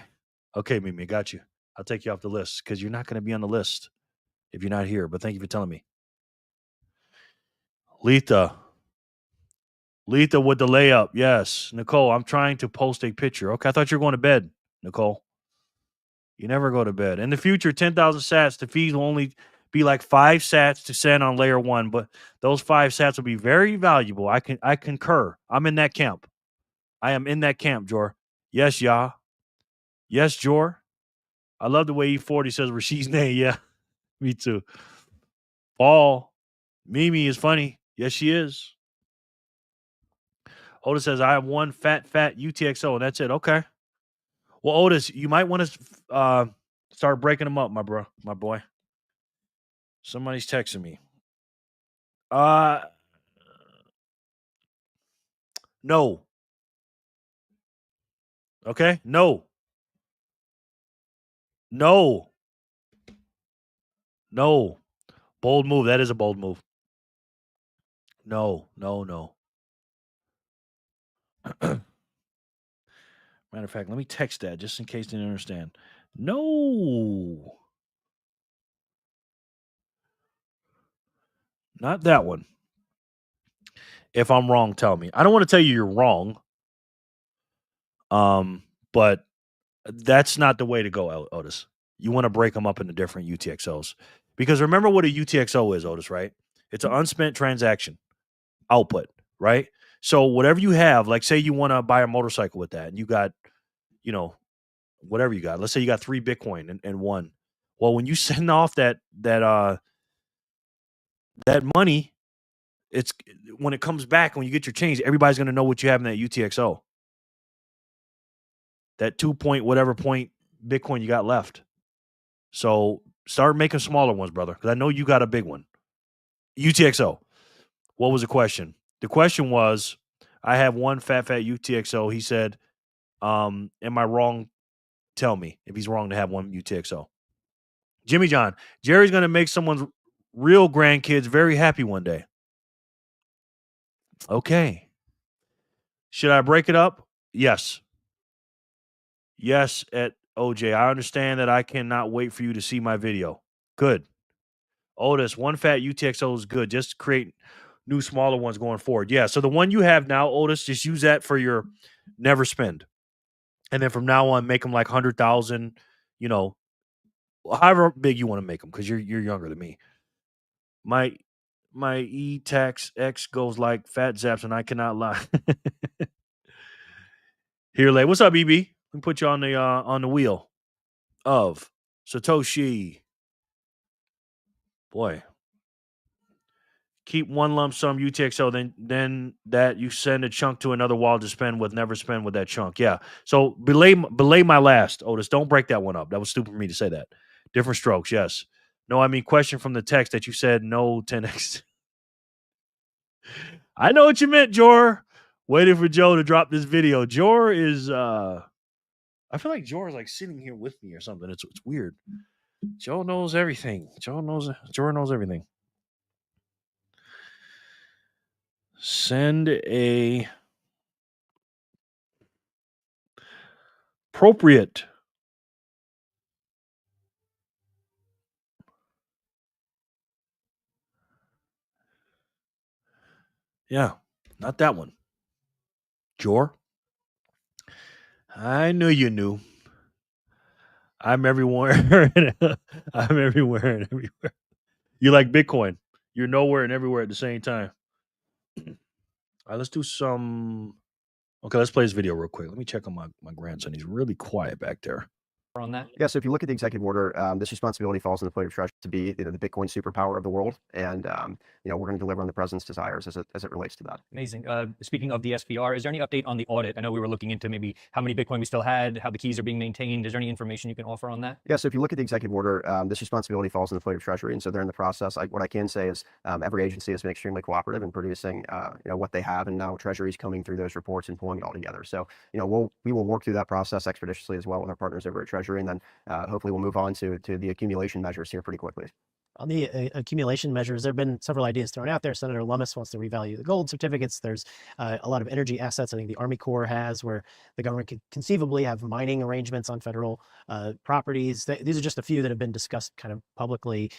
Okay, Mimi, got you. I'll take you off the list because you're not going to be on the list if you're not here. But thank you for telling me. Letha with the layup. Yes. Nicole, I'm trying to post a picture. Okay, I thought you were going to bed, Nicole. You never go to bed. In the future, 10,000 sats, the fees will only be like 5 sats to send on layer 1, but those 5 sats will be very valuable. I concur. I'm in that camp. I am in that camp, Jor. Yes, Yah. Yes, Jor. I love the way E40 says Rasheed's name. Yeah, me too. Paul, Mimi is funny. Yes, she is. Otis says, I have one fat UTXO, and that's it. Okay. Well, Otis, you might want to start breaking them up, my boy. Somebody's texting me. No. Okay? No. No. No. Bold move. That is a bold move. No. Matter of fact, let me text that just in case they didn't understand. No. Not that one. If I'm wrong, tell me. I don't want to tell you you're wrong. But that's not the way to go, Otis. You want to break them up into different UTXOs. Because remember what a UTXO is, Otis, right? It's an unspent transaction output, right? So whatever you have, like say you want to buy a motorcycle with that and you got, whatever you got. Let's say you got 3 Bitcoin and 1. Well, when you send off that money, it's when it comes back, when you get your change, everybody's going to know what you have in that UTXO. That 2 point whatever point Bitcoin you got left. So start making smaller ones, brother, because I know you got a big one. UTXO. What was the question? The question was, I have one fat UTXO. He said, am I wrong? Tell me if he's wrong to have one UTXO. Jimmy John, Jerry's going to make someone's real grandkids very happy one day. Okay. Should I break it up? Yes. Yes, at OJ. I understand that I cannot wait for you to see my video. Good. Otis, one fat UTXO is good. Just create new smaller ones going forward. Yeah. So the one you have now, Otis, just use that for your never spend. And then from now on, make them like 100,000, however big you want to make them because you're younger than me. My e-tax X goes like fat zaps, and I cannot lie. Here, late. What's up, EB? Let me put you on the wheel of Satoshi. Boy, keep one lump sum UTXO, then that you send a chunk to another wallet to spend with, never spend with that chunk. Yeah. So belay my last, Otis. Don't break that one up. That was stupid for me to say that. Different strokes, yes. No, I mean question from the text that you said no 10x. I know what you meant, Jor. Waiting for Joe to drop this video. Jor is I feel like Jor is like sitting here with me or something. It's weird. Joe knows everything. Jor knows everything. Send a appropriate. Yeah, not that one. Jor, I knew you knew. I'm everywhere. I'm everywhere and everywhere. You like Bitcoin. You're nowhere and everywhere at the same time. All right, let's do some. Okay, let's play this video real quick. Let me check on my grandson. He's really quiet back there. On that? Yeah, so if you look at the executive order, this responsibility falls on the plate of Treasury to be the Bitcoin superpower of the world, and we're going to deliver on the president's desires as it relates to that. Amazing. Speaking of the SPR, is there any update on the audit? I know we were looking into maybe how many Bitcoin we still had, how the keys are being maintained. Is there any information you can offer on that? Yeah, so if you look at the executive order, this responsibility falls on the plate of Treasury, and so they're in the process. What I can say is every agency has been extremely cooperative in producing what they have, and now Treasury is coming through those reports and pulling it all together. So we will work through that process expeditiously as well with our partners over at Treasury, and then hopefully we'll move on to the accumulation measures here pretty quickly. On the accumulation measures, there have been several ideas thrown out there. Senator Lummis wants to revalue the gold certificates. There's a lot of energy assets I think the Army Corps has, where the government could conceivably have mining arrangements on federal properties. These are just a few that have been discussed kind of publicly.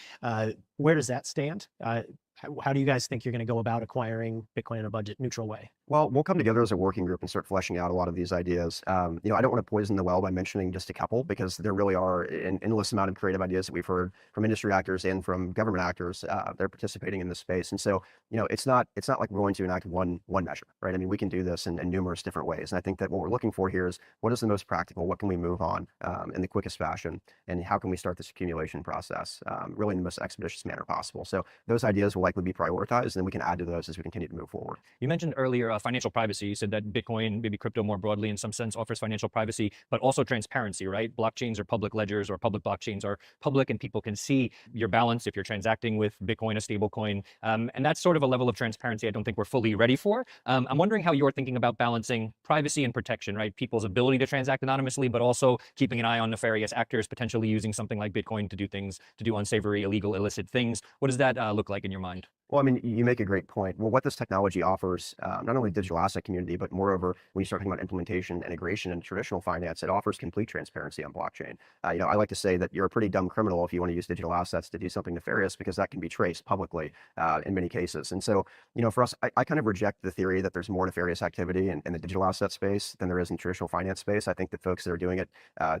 Where does that stand? How do you guys think you're going to go about acquiring Bitcoin in a budget neutral way? Well, we'll come together as a working group and start fleshing out a lot of these ideas. I don't want to poison the well by mentioning just a couple, because there really are an endless amount of creative ideas that we've heard from industry actors and from government actors that are participating in this space. And so, it's not like we're going to enact one measure, right? I mean, we can do this in numerous different ways. And I think that what we're looking for here is what is the most practical, what can we move on in the quickest fashion, and how can we start this accumulation process really in the most expeditious manner possible. So those ideas will likely be prioritized, and then we can add to those as we continue to move forward. You mentioned earlier financial privacy. You said that Bitcoin, maybe crypto more broadly in some sense, offers financial privacy, but also transparency, right? Blockchains are public ledgers, or public blockchains are public, and people can see your balance if you're transacting with Bitcoin, a stable coin. And that's sort of a level of transparency I don't think we're fully ready for. I'm wondering how you're thinking about balancing privacy and protection, right? People's ability to transact anonymously, but also keeping an eye on nefarious actors potentially using something like Bitcoin to do unsavory, illegal, illicit things. What does that look like in your mind? Well, I mean, you make a great point. Well, what this technology offers, not only the digital asset community, but moreover, when you start talking about implementation, integration, and traditional finance, it offers complete transparency on blockchain. I like to say that you're a pretty dumb criminal if you want to use digital assets to do something nefarious, because that can be traced publicly in many cases. And so, for us, I kind of reject the theory that there's more nefarious activity in the digital asset space than there is in traditional finance space. I think that folks that are doing it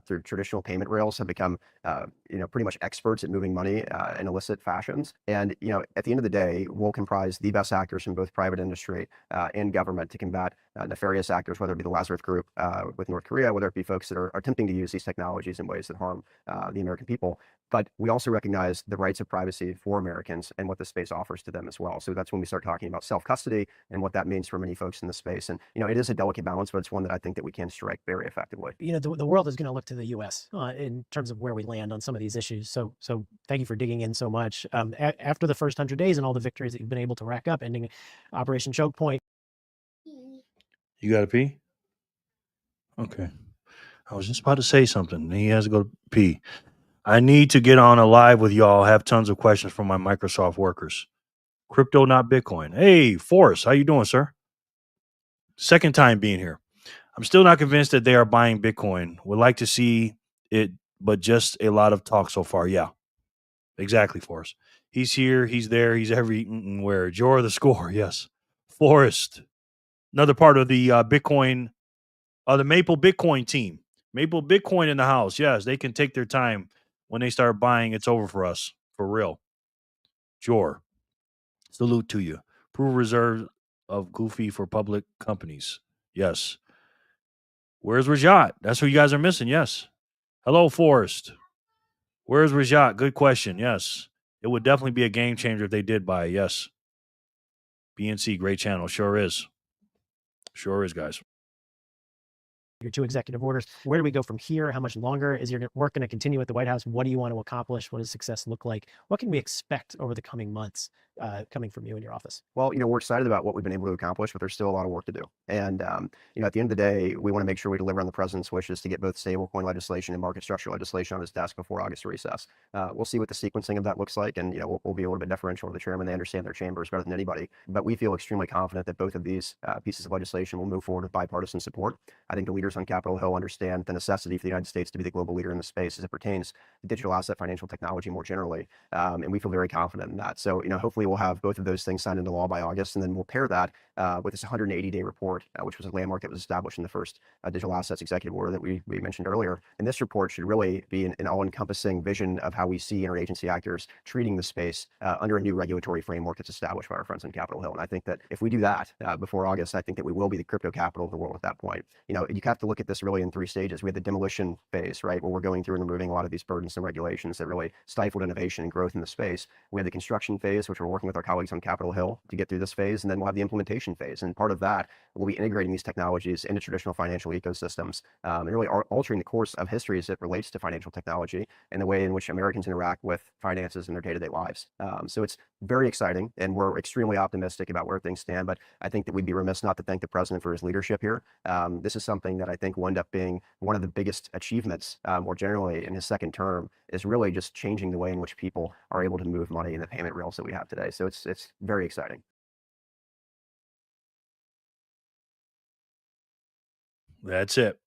through traditional payment rails have become, pretty much experts at moving money in illicit fashions. And, at the end of the day, will comprise the best actors from both private industry and government to combat nefarious actors, whether it be the Lazarus Group with North Korea, whether it be folks that are attempting to use these technologies in ways that harm the American people. But we also recognize the rights of privacy for Americans and what the space offers to them as well. So that's when we start talking about self-custody and what that means for many folks in the space. And, it is a delicate balance, but it's one that I think that we can strike very effectively. The world is going to look to the U.S. In terms of where we land on some of these issues. So thank you for digging in so much. After the first 100 days and all the victories that you've been able to rack up, ending Operation Choke Point. You got to pee? Okay. I was just about to say something. He has to go pee. I need to get on a live with y'all. I have tons of questions from my Microsoft workers. Crypto, not Bitcoin. Hey, Forrest, how you doing, sir? Second time being here. I'm still not convinced that they are buying Bitcoin. Would like to see it, but just a lot of talk so far. Yeah, exactly, Forrest. He's here. He's there. He's everywhere. Jor the score. Yes. Forrest, another part of the Bitcoin, the Maple Bitcoin team. Maple Bitcoin in the house. Yes, they can take their time. When they start buying, it's over for us. For real. Jor. Salute to you. Proof of reserve of Goofy for public companies. Yes. Where's Rajat? That's who you guys are missing. Yes. Hello, Forrest. Where's Rajat? Good question. Yes. It would definitely be a game changer if they did buy it. Yes. BNC, great channel. Sure is. Sure is, guys. Your 2 executive orders. Where do we go from here? How much longer is your work going to continue at the White House? What do you want to accomplish? What does success look like? What can we expect over the coming months coming from you in your office? Well, we're excited about what we've been able to accomplish, but there's still a lot of work to do. And, at the end of the day, we want to make sure we deliver on the president's wishes to get both stablecoin legislation and market structure legislation on his desk before August recess. We'll see what the sequencing of that looks like. And, we'll be a little bit deferential to the chairman. They understand their chambers better than anybody. But we feel extremely confident that both of these pieces of legislation will move forward with bipartisan support. I think the leaders on Capitol Hill understand the necessity for the United States to be the global leader in the space as it pertains to digital asset financial technology more generally. And we feel very confident in that. So, hopefully we'll have both of those things signed into law by August, and then we'll pair that with this 180-day report, which was a landmark that was established in the first digital assets executive order that we mentioned earlier. And this report should really be an all-encompassing vision of how we see interagency actors treating the space under a new regulatory framework that's established by our friends on Capitol Hill. And I think that if we do that before August, I think that we will be the crypto capital of the world at that point. You have to look at this really in 3 stages. We had the demolition phase, right, where we're going through and removing a lot of these burdensome regulations that really stifled innovation and growth in the space. We had the construction phase, which we're working with our colleagues on Capitol Hill to get through this phase, and then we'll have the implementation phase. And part of that will be integrating these technologies into traditional financial ecosystems and really altering the course of history as it relates to financial technology and the way in which Americans interact with finances in their day-to-day lives. So it's very exciting, and we're extremely optimistic about where things stand. But I think that we'd be remiss not to thank the president for his leadership here. This is something that I think will end up being one of the biggest achievements more generally in his second term, is really just changing the way in which people are able to move money in the payment rails that we have today. So it's very exciting. That's it.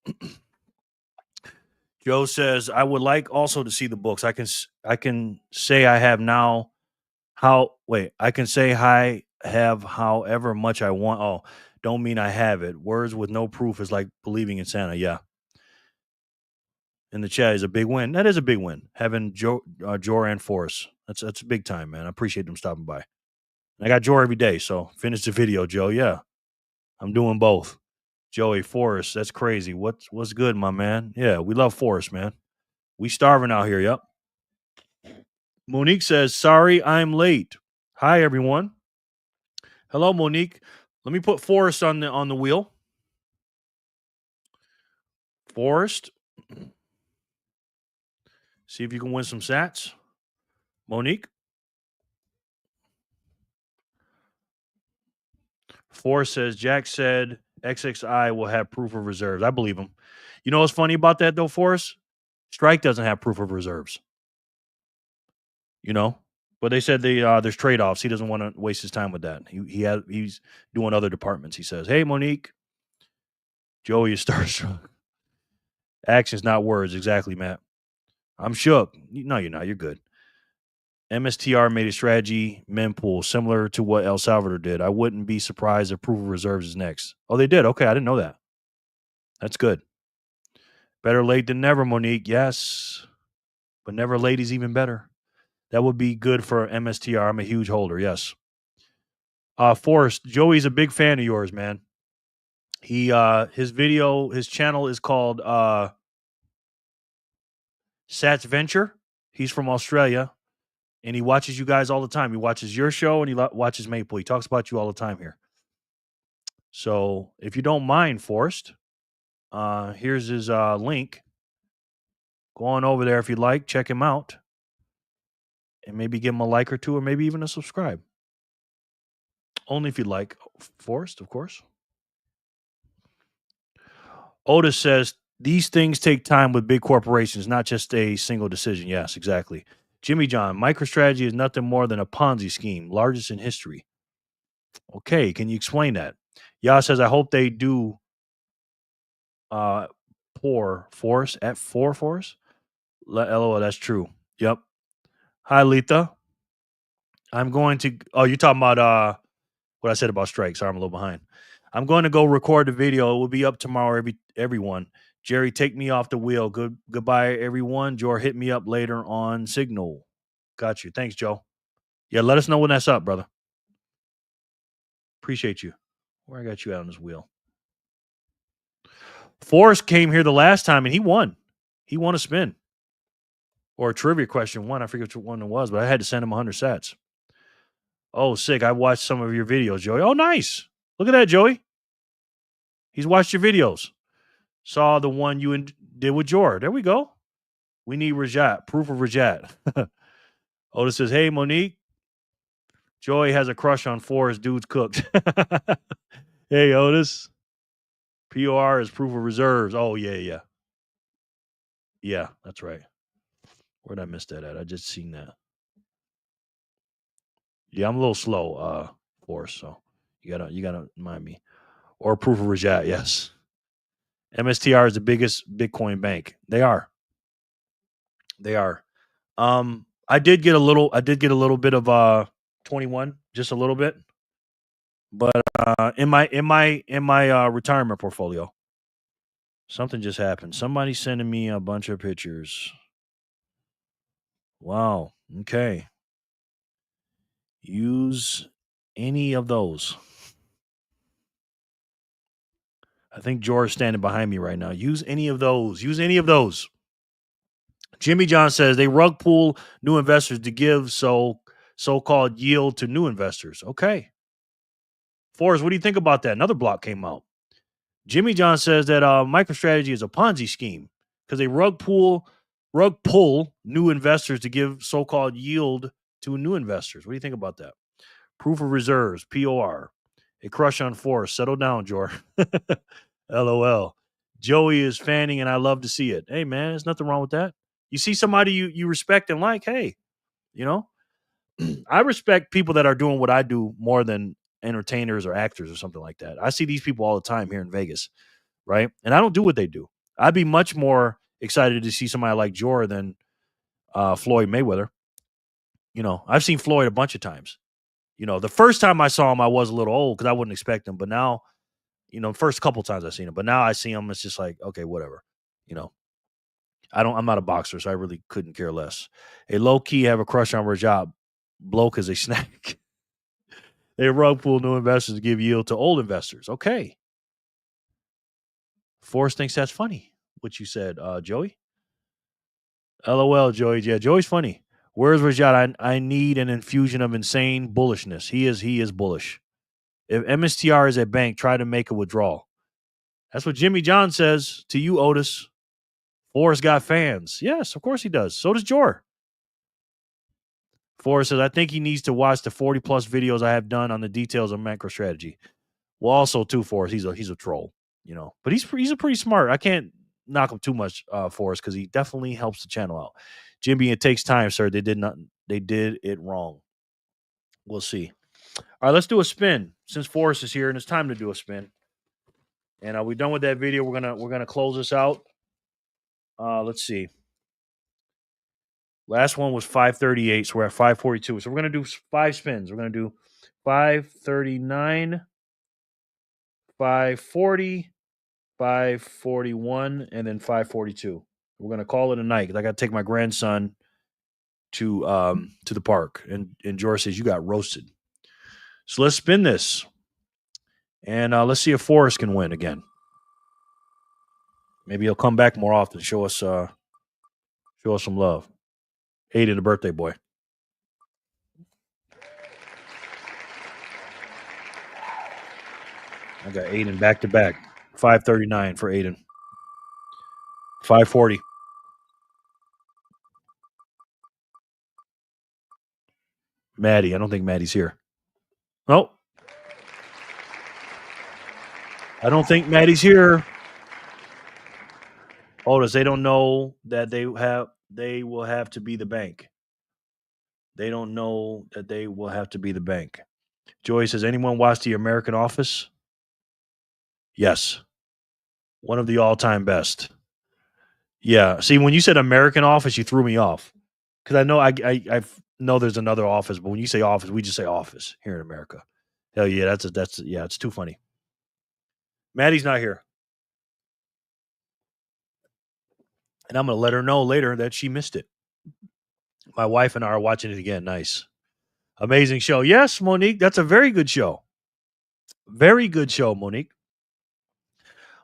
Joe says, I would like also to see the books. I can say I have now I can say I have however much I want. Oh, don't mean I have it. Words with no proof is like believing in Santa. Yeah. In the chat is a big win. That is a big win. Having Joran Force. That's big time, man. I appreciate them stopping by. I got Joe every day, so finish the video, Joe. Yeah. I'm doing both. Joey Forrest, that's crazy. What's good, my man? Yeah, we love Forrest, man. We starving out here, yep. Monique says, sorry, I'm late. Hi, everyone. Hello, Monique. Let me put Forrest on the wheel. Forrest. See if you can win some sats. Monique. Forrest says, Jack said XXI will have proof of reserves. I believe him. You know what's funny about that, though, Forrest? Strike doesn't have proof of reserves. But they said there's trade-offs. He doesn't want to waste his time with that. He's doing other departments. He says, hey, Monique. Joey is starstruck. Actions, not words. Exactly, Matt. I'm shook. No, you're not. You're good. MSTR made a strategy mempool similar to what El Salvador did. I wouldn't be surprised if proof of reserves is next. Oh, they did? Okay, I didn't know that. That's good. Better late than never, Monique. Yes. But never late is even better. That would be good for MSTR. I'm a huge holder. Yes. Forrest, Joey's a big fan of yours, man. His channel is called Sats Venture. He's from Australia, and he watches you guys all the time. He watches your show, and he watches Maple. He talks about you all the time here. So if you don't mind, Forrest, here's his link. Go on over there if you'd like. Check him out. And maybe give him a like or two, or maybe even a subscribe. Only if you'd like. Forrest, of course. Otis says, these things take time with big corporations, not just a single decision. Yes, exactly. Jimmy John, MicroStrategy is nothing more than a Ponzi scheme, largest in history. Okay, can you explain that? Yah says, I hope they do pour force at 4 force. LOL, that's true. Yep. Hi, Letha. I'm going to, you're talking about what I said about strike. Sorry, I'm a little behind. I'm going to go record the video. It will be up tomorrow, everyone. Jerry, take me off the wheel. Goodbye, everyone. Jor, hit me up later on Signal. Got you. Thanks, Joe. Yeah, let us know when that's up, brother. Appreciate you. Where I got you out on this wheel. Forrest came here the last time and he won. He won a spin. Or a trivia question won. I forget which one it was, but I had to send him 100 sats. Oh, sick. I watched some of your videos, Joey. Oh, nice. Look at that, Joey. He's watched your videos. Saw the one you did with Jor. There we go. We need Rajat. Proof of Rajat. Otis says, hey, Monique. Joey has a crush on Forrest. Dude's cooked. Hey, Otis. POR is proof of reserves. Oh, yeah. Yeah, that's right. Where'd I miss that at? I just seen that. Yeah, I'm a little slow, Forrest, so you gotta mind me. Or proof of Rajat, yes. MSTR is the biggest Bitcoin bank. They are. I did get a little bit of 21, just a little bit. But in my retirement portfolio, something just happened. Somebody's sending me a bunch of pictures. Wow. Okay. Use any of those. I think George's standing behind me right now. Use any of those. Use any of those. Jimmy John says they rug pull new investors to give so-called yield to new investors. Okay. Forrest, what do you think about that? Another block came out. Jimmy John says that MicroStrategy is a Ponzi scheme because they rug pull new investors to give so-called yield to new investors. What do you think about that? Proof of reserves, POR. A crush on Forrest. Settle down, Jor. LOL. Joey is fanning, and I love to see it. Hey, man, there's nothing wrong with that. You see somebody you respect and like, hey, I respect people that are doing what I do more than entertainers or actors or something like that. I see these people all the time here in Vegas, right? And I don't do what they do. I'd be much more excited to see somebody like Jor than Floyd Mayweather. I've seen Floyd a bunch of times. The first time I saw him, I was a little old because I wouldn't expect him. But now, first couple times I've seen him. But now I see him, it's just like, okay, whatever. I'm not a boxer, so I really couldn't care less. A low key have a crush on Rajab. Bloke is a snack. They rug pull new investors to give yield to old investors. Okay. Forrest thinks that's funny, what you said, Joey. LOL, Joey. Yeah, Joey's funny. Where's Rajat? I need an infusion of insane bullishness. He is bullish. If MSTR is a bank, try to make a withdrawal. That's what Jimmy John says to you, Otis. Forrest got fans. Yes, of course he does. So does Jor. Forrest says, I think he needs to watch the 40 plus videos I have done on the details of MicroStrategy. Well, also too, Forrest, he's a troll, but he's a pretty smart. I can't knock him too much, Forrest, because he definitely helps the channel out. Jimmy, it takes time, sir. They did it wrong. We'll see. All right, let's do a spin since Forrest is here, and it's time to do a spin. And are we done with that video? We're gonna close this out. Let's see. Last one was 538, so we're at 542. So we're gonna do 5 spins. We're gonna do 539, 540, 541, and then 542. We're gonna call it a night because I gotta take my grandson to the park. And George says you got roasted. So let's spin this. And let's see if Forrest can win again. Maybe he'll come back more often, show us some love. Aiden, the birthday boy. I got Aiden back to back. 539 for Aiden. 540. Maddie. I don't think Maddie's here. Oh. I don't think Maddie's here. Otis, they don't know that they will have to be the bank. They don't know that they will have to be the bank. Joey says, anyone watch The American Office? Yes. One of the all-time best. Yeah. See, when you said American Office, you threw me off. Because I know I know there's another office, but when you say office, we just say office here in America. Hell yeah, it's too funny. Maddie's not here. And I'm going to let her know later that she missed it. My wife and I are watching it again. Nice. Amazing show. Yes, Monique, that's a very good show. Very good show, Monique.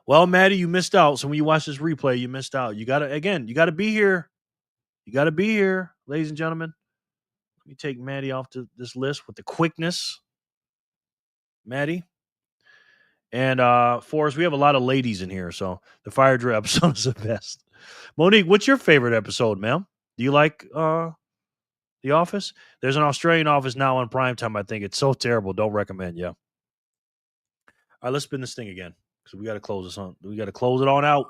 Well, Maddie, you missed out. So when you watch this replay, you missed out. You gotta be here. You gotta be here, ladies and gentlemen. Let me take Maddie off this list with the quickness. Maddie. And Forrest, we have a lot of ladies in here, so the fire drill episode is the best. Monique, what's your favorite episode, ma'am? Do you like The Office? There's an Australian Office now on primetime. I think it's so terrible. Don't recommend. Yeah. All right, let's spin this thing again because we got to close this on. We got to close it on out.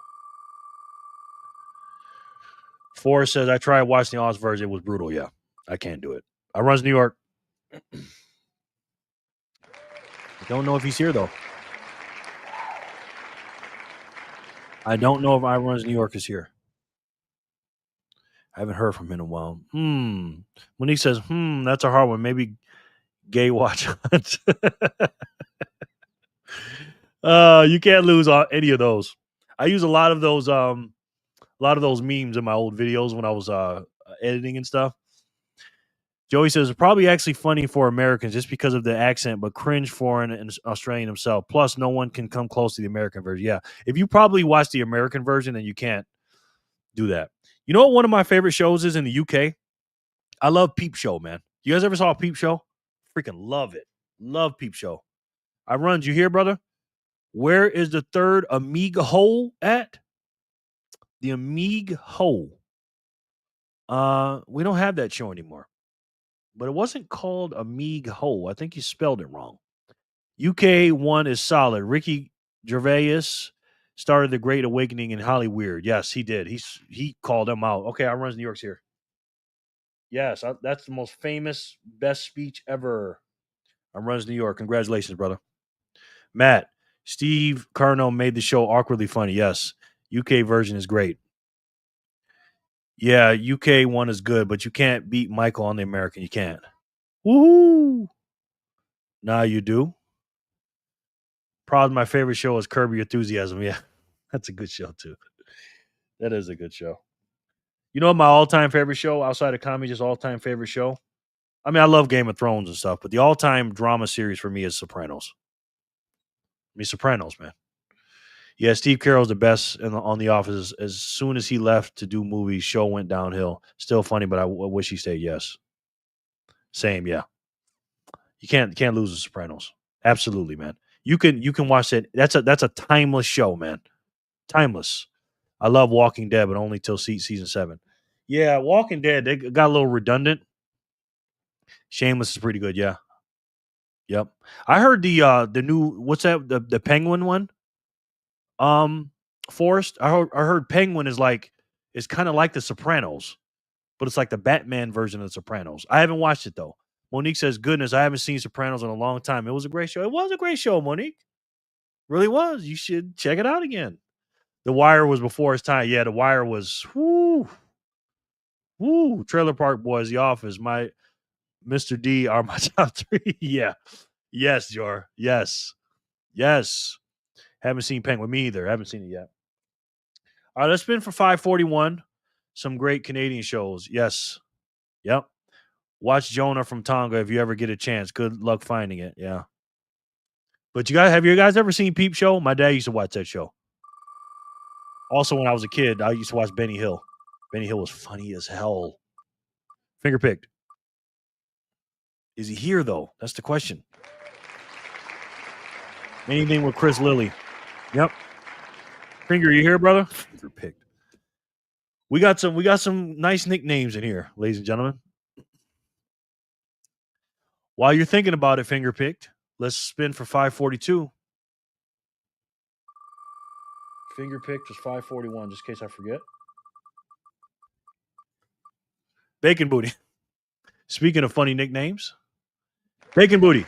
Forrest says I tried watching the Oz version. It was brutal. Yeah, I can't do it. I runs New York. I don't know if he's here though. I don't know if I runs New York is here. I haven't heard from him in a while. Monique says, that's a hard one. Maybe Gay Watch Hunt. You can't lose on any of those. I use a lot of those memes in my old videos when I was editing and stuff. Joey says, probably actually funny for Americans just because of the accent, but cringe for an Australian himself. Plus, no one can come close to the American version. Yeah. If you probably watch the American version, then you can't do that. You know what one of my favorite shows is in the UK? I love Peep Show, man. You guys ever saw Peep Show? Freaking love it. Love Peep Show. I runs. You here, brother? Where is the third Amiga hole at? The Amiga hole. We don't have that show anymore. But it wasn't called Amiga hole. I think you spelled it wrong. UK one is solid. Ricky Gervais started the Great Awakening in Hollywood. Yes, he did. He called them out. Okay, I runs New York's here. Yes, that's the most famous, best speech ever. I runs New York. Congratulations, brother. Matt, Steve Carno made the show awkwardly funny. Yes, UK version is great. Yeah, UK one is good, but you can't beat Michael on the American. You can't. Woohoo! Now you do. Probably my favorite show is Curb Your Enthusiasm. Yeah, that's a good show too. That is a good show. You know my all-time favorite show outside of comedy, just all-time favorite show? I mean, I love Game of Thrones and stuff, but the all-time drama series for me is Sopranos. Sopranos, man. Yeah, Steve Carell's the best on The Office. As soon as he left to do movies, show went downhill. Still funny, but I wish he stayed. Yes, same. Yeah, you can't lose The Sopranos. Absolutely, man. You can watch it. That's a timeless show, man. Timeless. I love Walking Dead, but only till season 7. Yeah, Walking Dead, they got a little redundant. Shameless is pretty good. Yeah. Yep. I heard the new what's that the Penguin one? Forrest. I heard Penguin is kind of like The Sopranos, but it's like the Batman version of The Sopranos. I haven't watched it though. Monique says, "Goodness, I haven't seen Sopranos in a long time. It was a great show. It was a great show, Monique. Really was. You should check it out again." The Wire was before its time. Yeah, The Wire was whoo. Trailer Park Boys, The Office, my Mr. D are my top 3. Yeah. Yes, Jar. Yes. Haven't seen Penguin. Me either. Haven't seen it yet. All right, let's spin for 541. Some great Canadian shows. Yes. Yep. Watch Jonah from Tonga if you ever get a chance. Good luck finding it. Yeah. But have you guys ever seen Peep Show? My dad used to watch that show. Also, when I was a kid, I used to watch Benny Hill. Benny Hill was funny as hell. Finger picked. Is he here though? That's the question. Anything with Chris Lilly. Yep. Finger, you here, brother? Finger picked. We got some nice nicknames in here, ladies and gentlemen. While you're thinking about it, finger picked, let's spin for 542. Finger picked was 541, just in case I forget. Bacon Booty. Speaking of funny nicknames, Bacon Booty.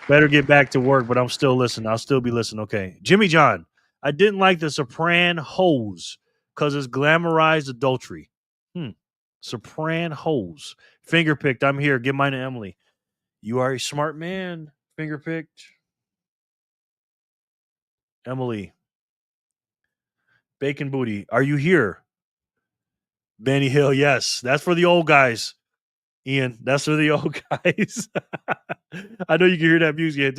Better get back to work, but I'm still listening. I'll still be listening. Okay. Jimmy John. I didn't like the Sopran hose because it's glamorized adultery. Sopran hose. Finger picked. I'm here. Give mine to Emily. You are a smart man. Finger picked. Emily. Bacon Booty. Are you here? Benny Hill. Yes. That's for the old guys. Ian, that's for the old guys. I know you can hear that music.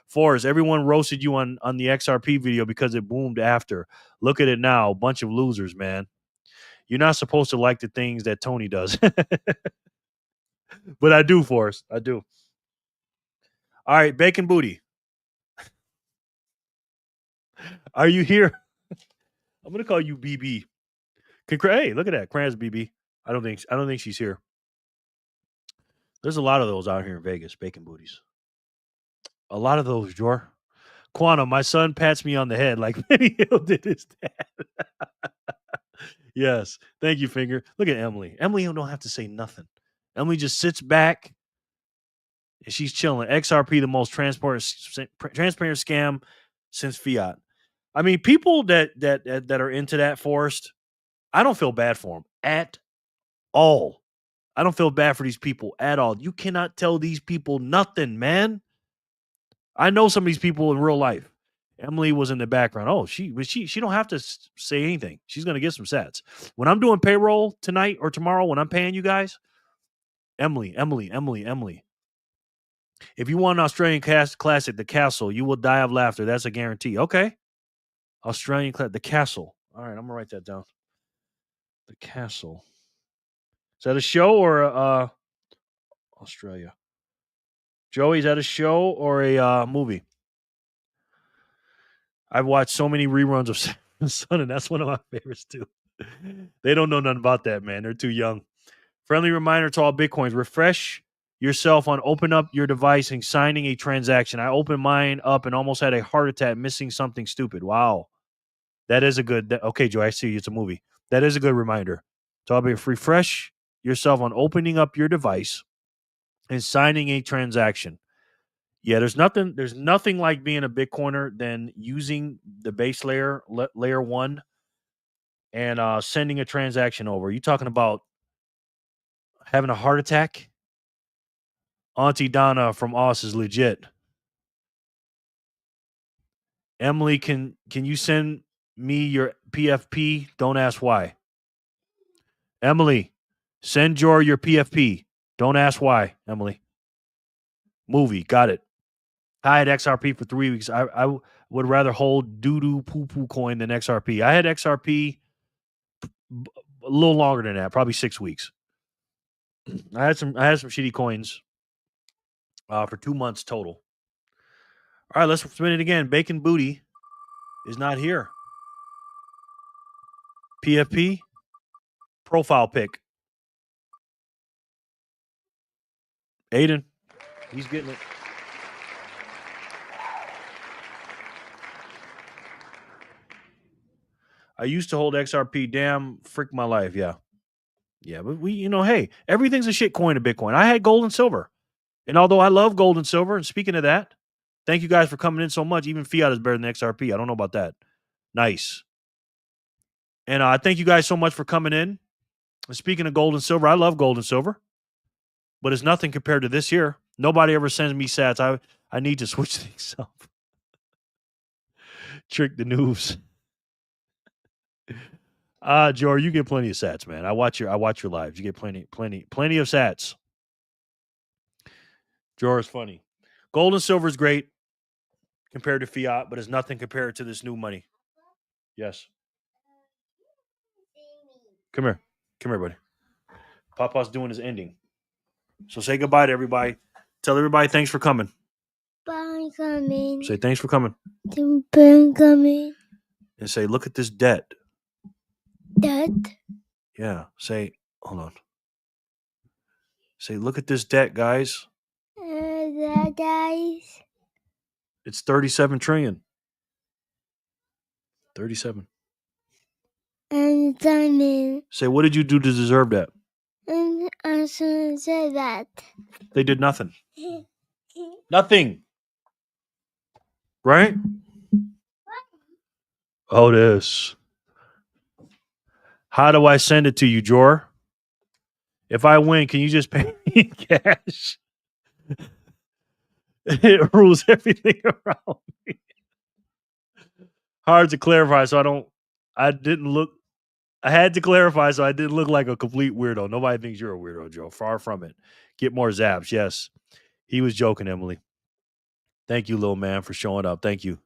Forrest, everyone roasted you on the XRP video because it boomed after. Look at it now. Bunch of losers, man. You're not supposed to like the things that Tony does. But I do, Forrest. I do. All right, Bacon Booty. Are you here? I'm gonna call you BB. Hey, look at that. Kranz BB. I don't think she's here. There's a lot of those out here in Vegas, Bacon Booties. A lot of those, Jor. Quantum, my son pats me on the head like Benny Hill did his dad. Yes. Thank you, Finger. Look at Emily. Emily don't have to say nothing. Emily just sits back and she's chilling. XRP, the most transparent scam since Fiat. I mean, people that are into that, Forrest, I don't feel bad for them at all. I don't feel bad for these people at all. You cannot tell these people nothing, man. I know some of these people in real life. Emily was in the background. Oh, she don't have to say anything. She's going to get some sats. When I'm doing payroll tonight or tomorrow, when I'm paying you guys, Emily. If you want an Australian classic, The Castle, you will die of laughter. That's a guarantee. Okay. Australian classic, The Castle. All right, I'm going to write that down. The Castle. Is that a show or Australia? Joey, is that a show or a movie? I've watched so many reruns of Son, and that's one of my favorites too. They don't know nothing about that, man. They're too young. Friendly reminder to all Bitcoins: refresh yourself on open up your device and signing a transaction. I opened mine up and almost had a heart attack missing something stupid. Wow. That is a good... Okay, Joey, I see you. It's a movie. That is a good reminder. So I'll be refresh yourself on opening up your device and signing a transaction. Yeah, there's nothing like being a Bitcoiner than using the base layer, layer 1, and sending a transaction over. You talking about having a heart attack? Auntie Donna from Oz is legit. Emily, can you send me your PFP? Don't ask why. Emily, send Jor your PFP. Don't ask why, Emily. Movie, got it. I had XRP for 3 weeks. I would rather hold doo-doo poo-poo coin than XRP. I had XRP a little longer than that, probably 6 weeks. I had some shitty coins for 2 months total. All right, let's spin it again. Bacon Booty is not here. PFP profile pic. Aiden, he's getting it. I used to hold XRP. Damn, frick my life. Yeah. Yeah, but hey, everything's a shit coin to Bitcoin. I had gold and silver. And although I love gold and silver, and speaking of that, thank you guys for coming in so much. Even Fiat is better than XRP. I don't know about that. Nice. And I thank you guys so much for coming in. And speaking of gold and silver, I love gold and silver. But it's nothing compared to this year. Nobody ever sends me sats. I need to switch things up. Trick the noobs. Jor, you get plenty of sats, man. I watch your lives. You get plenty of sats. Jor is funny. Gold and silver is great compared to fiat, but it's nothing compared to this new money. Yes. Come here, buddy. Papa's doing his ending. So say goodbye to everybody. Tell everybody thanks for coming. Bye, coming. Say thanks for coming. Bye, coming. And say, look at this debt. Dad. Yeah. Say, hold on. Say, look at this debt, guys. Guys. It's 37 trillion. 37. And Simon. Say, what did you do to deserve that? And I should say that. They did nothing. Nothing. Right? Oh, this. How do I send it to you, Jor? If I win, can you just pay me in cash? It rules everything around me. Hard to clarify, so I didn't look I had to clarify so I didn't look like a complete weirdo. Nobody thinks you're a weirdo, Joe. Far from it. Get more zaps. Yes. He was joking, Emily. Thank you, little man, for showing up. Thank you.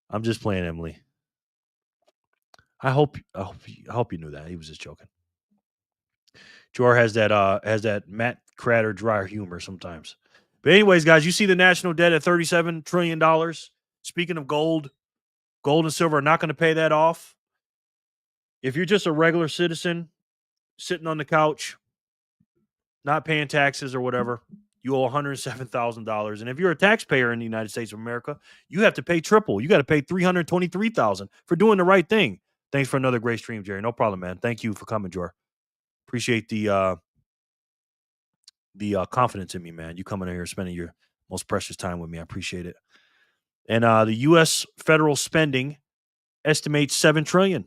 I'm just playing, Emily. I hope you knew that. He was just joking. Jor has that Matt Cratter dry humor sometimes. But anyways, guys, you see the national debt at $37 trillion. Speaking of gold and silver are not going to pay that off. If you're just a regular citizen sitting on the couch, not paying taxes or whatever, you owe $107,000. And if you're a taxpayer in the United States of America, you have to pay triple. You got to pay $323,000 for doing the right thing. Thanks for another great stream, Jerry. No problem, man. Thank you for coming, Jor. Appreciate the confidence in me, man. You coming in here spending your most precious time with me. I appreciate it. And the U.S. federal spending estimates $7 trillion.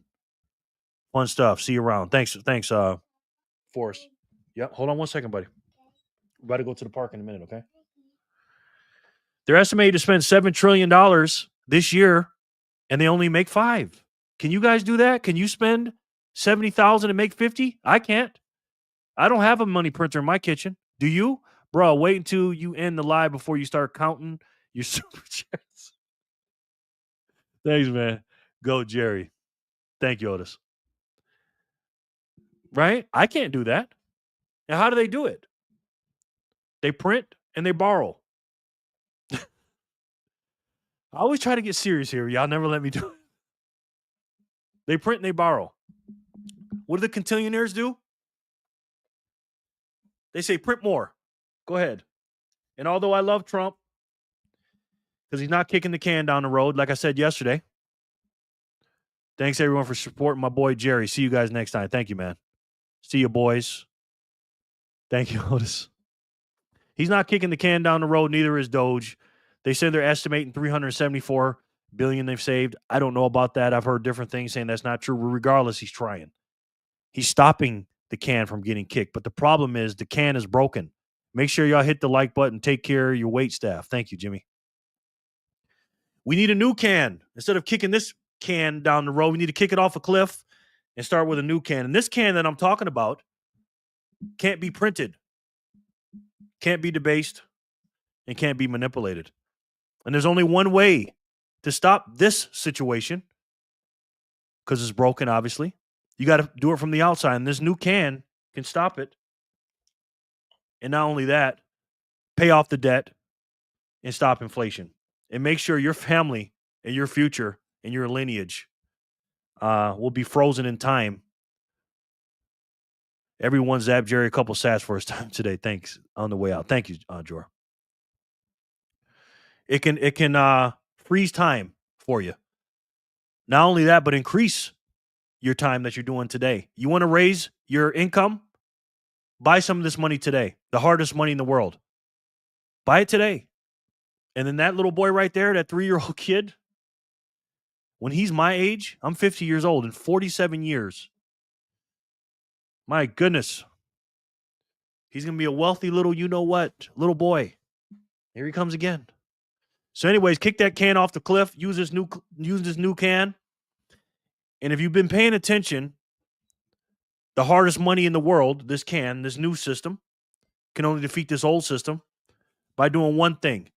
Fun stuff. See you around. Thanks, Forrest. Yep. Hold on one second, buddy. We're about to go to the park in a minute, okay? They're estimated to spend $7 trillion this year, and they only make $5 billion. Can you guys do that? Can you spend $70,000 and make $50? I can't. I don't have a money printer in my kitchen. Do you? Bro, wait until you end the live before you start counting your super chats. Thanks, man. Go, Jerry. Thank you, Otis. Right? I can't do that. And how do they do it? They print and they borrow. I always try to get serious here. Y'all never let me do it. They print and they borrow. What do the contillionaires do? They say print more. Go ahead. And although I love Trump, because he's not kicking the can down the road, like I said yesterday. Thanks, everyone, for supporting my boy Jerry. See you guys next time. Thank you, man. See you, boys. Thank you, Otis. He's not kicking the can down the road. Neither is Doge. They said they're estimating $374 billion they've saved. I don't know about that. I've heard different things saying that's not true. Regardless, he's trying. He's stopping the can from getting kicked. But the problem is the can is broken. Make sure y'all hit the like button. Take care of your wait staff. Thank you, Jimmy. We need a new can. Instead of kicking this can down the road, we need to kick it off a cliff and start with a new can. And this can that I'm talking about can't be printed, can't be debased, and can't be manipulated. And there's only one way to stop this situation, because it's broken, obviously. You got to do it from the outside, and this new can stop it. And not only that, pay off the debt and stop inflation. And make sure your family and your future and your lineage will be frozen in time. Everyone zapped Jerry a couple sats for his time today. Thanks on the way out. Thank you, Jor. It can freeze time for you. Not only that, but increase your time that you're doing today. You want to raise your income? Buy some of this money today. The hardest money in the world. Buy it today. And then that little boy right there, that 3-year-old kid, when he's my age, I'm 50 years old, in 47 years. My goodness. He's going to be a wealthy little little boy. Here he comes again. So anyways, kick that can off the cliff. Use this new can. And if you've been paying attention, the hardest money in the world, this new system, can only defeat this old system by doing one thing.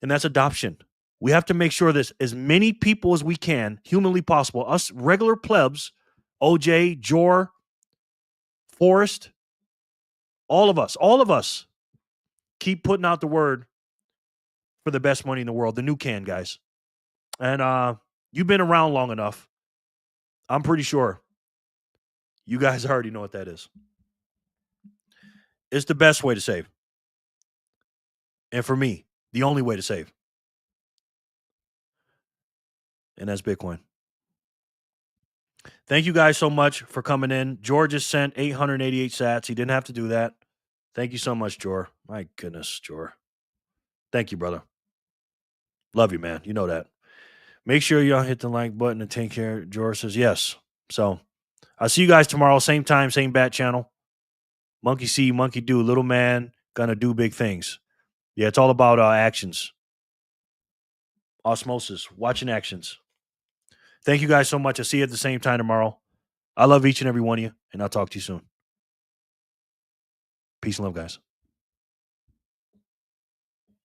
And that's adoption. We have to make sure that as many people as we can, humanly possible, us regular plebs, OJ, Jor, Forrest, all of us, keep putting out the word for the best money in the world, the new can, guys. And you've been around long enough. I'm pretty sure you guys already know what that is. It's the best way to save. And for me, the only way to save. And that's Bitcoin. Thank you guys so much for coming in. George just sent 888 sats. He didn't have to do that. Thank you so much, Jor. My goodness, Jor. Thank you, brother. Love you, man. You know that. Make sure y'all hit the like button and take care. Jor says yes. So I'll see you guys tomorrow. Same time, same bat channel. Monkey see, monkey do. Little man gonna do big things. Yeah, it's all about actions. Osmosis. Watching actions. Thank you guys so much. I'll see you at the same time tomorrow. I love each and every one of you, and I'll talk to you soon. Peace and love, guys.